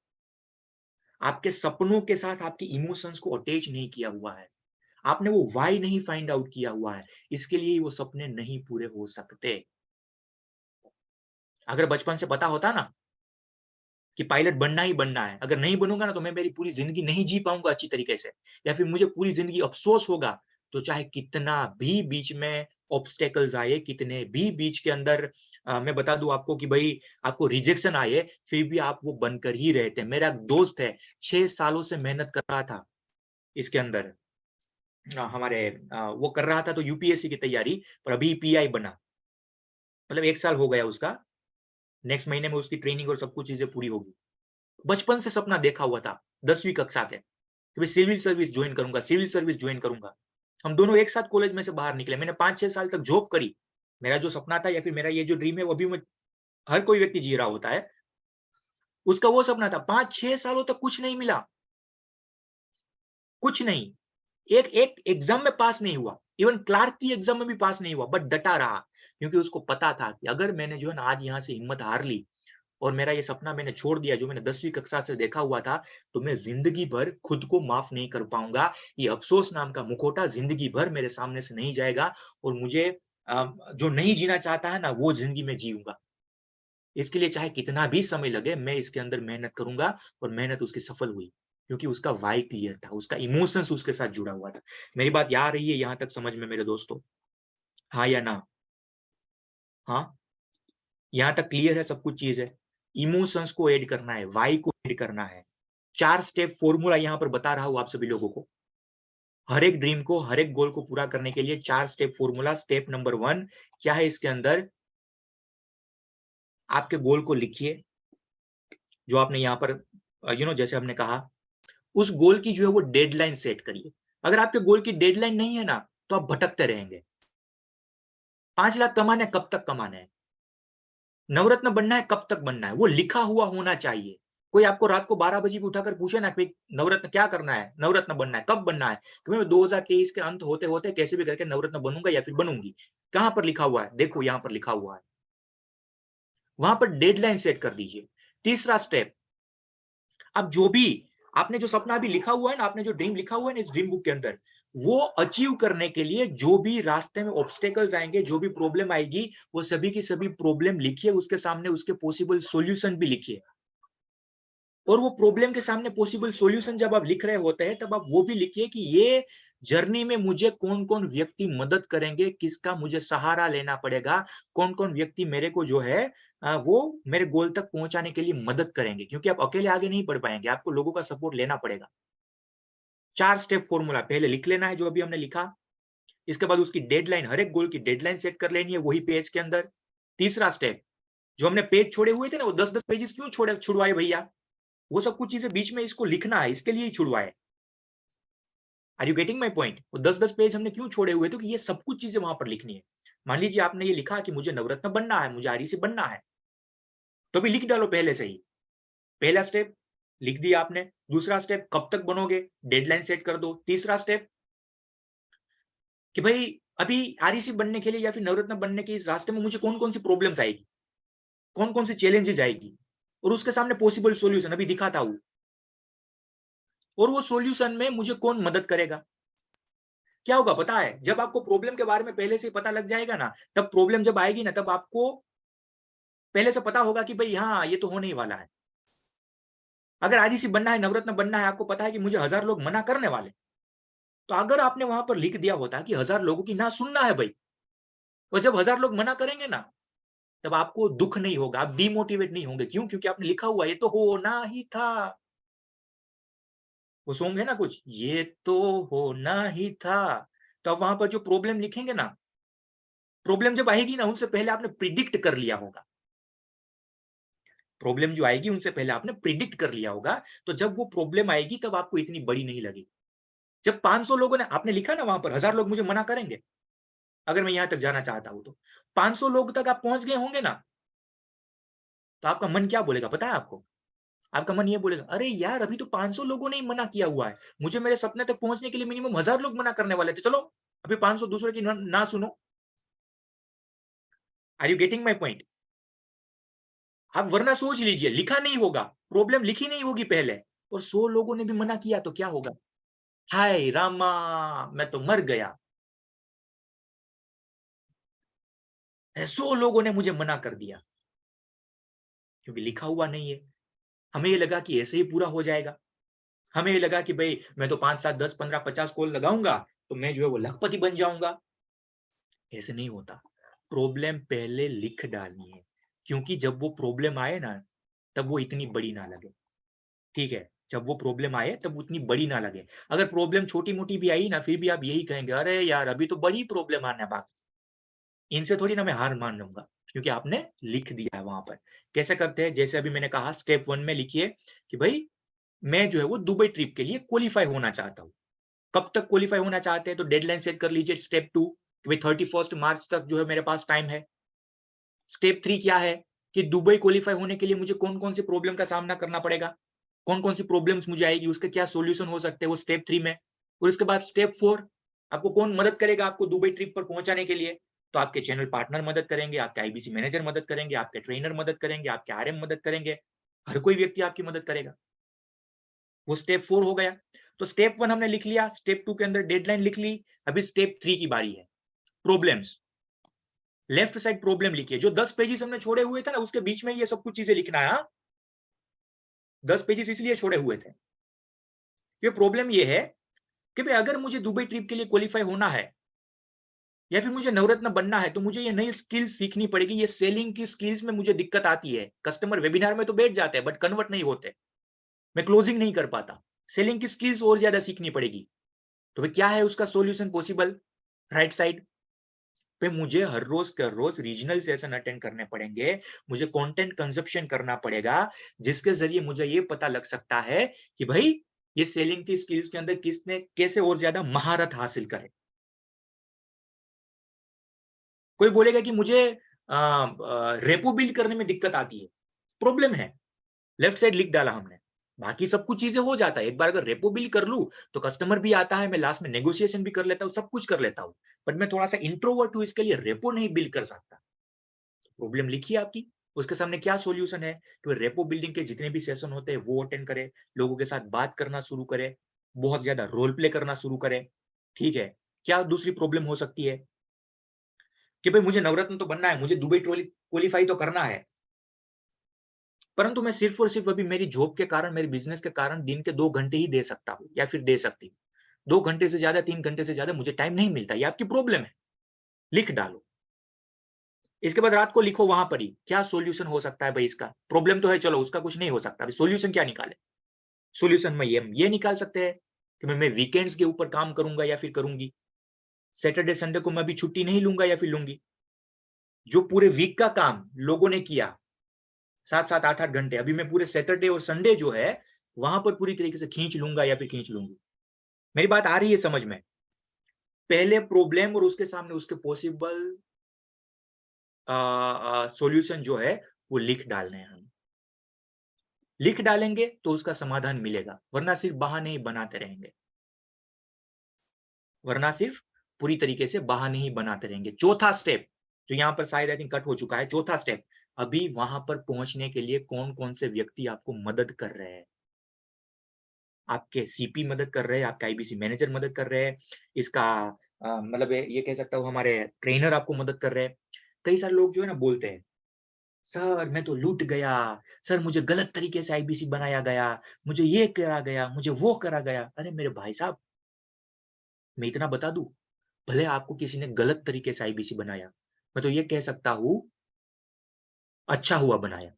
आपके सपनों के साथ आपके इमोशंस को अटैच नहीं किया हुआ है, आपने वो वाई नहीं फाइंड आउट किया हुआ है, इसके लिए वो सपने नहीं पूरे हो सकते। अगर बचपन से पता होता ना कि पायलट बनना ही बनना है, अगर नहीं बनूंगा ना तो मैं मेरी पूरी जिंदगी नहीं जी पाऊंगा अच्छी तरीके से, या फिर मुझे पूरी जिंदगी अफसोस होगा, तो चाहे कितना भी बीच में ऑब्स्टेकल्स आए, कितने भी बीच के अंदर मैं बता दूं आपको कि भाई आपको रिजेक्शन आए, फिर भी आप वो बनकर ही रहते हैं। मेरा दोस्त है 6 सालों से मेहनत कर रहा था इसके अंदर, वो कर रहा था तो यूपीएससी की तैयारी, पर अभी पीआई बना, मतलब 1 साल हो गया उसका, नेक्स्ट महीने में उसकी ट्रेनिंग और सब कुछ चीजें पूरी होगी। बचपन से सपना देखा हुआ था 10वीं कक्षा के कि मैं सिविल सर्विस ज्वाइन करूंगा, सिविल सर्विस ज्वाइन करूंगा। हम दोनों एक साथ कॉलेज में से बाहर निकले, मैंने 5-6 साल तक जॉब करी। मेरा जो सपना था या फिर मेरा ये जो ड्रीम है वो अभी हर कोई व्यक्ति जी रहा होता है, उसका वो सपना था। 5-6 सालों तक कुछ नहीं मिला, कुछ नहीं। एक एग्जाम में पास नहीं हुआ, इवन क्लार्क की एग्जाम में भी पास नहीं हुआ, बट डटा रहा, क्योंकि उसको पता था कि अगर मैंने जो है ना आज यहाँ से हिम्मत हार ली और मेरा ये सपना मैंने छोड़ दिया जो मैंने 10वीं कक्षा से देखा हुआ था, तो मैं जिंदगी भर खुद को माफ नहीं कर पाऊंगा। ये अफसोस नाम का मुखौटा जिंदगी भर मेरे सामने से नहीं जाएगा, और मुझे जो नहीं जीना चाहता है ना वो जिंदगी में जीऊंगा। इसके लिए चाहे कितना भी समय लगे, मैं इसके अंदर मेहनत करूंगा, और मेहनत उसकी सफल हुई, क्योंकि उसका वाई क्लियर था, उसका इमोशंस उसके साथ जुड़ा हुआ था। मेरी बात आ रही है यहाँ तक समझ में मेरे दोस्तों? हाँ या ना? हाँ, यहाँ तक क्लियर है, सब कुछ चीज है। इमोशंस को ऐड करना है, वाई को ऐड करना है। 4 स्टेप फॉर्मूला यहाँ पर बता रहा हूं आप सभी लोगों को। हर एक ड्रीम को, हर एक गोल को पूरा करने के लिए 4 स्टेप फॉर्मूला। स्टेप नंबर 1 क्या है इसके अंदर? आपके गोल को लिखिए, जो आपने यहाँ पर जैसे हमने कहा, उस गोल की जो है वो डेडलाइन सेट करिए। अगर आपके गोल की डेडलाइन नहीं है ना, तो आप भटकते रहेंगे। 5 लाख कमाने कब तक कमाना है? नवरत्न बनना है कब तक बनना है? वो लिखा हुआ होना चाहिए। कोई आपको रात को 12 बजे भी उठाकर पूछे ना कि नवरत्न क्या करना है? नवरत्न बनना है, कब बनना है? कि मैं 2023 के अंत होते-होते कैसे भी करके नवरत्न बनूंगा या फिर बनूंगी। कहां पर लिखा हुआ है? देखो यहां पर लिखा हुआ है। वहां पर डेडलाइन सेट कर दीजिए। तीसरा स्टेप, अब जो भी आपने जो सपना अभी लिखा हुआ है ना, आपने जो ड्रीम लिखा हुआ है ना इस ड्रीम बुक के अंदर, वो अचीव करने के लिए जो भी रास्ते में ऑब्स्टेकल्स आएंगे, जो भी प्रॉब्लम आएगी, वो सभी की सभी प्रॉब्लम लिखिए, उसके सामने उसके पॉसिबल सॉल्यूशन भी लिखिए। और वो प्रॉब्लम के सामने पॉसिबल सॉल्यूशन जब आप लिख रहे होते हैं, तब आप वो भी लिखिए कि ये जर्नी में मुझे कौन-कौन व्यक्ति मदद करेंगे, किसका मुझे सहारा लेना पड़ेगा, कौन-कौन व्यक्ति मेरे को जो है वो मेरे गोल तक पहुंचाने के लिए मदद करेंगे, क्योंकि आप अकेले आगे नहीं बढ़ पाएंगे, आपको लोगों का सपोर्ट लेना पड़ेगा। 4 स्टेप फॉर्मूला पहले लिख लेना है जो अभी हमने लिखा, इसके बाद उसकी डेडलाइन, हर एक गोल की डेडलाइन सेट कर लेनी है वही पेज के अंदर। तीसरा स्टेप, जो हमने पेज छोड़े हुए थे ना, वो 10-10 पेजेस क्यों छुड़वाए भैया? वो सब कुछ चीजें बीच में इसको लिखना है, इसके लिए ही छुड़वाए। Are you getting my point? वो 10-10 पेज हमने क्यों छोड़े हुए थे कि ये सब कुछ चीजें वहां पर लिखनी है। मान लीजिए आपने ये लिखा कि मुझे नवरत्न बनना है, मुझे आरईसी बनना है, तो भी लिख डालो पहले से ही। पहला स्टेप लिख दिया आपने। दूसरा स्टेप, कब तक बनोगे, डेडलाइन सेट कर दो। तीसरा स्टेप कि भाई अभी आरईसी बनने के लिए या फिर नवरत्न बनने के इस रास्ते में मुझे कौन कौन सी प्रॉब्लम्स आएगी, कौन कौन सी चैलेंजेस आएगी, और उसके सामने पॉसिबल सॉल्यूशन अभी दिखाता हूं, और वो सॉल्यूशन में मुझे कौन मदद करेगा। क्या होगा पता है, जब आपको प्रॉब्लम के बारे में पहले से पता लग जाएगा ना, तब प्रॉब्लम जब आएगी ना, तब आपको पहले से पता होगा कि भाई हाँ ये तो होने ही वाला है। अगर आरईसी बनना है, नवरत्न बनना है, आपको पता है कि मुझे 1000 लोग मना करने वाले, तो अगर आपने वहां पर लिख दिया होता कि 1000 लोगों की ना सुनना है भाई, और जब 1000 लोग मना करेंगे ना, तब आपको दुख नहीं होगा, आप डिमोटिवेट नहीं होंगे। क्यों? क्योंकि आपने लिखा हुआ ये तो होना ही था। वो सॉन्ग है ना कुछ, ये तो होना ही था। तो अब वहां पर जो प्रॉब्लम लिखेंगे ना, प्रॉब्लम जब आएगी ना, उनसे पहले आपने प्रिडिक्ट कर लिया होगा। प्रॉब्लम जो आएगी उनसे पहले आपने प्रिडिक्ट कर लिया होगा, तो जब वो प्रॉब्लम आएगी तब आपको इतनी बड़ी नहीं लगेगी। जब 500 लोगों ने, आपने लिखा ना वहां पर 1000 लोग मुझे मना करेंगे अगर मैं यहां तक जाना चाहता हूं, तो 500 लोग तक आप पहुंच गए होंगे ना, तो आपका मन क्या बोलेगा पता है आपको? आपका मन ये बोलेगा, अरे यार अभी तो 500 लोगों ने ही मना किया हुआ है, मुझे मेरे सपने तक पहुंचने के लिए मिनिमम 1000 लोग मना करने वाले थे, चलो अभी 500 दूसरे की ना सुनो। Are you getting my point? आप वरना सोच लीजिए, लिखा नहीं होगा, प्रॉब्लम लिखी नहीं होगी पहले, और 100 लोगों ने भी मना किया तो क्या होगा? हाय रामा, मैं तो मर गया, 100 लोगों ने मुझे मना कर दिया, क्योंकि लिखा हुआ नहीं है। हमें ये लगा कि ऐसे ही पूरा हो जाएगा, हमें ये लगा कि भाई मैं तो 5, 7, 10, 15, 50 कॉल लगाऊंगा तो मैं जो है वो लखपति बन जाऊंगा। ऐसे नहीं होता, प्रॉब्लम पहले लिख डालनी है, क्योंकि जब वो प्रॉब्लम आए ना, तब वो इतनी बड़ी ना लगे। ठीक है, जब वो प्रॉब्लम आए तब उतनी बड़ी ना लगे। अगर प्रॉब्लम छोटी मोटी भी आई ना, फिर भी आप यही कहेंगे, अरे यार अभी तो बड़ी प्रॉब्लम आना बाकी, इनसे थोड़ी ना मैं हार मान लूंगा, क्योंकि आपने लिख दिया है वहां पर। कैसे करते हैं? जैसे अभी मैंने कहा, स्टेप 1 में लिखिए कि भाई मैं जो है वो दुबई ट्रिप के लिए क्वालिफाई होना चाहता हूँ। कब तक क्वालिफाई होना चाहते हैं? तो डेडलाइन सेट कर लीजिए। स्टेप 2 कि भाई 31 मार्च तक जो है मेरे पास टाइम है। स्टेप 3 क्या है कि दुबई क्वालिफाई होने के लिए मुझे कौन कौन सी प्रॉब्लम का सामना करना पड़ेगा, कौन कौन सी प्रॉब्लम्स मुझे आएगी, उसके क्या सॉल्यूशन हो सकते हैं, वो स्टेप 3 में। और उसके बाद स्टेप 4, आपको कौन मदद करेगा आपको दुबई ट्रिप पर पहुंचाने के लिए? तो आपके चैनल पार्टनर मदद करेंगे, आपके आईबीसी मैनेजर मदद करेंगे, आपके ट्रेनर मदद करेंगे, आपके आरएम मदद करेंगे, हर कोई व्यक्ति आपकी मदद करेगा। वो स्टेप 4 हो गया। तो स्टेप 1 हमने लिख लिया, स्टेप 2 के अंदर डेडलाइन लिख ली। अभी स्टेप 3 की बारी है, प्रॉब्लम्स। लेफ्ट साइड प्रॉब्लम लिखिए। जो 10 पेजेस हमने छोड़े हुए थे ना, उसके बीच में ये सब कुछ चीजें लिखना है। 10 पेजेस इसलिए छोड़े हुए थे, ये प्रॉब्लम ये है कि भाई अगर मुझे दुबई ट्रिप के लिए क्वालिफाई होना है या फिर मुझे नवरत्न बनना है, तो मुझे ये नई स्किल्स सीखनी पड़ेगी। ये सेलिंग की स्किल्स में मुझे दिक्कत आती है। कस्टमर वेबिनार में तो बैठ जाते हैं, बट कन्वर्ट नहीं होते, मैं क्लोजिंग नहीं कर पाता। सेलिंग की स्किल्स और ज्यादा सीखनी पड़ेगी। तो भाई क्या है उसका सॉल्यूशन पॉसिबल? राइट साइड पे मुझे हर रोज रीजनल सेशन अटेंड करने पड़ेंगे, मुझे कंटेंट कंजप्शन करना पड़ेगा, जिसके जरिए मुझे ये पता लग सकता है कि भाई ये सेलिंग की स्किल्स के अंदर किसने कैसे और ज्यादा महारत हासिल करे। कोई बोलेगा कि मुझे रेपो बिल्ड करने में दिक्कत आती है, प्रॉब्लम है, लेफ्ट साइड लिख डाला हमने, बाकी सब कुछ चीजें हो जाता है। एक बार अगर रेपो बिल्ड कर लूं तो कस्टमर भी आता है, मैं लास्ट में नेगोशिएशन भी कर लेता हूं, सब कुछ कर लेता हूं, बट मैं थोड़ा सा इंट्रोवर्ट हूं, इसके लिए रेपो नहीं बिल्ड कर सकता। प्रॉब्लम लिखिए आपकी, उसके सामने क्या सॉल्यूशन है कि रेपो बिल्डिंग के जितने भी सेशन होते हैं वो अटेंड करे, लोगों के साथ बात करना शुरू करे, बहुत ज्यादा रोल प्ले करना शुरू करे। ठीक है, क्या दूसरी प्रॉब्लम हो सकती है कि भाई मुझे नवरत्न तो बनना है, मुझे दुबई क्वालिफाई तो करना है, परंतु मैं सिर्फ और सिर्फ अभी मेरी जॉब के कारण, मेरे बिजनेस के कारण दिन के 2 घंटे ही दे सकता हूं या फिर दे सकती हूँ। 2 घंटे से ज्यादा, 3 घंटे से ज्यादा मुझे टाइम नहीं मिलता। ये आपकी प्रॉब्लम है, लिख डालो। इसके बाद रात को लिखो वहां पर ही क्या सॉल्यूशन हो सकता है भाई इसका। प्रॉब्लम तो है, चलो उसका कुछ नहीं हो सकता, अभी सॉल्यूशन क्या निकाले। सॉल्यूशन में ये निकाल सकते हैं कि मैं वीकेंड्स के ऊपर काम करूंगा या फिर करूंगी, सैटरडे संडे को मैं भी छुट्टी नहीं लूंगा या फिर लूंगी। जो पूरे वीक का काम लोगों ने किया 7-7, 8-8 घंटे, अभी मैं पूरे सैटरडे और संडे जो है वहां पर पूरी तरीके से खींच लूंगा या फिर खींच लूंगी। मेरी बात आ रही है समझ में। पहले प्रॉब्लम और उसके सामने उसके पॉसिबल सॉल्यूशन जो है वो लिख डालने हैं हम। लिख डालेंगे तो उसका समाधान मिलेगा, वरना सिर्फ बहाने ही बनाते रहेंगे, वरना सिर्फ पूरी तरीके से बहाने ही बनाते रहेंगे। चौथा स्टेप जो यहाँ पर शायद आई थिंक कट हो चुका है, चौथा स्टेप, अभी वहां पर पहुंचने के लिए कौन कौन से व्यक्ति आपको मदद कर रहे हैं। आपके सीपी मदद कर रहे हैं, आपके आईबीसी मैनेजर मदद कर रहे हैं, इसका मतलब ये कह सकता हूँ हमारे ट्रेनर आपको मदद कर रहे हैं। कई सारे लोग जो है ना बोलते हैं, सर मैं तो लूट गया, सर मुझे गलत तरीके से आईबीसी बनाया गया, मुझे ये करा गया, मुझे वो करा गया। अरे मेरे भाई साहब, मैं इतना बता दूं, भले आपको किसी ने गलत तरीके से आईबीसी बनाया, मैं तो ये कह सकता हूं अच्छा हुआ बनाया।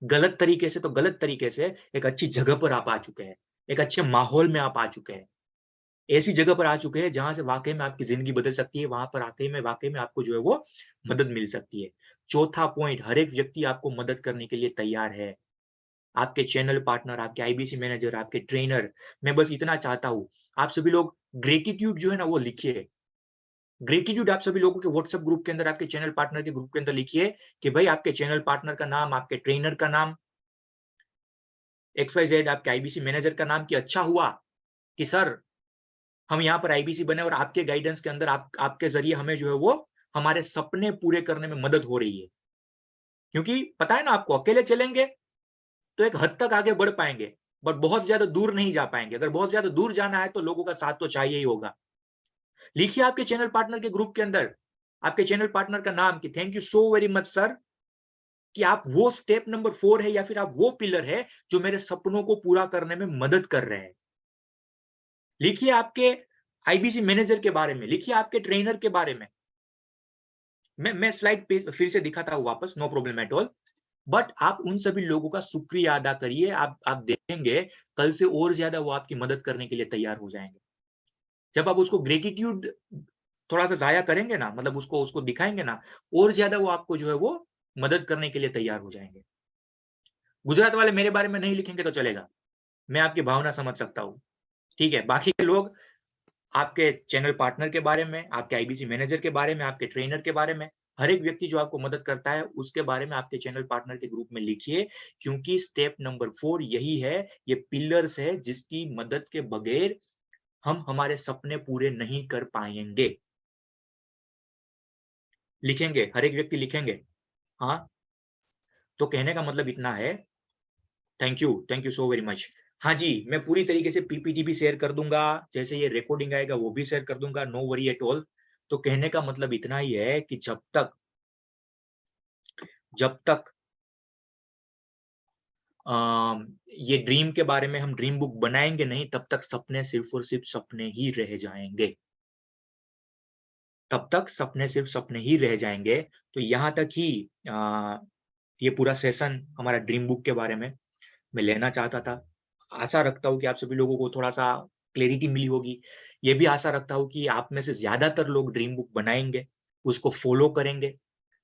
गलत तरीके से तो गलत तरीके से एक अच्छी जगह पर आप आ चुके हैं, एक अच्छे माहौल में आप आ चुके हैं, ऐसी जगह पर आ चुके हैं जहां से वाकई में आपकी जिंदगी बदल सकती है, वहां पर आके में वाकई में आपको जो है वो मदद मिल सकती है। चौथा पॉइंट, हर एक व्यक्ति आपको मदद करने के लिए तैयार है। आपके चैनल पार्टनर, आपके आईबीसी मैनेजर, आपके ट्रेनर। मैं बस इतना चाहता हूं आप सभी लोग ग्रेटिट्यूड जो है ना वो लिखिए। ग्रेटिट्यूड आप सभी लोगों के व्हाट्सएप ग्रुप के अंदर, आपके चैनल पार्टनर के ग्रुप के अंदर लिखिए कि भाई आपके चैनल पार्टनर का नाम, आपके ट्रेनर का नाम, XYZ, आपके आईबीसी मैनेजर का नाम, कि अच्छा हुआ कि सर हम यहाँ पर आईबीसी बने और आपके गाइडेंस के अंदर आपके जरिए हमें जो है वो हमारे सपने पूरे करने में मदद हो रही है। क्योंकि पता है ना आपको, अकेले चलेंगे तो एक हद तक आगे बढ़ पाएंगे, बट बहुत ज्यादा दूर नहीं जा पाएंगे। अगर बहुत ज्यादा दूर जाना है तो लोगों का साथ तो चाहिए ही होगा। लिखिए आपके चैनल पार्टनर के ग्रुप के अंदर आपके चैनल पार्टनर का नाम, कि thank you so very much sir, कि आप वो स्टेप नंबर 4 है या फिर आप वो पिलर है जो मेरे सपनों को पूरा करने में मदद कर रहे हैं। लिखिए आपके आईबीसी मैनेजर के बारे में, लिखिए आपके ट्रेनर के बारे में। मैं स्लाइड पे फिर से दिखाता हूं वापस, no problem at all. But आप उन सभी लोगों का शुक्रिया अदा करिए। आप देखेंगे कल से और ज्यादा वो आपकी मदद करने के लिए तैयार हो जाएंगे। जब आप उसको ग्रेटिट्यूड थोड़ा सा जाया करेंगे ना, मतलब उसको दिखाएंगे ना, और ज्यादा वो आपको जो है वो मदद करने के लिए तैयार हो जाएंगे। गुजरात वाले मेरे बारे में नहीं लिखेंगे तो चलेगा, मैं आपकी भावना समझ सकता हूँ, ठीक है। बाकी के लोग आपके चैनल पार्टनर के बारे में, आपके आईबीसी मैनेजर के बारे में, आपके ट्रेनर के बारे में, हर एक व्यक्ति जो आपको मदद करता है उसके बारे में आपके चैनल पार्टनर के ग्रुप में लिखिए। क्योंकि स्टेप नंबर 4 यही है, ये पिलर्स है जिसकी मदद के बगैर हम हमारे सपने पूरे नहीं कर पाएंगे। लिखेंगे, हर एक व्यक्ति लिखेंगे। हाँ, तो कहने का मतलब इतना है, thank you so very much. हाँ जी, मैं पूरी तरीके से पीपीटी भी शेयर कर दूंगा, जैसे ये रिकॉर्डिंग आएगा वो भी शेयर कर दूंगा, नो वरी एट ऑल। तो कहने का मतलब इतना ही है कि जब तक ये ड्रीम के बारे में हम ड्रीम बुक बनाएंगे नहीं, तब तक सपने सिर्फ और सिर्फ सपने ही रह जाएंगे। तब तक सपने सिर्फ सपने ही रह जाएंगे। तो यहाँ तक ही ये पूरा सेशन हमारा ड्रीम बुक के बारे में मैं लेना चाहता था। आशा रखता हूँ कि आप सभी लोगों को थोड़ा-सा क्लैरिटी मिली होगी। ये भी आशा रखता हूँ कि आप में से ज़्यादातर लोग ड्रीम बुक बनाएँगे, उसको फॉलो करेंगे।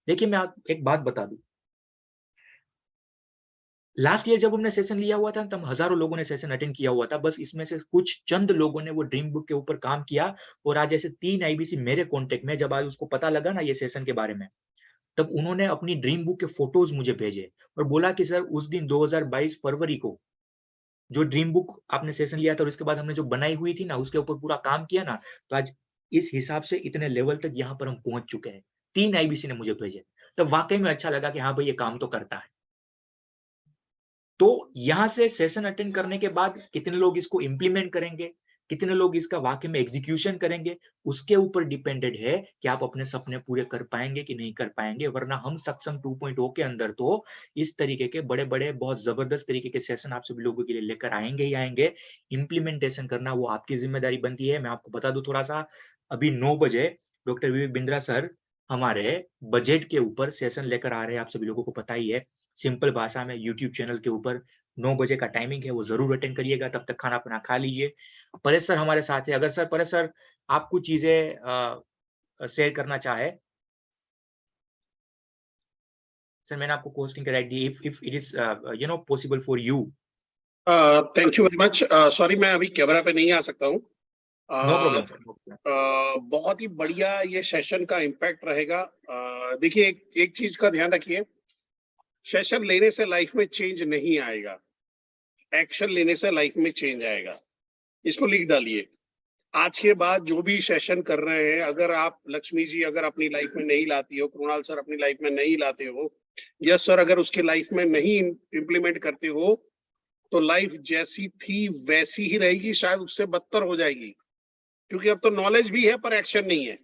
देखिए मैं एक बात बता दूं, लास्ट ईयर जब हमने सेशन लिया हुआ था तब हजारों लोगों ने सेशन अटेंड किया हुआ था, बस इसमें से कुछ चंद लोगों ने वो ड्रीम बुक के ऊपर काम किया और आज ऐसे 3 आईबीसी मेरे कांटेक्ट में, जब आज उसको पता लगा ना ये सेशन के बारे में, तब उन्होंने अपनी ड्रीम बुक के फोटोज मुझे भेजे और बोला कि सर उस दिन 2022 फरवरी को जो ड्रीम बुक आपने सेशन लिया था और उसके बाद हमने जो बनाई हुई थी ना उसके ऊपर पूरा काम किया ना, तो आज इस हिसाब से इतने लेवल तक यहाँ पर हम पहुंच चुके हैं। 3 आईबीसी ने मुझे भेजे, तब वाकई में अच्छा लगा कि हाँ भाई ये काम तो करता है। तो यहाँ से सेशन अटेंड करने के बाद कितने लोग इसको इम्प्लीमेंट करेंगे, कितने लोग इसका वाकई में एग्जीक्यूशन करेंगे, उसके ऊपर डिपेंडेड है कि आप अपने सपने पूरे कर पाएंगे कि नहीं कर पाएंगे। वरना हम सक्षम 2.0 के अंदर तो इस तरीके के बड़े-बड़े बहुत जबरदस्त तरीके के सेशन आप सभी लोगों के लिए लेकर आएंगे ही आएंगे। इम्प्लीमेंटेशन करना वो आपकी जिम्मेदारी बनती है। मैं आपको बता दूं थोड़ा सा, अभी 9 बजे डॉक्टर विवेक बिंद्रा सर हमारे बजट के ऊपर सेशन लेकर आ रहे हैं, आप सभी लोगों को पता ही है। सिंपल भाषा में यूट्यूब चैनल के ऊपर 9 बजे का टाइमिंग है, वो जरूर अटेंड करिएगा। तब तक खाना-पीना खा लीजिए। परेश सर हमारे साथ है। अगर सर परेश सर आप कुछ चीजें शेयर करना चाहे। सर मैंने आपको कोस्टिंग राइट दी, if it is possible for you. Thank you very much. Sorry मैं अभी कैमरा पे नहीं आ सकता हूँ। No problem sir. बहुत ही बढ़िया ये सेशन का इम्पैक्ट रहेगा। देखिए एक चीज का ध्यान रखिए, सेशन लेने से लाइफ में चेंज नहीं आएगा, एक्शन लेने से लाइफ में चेंज आएगा। इसको लिख डालिए। आज के बाद जो भी सेशन कर रहे हैं, अगर आप लक्ष्मी जी अगर अपनी लाइफ में नहीं लाती हो, कृणाल सर अपनी लाइफ में नहीं लाते हो, यस सर अगर उसके लाइफ में नहीं इम्प्लीमेंट करते हो, तो लाइफ जैसी थी वैसी ही रहेगी, शायद उससे बदतर हो जाएगी। क्योंकि अब तो नॉलेज भी है पर एक्शन नहीं है।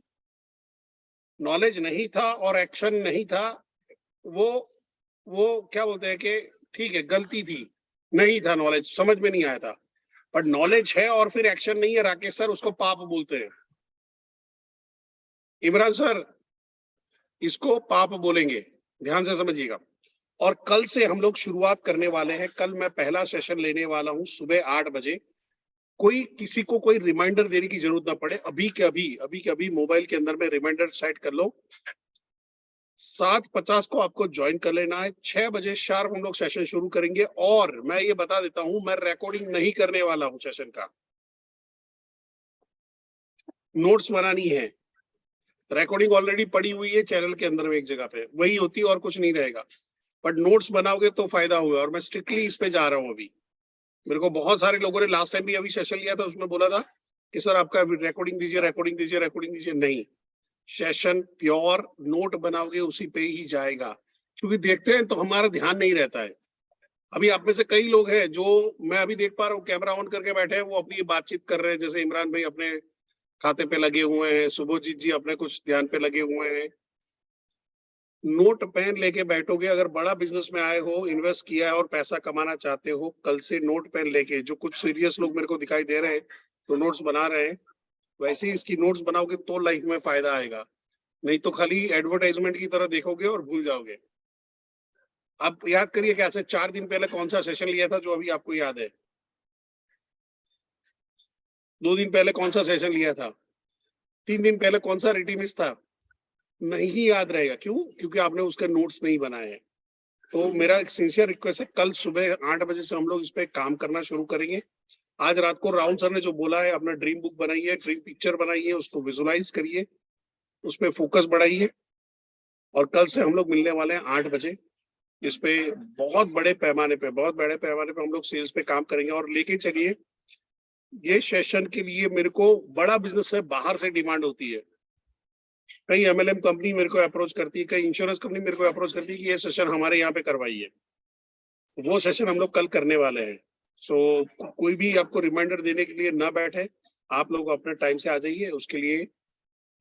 नॉलेज नहीं था और एक्शन नहीं था, वो क्या बोलते हैं कि ठीक है गलती थी, नहीं था नॉलेज, समझ में नहीं आया था। पर नॉलेज है और फिर एक्शन नहीं है, राकेश सर उसको पाप बोलते हैं। इमरान सर इसको पाप बोलेंगे, ध्यान से समझिएगा। और कल से हम लोग शुरुआत करने वाले हैं। कल मैं पहला सेशन लेने वाला हूं सुबह 8 बजे। किसी को कोई रिमाइंडर देने की जरूरत ना पड़े, अभी के अभी मोबाइल के अंदर में रिमाइंडर सेट कर लो। 7:50 को आपको ज्वाइन कर लेना है। 6 बजे शार्प हम लोग सेशन शुरू करेंगे। और मैं ये बता देता हूं, मैं रिकॉर्डिंग नहीं करने वाला हूं सेशन का, नोट्स बनानी है। रिकॉर्डिंग ऑलरेडी पड़ी हुई है चैनल के अंदर में एक जगह पे, वही होती है और कुछ नहीं रहेगा। बट नोट्स बनाओगे तो फायदा होगा। और मैं स्ट्रिक्टली इस पे जा रहा हूं। अभी मेरे को बहुत सारे लोगों ने लास्ट टाइम भी अभी सेशन लिया था, उसमें बोला था कि सर आपका रिकॉर्डिंग दीजिए, रिकॉर्डिंग दीजिए, रिकॉर्डिंग दीजिए। नहीं, सेशन प्योर नोट बनाओगे उसी पे ही जाएगा। क्योंकि देखते हैं तो हमारा ध्यान नहीं रहता है। अभी आप में से कई लोग हैं जो मैं अभी देख पा रहा हूँ कैमरा ऑन करके बैठे हैं, वो अपनी बातचीत कर रहे हैं। जैसे इमरान भाई अपने खाते पे लगे हुए हैं, सुबोजीत जी अपने कुछ ध्यान पे लगे हुए हैं। नोट पेन लेके बैठोगे, अगर बड़ा बिजनेस में आए हो, इन्वेस्ट किया है और पैसा कमाना चाहते हो, कल से नोट पेन लेके, जो कुछ सीरियस लोग मेरे को दिखाई दे रहे हैं तो नोट्स बना रहे हैं, वैसे ही इसकी नोट्स बनाओगे तो लाइफ में फायदा आएगा। नहीं तो खाली एडवर्टाइजमेंट की तरह देखोगे और भूल जाओगे। आप याद करिए कि ऐसे 4 दिन पहले कौन सा सेशन लिया था जो अभी आपको याद है? 2 दिन पहले कौन सा सेशन लिया था? 3 दिन पहले कौन सा रिटीमिस था? नहीं याद रहेगा। क्यों? क्योंकि आपने उसके नोट्स नहीं बनाए हैं। तो मेरा एक सिंसियर रिक्वेस्ट है, कल सुबह 8 बजे से हम लोग इस पे काम करना शुरू करेंगे। आज रात को राहुल सर ने जो बोला है, अपना ड्रीम बुक बनाइए, ड्रीम पिक्चर बनाइए, उसको विजुलाइज करिए, उस पे फोकस बढ़ाइए। और कल से हम लोग मिलने वाले हैं 8 बजे। इस पे बहुत बड़े पैमाने पे हम लोग सेल्स पे काम करेंगे। और लेके चलिए, ये सेशन के लिए मेरे को बड़ा बिजनेस है, बाहर से डिमांड होती है। कई MLM कंपनी मेरे को अप्रोच करती है, कई इंश्योरेंस कंपनी मेरे को अप्रोच करती है कि ये सेशन हमारे यहाँ पे करवाइए। वो सेशन हम लोग कल करने वाले हैं। सो कोई भी आपको रिमाइंडर देने के लिए ना बैठे, आप लोग अपने टाइम से आ जाइए। उसके लिए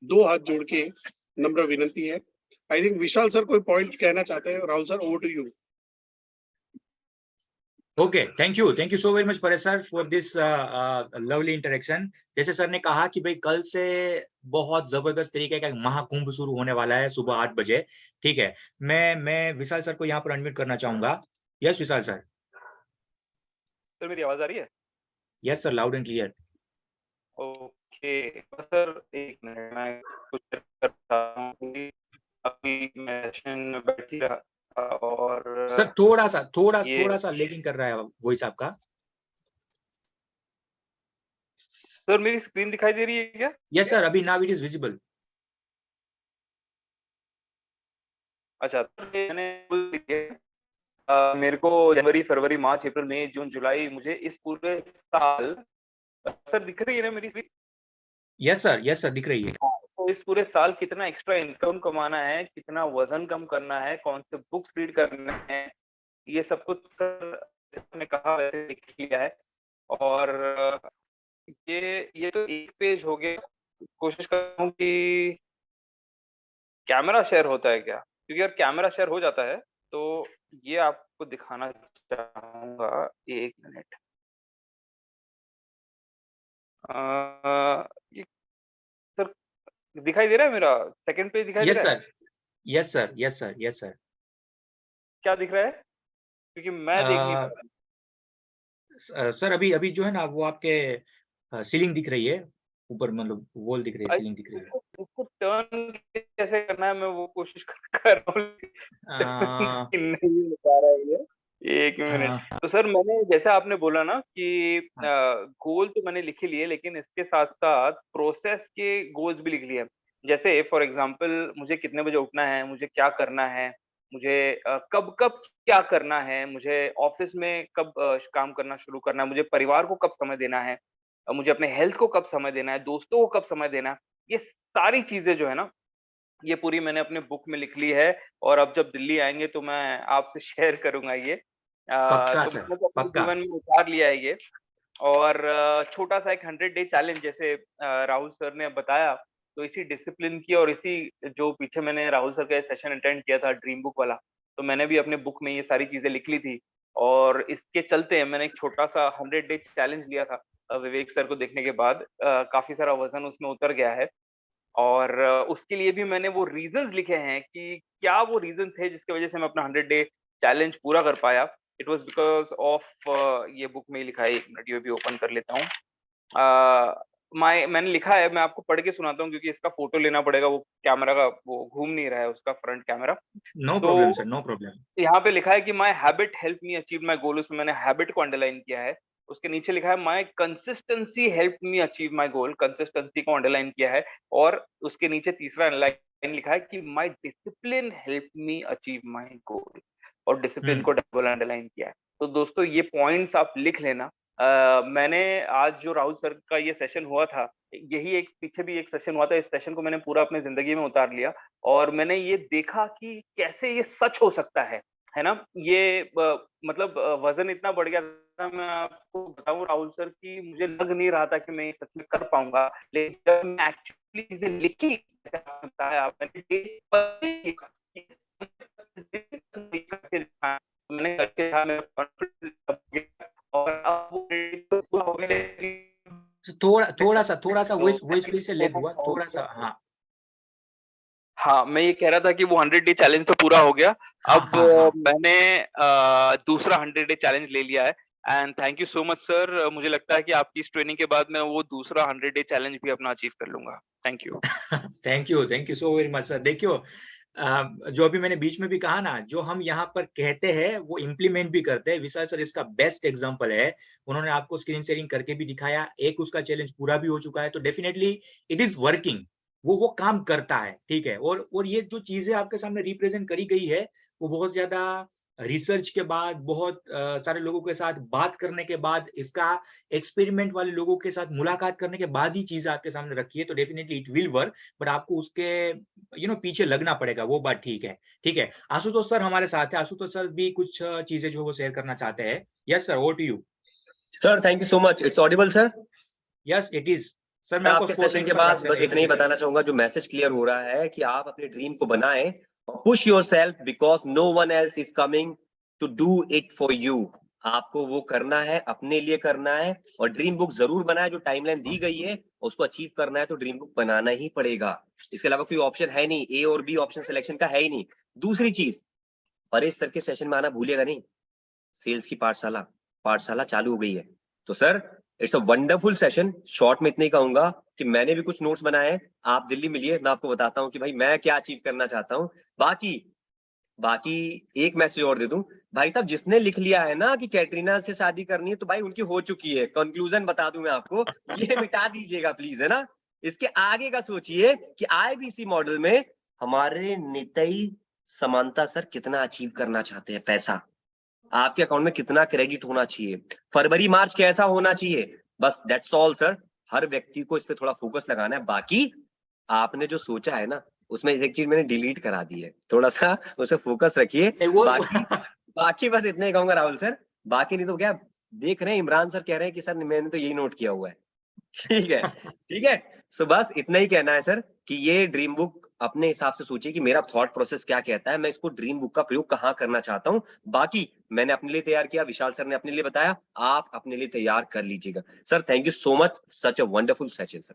2 हाथ जोड़ के नम्र विनती है। आई थिंक विशाल सर कोई पॉइंट कहना चाहते हैं। Rahul sir, over to you. Okay, thank you so very much Paresh sir for this lovely interaction. जैसे सर ने कहा कि भाई कल से बहुत जबरदस्त तरीके का महाकुंभ शुरू होने वाला है सुबह 8 बजे। ठीक है, मैं विशाल सर को यहाँ पर अनम्यूट करना चाहूंगा। Yes Vishal sir. सर मेरी आवाज आ रही है? Yes sir, loud and clear. Okay sir, एक मिनट मैं कुछ करता हूँ। और सर थोड़ा सा लेगिंग कर रहा है वॉइस आपका। सर मेरी स्क्रीन दिखाई दे रही है क्या? यस सर, अभी नाउ इट इज विजिबल। अच्छा, तो मेरे को जनवरी, फरवरी, मार्च, अप्रैल, मई, जून, जुलाई, मुझे इस पूरे साल, सर दिख रही है ना मेरी स्क्रीन? यस सर दिख रही है। तो इस पूरे साल कितना एक्स्ट्रा इनकम कमाना है, कितना वजन कम करना है, कौन से बुक्स रीड करने हैं, ये सब कुछ सर ने कहा वैसे लिख लिया है। और ये तो एक पेज हो गया। कोशिश कर रहा हूँ कि कैमरा शेयर होता है क्या, क्योंकि अगर कैमरा शेयर हो जाता है तो ये आपको दिखाना चाहूंगा। 1 मिनट। ये सर दिखाई दे रहा है मेरा सेकंड पेज दिखाई दे रहा है? Yes sir. क्या दिख रहा है, क्योंकि मैं देख नहीं पा रहा। सर अभी जो है ना वो आपके सीलिंग दिख रही है ऊपर, मतलब वॉल दिख रही है, सीलिंग दिख रही है। इसको टर्न कैसे करना है, मैं वो कोशिश कर रहा हूँ नहीं हो पा रहा है ये। 1 मिनट। तो सर मैंने, जैसे आपने बोला ना कि गोल तो मैंने लिख लिए, लेकिन इसके साथ साथ प्रोसेस के गोल्स भी लिख लिए। जैसे फॉर एग्जांपल मुझे कितने बजे उठना है, मुझे क्या करना है, मुझे कब क्या करना है, मुझे ऑफिस में कब काम करना शुरू करना है, मुझे परिवार को कब समय देना है, मुझे अपने हेल्थ को कब समय देना है, दोस्तों को कब समय देना है। ये सारी चीजें जो है ना, ये पूरी मैंने अपने बुक में लिख ली है। और अब जब दिल्ली आएंगे तो मैं आपसे शेयर करूंगा ये। पक्का तो सर, मैंने तो अपने पक्का। जीवन में उतार लिया है ये। और छोटा सा एक 100 डे चैलेंज, जैसे राहुल सर ने बताया, तो इसी डिसिप्लिन की और इसी जो पीछे मैंने राहुल सर का सेशन अटेंड किया था ड्रीम बुक वाला, तो मैंने भी अपने बुक में ये सारी चीजें लिख ली थी। और इसके चलते मैंने एक छोटा सा 100 डे चैलेंज लिया था विवेक सर को देखने के बाद। काफी सारा वजन उसमें उतर गया है। और उसके लिए भी मैंने वो रीजंस लिखे हैं कि क्या वो रीजन थे जिसकी वजह से मैं अपना 100 डे चैलेंज पूरा कर पाया। इट वाज बिकॉज ऑफ ये बुक में लिखा है। 1 मिनट, ये भी ओपन कर लेता हूँ। मैंने लिखा है, मैं आपको पढ़ के सुनाता हूँ, क्योंकि इसका फोटो लेना पड़ेगा, वो कैमरा का वो घूम नहीं रहा है उसका फ्रंट कैमरा। नो तो प्रॉब्लम सर, नो प्रॉब्लम। यहाँ पे लिखा है कि my habit help me achieve my goal, उसमें मैंने हैबिट को अंडरलाइन किया है। उसके नीचे लिखा है my consistency help me achieve my goal, consistency को अंडरलाइन किया है। और उसके नीचे तीसरा लाइन लिखा है कि my discipline help me achieve my goal, और डिसिप्लिन को डबल अंडरलाइन किया है। तो दोस्तों ये पॉइंट्स आप लिख लेना। मैंने आज जो राहुल सर का ये सेशन हुआ था, यही एक पीछे भी एक सेशन हुआ था, इस सेशन को मैंने पूरा अपने जिंदगी में उतार लिया। और मैंने ये देखा कि कैसे ये सच हो सकता है ना। ये मतलब वजन इतना बढ़ गया था, मैं आपको बताऊं राहुल सर, कि मुझे लग नहीं रहा था कि मैं ये सच में कर पाऊंगा। लेकिन जब मैं एक्चुअली चीजें लिखी, जैसे आपने बताया, मैंने करके था, मेरा कॉन्फिडेंस, और अब वो हो गया। थोड़ा सा वॉइस फिर से लैग हुआ थोड़ा सा। हाँ, मैं ये कह रहा था कि वो 100 डे चैलेंज तो पूरा हो गया। अब मैंने दूसरा 100 डे चैलेंज ले लिया है। And thank you so much sir. मुझे लगता है कि आपकी इस ट्रेनिंग के बाद मैं वो दूसरा 100 डे चैलेंज भी अपना अचीव कर लूंगा। Thank you. Thank you so very much sir. देखियो, जो अभी मैंने बीच में भी कहा ना, जो हम यहाँ पर कहते हैं वो इम्प्लीमेंट भी करते हैं। विशाल सर इसका बेस्ट एग्जांपल है। उन्होंने आपको स्क्रीन शेयरिंग करके भी दिखाया, एक उसका चैलेंज पूरा भी हो चुका है। तो डेफिनेटली इट इज वर्किंग, वो काम करता है, ठीक है। और ये जो चीजें आपके सामने रिप्रेजेंट करी गई है, वो बहुत ज्यादा रिसर्च के बाद, बहुत सारे लोगों के साथ बात करने के बाद, इसका एक्सपेरिमेंट वाले लोगों के साथ मुलाकात करने के बाद ही चीजें आपके सामने रखी है। तो definitely it will work, but आपको उसके पीछे लगना पड़ेगा, वो बात ठीक है, ठीक है। आशुतोष सर हमारे साथ है। आशुतोष सर भी कुछ चीजें जो वो शेयर करना चाहते हैं। Yes sir, over to you sir. Thank you so much. It's audible sir? Yes it is sir. मैं आपके सेशन के बाद बस इतना ही बताना चाहूंगा, जो मैसेज क्लियर हो रहा है कि आप अपने ड्रीम को बनाएं, push yourself, because no one else is coming to do it for you. आपको वो करना है, अपने लिए करना है। और ड्रीम बुक जरूर बनाए, जो टाइमलाइन दी गई है उसको अचीव करना है तो ड्रीम बुक बनाना ही पड़ेगा। इसके अलावा कोई ऑप्शन है नहीं, ए और बी ऑप्शन सिलेक्शन का है ही नहीं। दूसरी चीज, परेश सर के सेशन में आना भूलिएगा नहीं। सेल्स की पाठशाला चालू हो गई है। तो sir it's a wonderful session. Short में इतना ही कहूंगा कि मैंने भी कुछ नोट्स बनाए हैं। आप दिल्ली मिलिए, मैं आपको बताता हूँ कि भाई मैं क्या अचीव करना चाहता हूँ। बाकी बाकी एक मैसेज और दे दूं भाई साहब, जिसने लिख लिया है ना कि कैटरीना से शादी करनी है तो भाई उनकी हो चुकी है, कंक्लूजन बता दूं मैं आपको, ये मिटा दीजिएगा प्लीज, है ना। इसके आगे का सोचिए कि आईबीसी मॉडल में हमारे नितई समानता सर कितना अचीव करना चाहते हैं, पैसा आपके अकाउंट में कितना क्रेडिट होना चाहिए, फरवरी मार्च कैसा होना चाहिए, बस दैट्स ऑल सर। हर व्यक्ति को इस पे थोड़ा फोकस लगाना है। बाकी आपने जो सोचा है ना उसमें एक चीज मैंने डिलीट करा दी है, थोड़ा सा उसे फोकस रखिए। बाकी बस इतना ही कहूंगा राहुल सर, बाकी नहीं तो क्या देख रहे हैं, इमरान सर कह रहे हैं कि सर मैंने तो यही नोट किया हुआ है। ठीक है ठीक है, सो बस इतना ही कहना है सर कि ये ड्रीम बुक अपने हिसाब से सोचिए कि मेरा थॉट प्रोसेस क्या कहता है, मैं इसको ड्रीम बुक का प्रयोग कहाँ करना चाहता हूँ। बाकी मैंने अपने लिए तैयार किया, विशाल सर ने अपने लिए बताया, आप अपने लिए तैयार कर लीजिएगा। Sir thank you so much, such a wonderful session sir,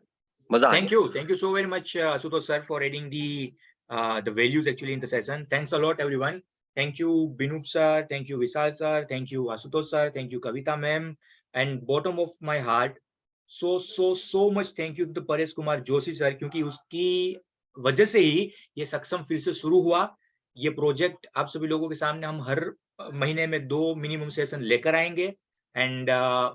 मजा आ गया। Thank you so very much, Asutosh sir, for adding the values actually in the session. Thanks a lot, everyone. Thank you, Binup sir. Thank you, Vishal sir. Thank you, Asutosh sir. Thank you, Kavita ma'am. And bottom of my heart, so much thank you to the Paresh Kumar Joshi sir, क्योंकि उसकी वजह से ही ये सक्षम फिर से शुरू हुआ। ये प्रोजेक्ट आप सभी लोगों के सामने हम हर महीने में 2 मिनिमम सेशन लेकर आएंगे, एंड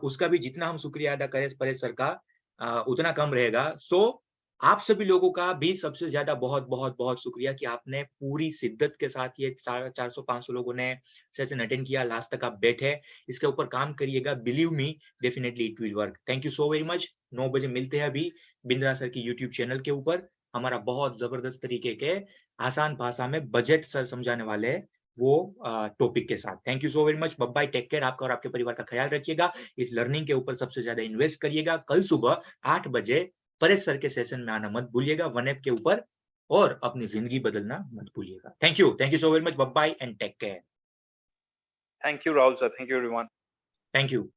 उसका भी जितना हम शुक्रिया अदा करें परेश सर का उतना कम रहेगा। सो आप सभी लोगों का भी सबसे ज्यादा बहुत बहुत बहुत शुक्रिया कि आपने पूरी शिद्दत के साथ ये 400-500 लोगों ने सेशन अटेंड किया, लास्ट तक आप बैठे, इसके ऊपर काम करिएगा। Believe me, definitely it will work. Thank you so very much. 9 बजे मिलते हैं अभी बिंद्रा सर की यूट्यूब चैनल के ऊपर। हमारा बहुत जबरदस्त तरीके के आसान भाषा में बजट सर समझाने वाले हैं वो टॉपिक के साथ। Thank you so very much. Bye, take care. आपका और आपके परिवार का ख्याल रखिएगा। इस लर्निंग के ऊपर सबसे ज्यादा इन्वेस्ट करिएगा। कल सुबह 8 बजे परेश सर के सेशन में आना मत भूलिएगा, 1 के ऊपर, और अपनी जिंदगी बदलना मत भूलिएगा। Thank you so very much. Bye and take care. Thank you, Rahul sir. Thank you, everyone. Thank you.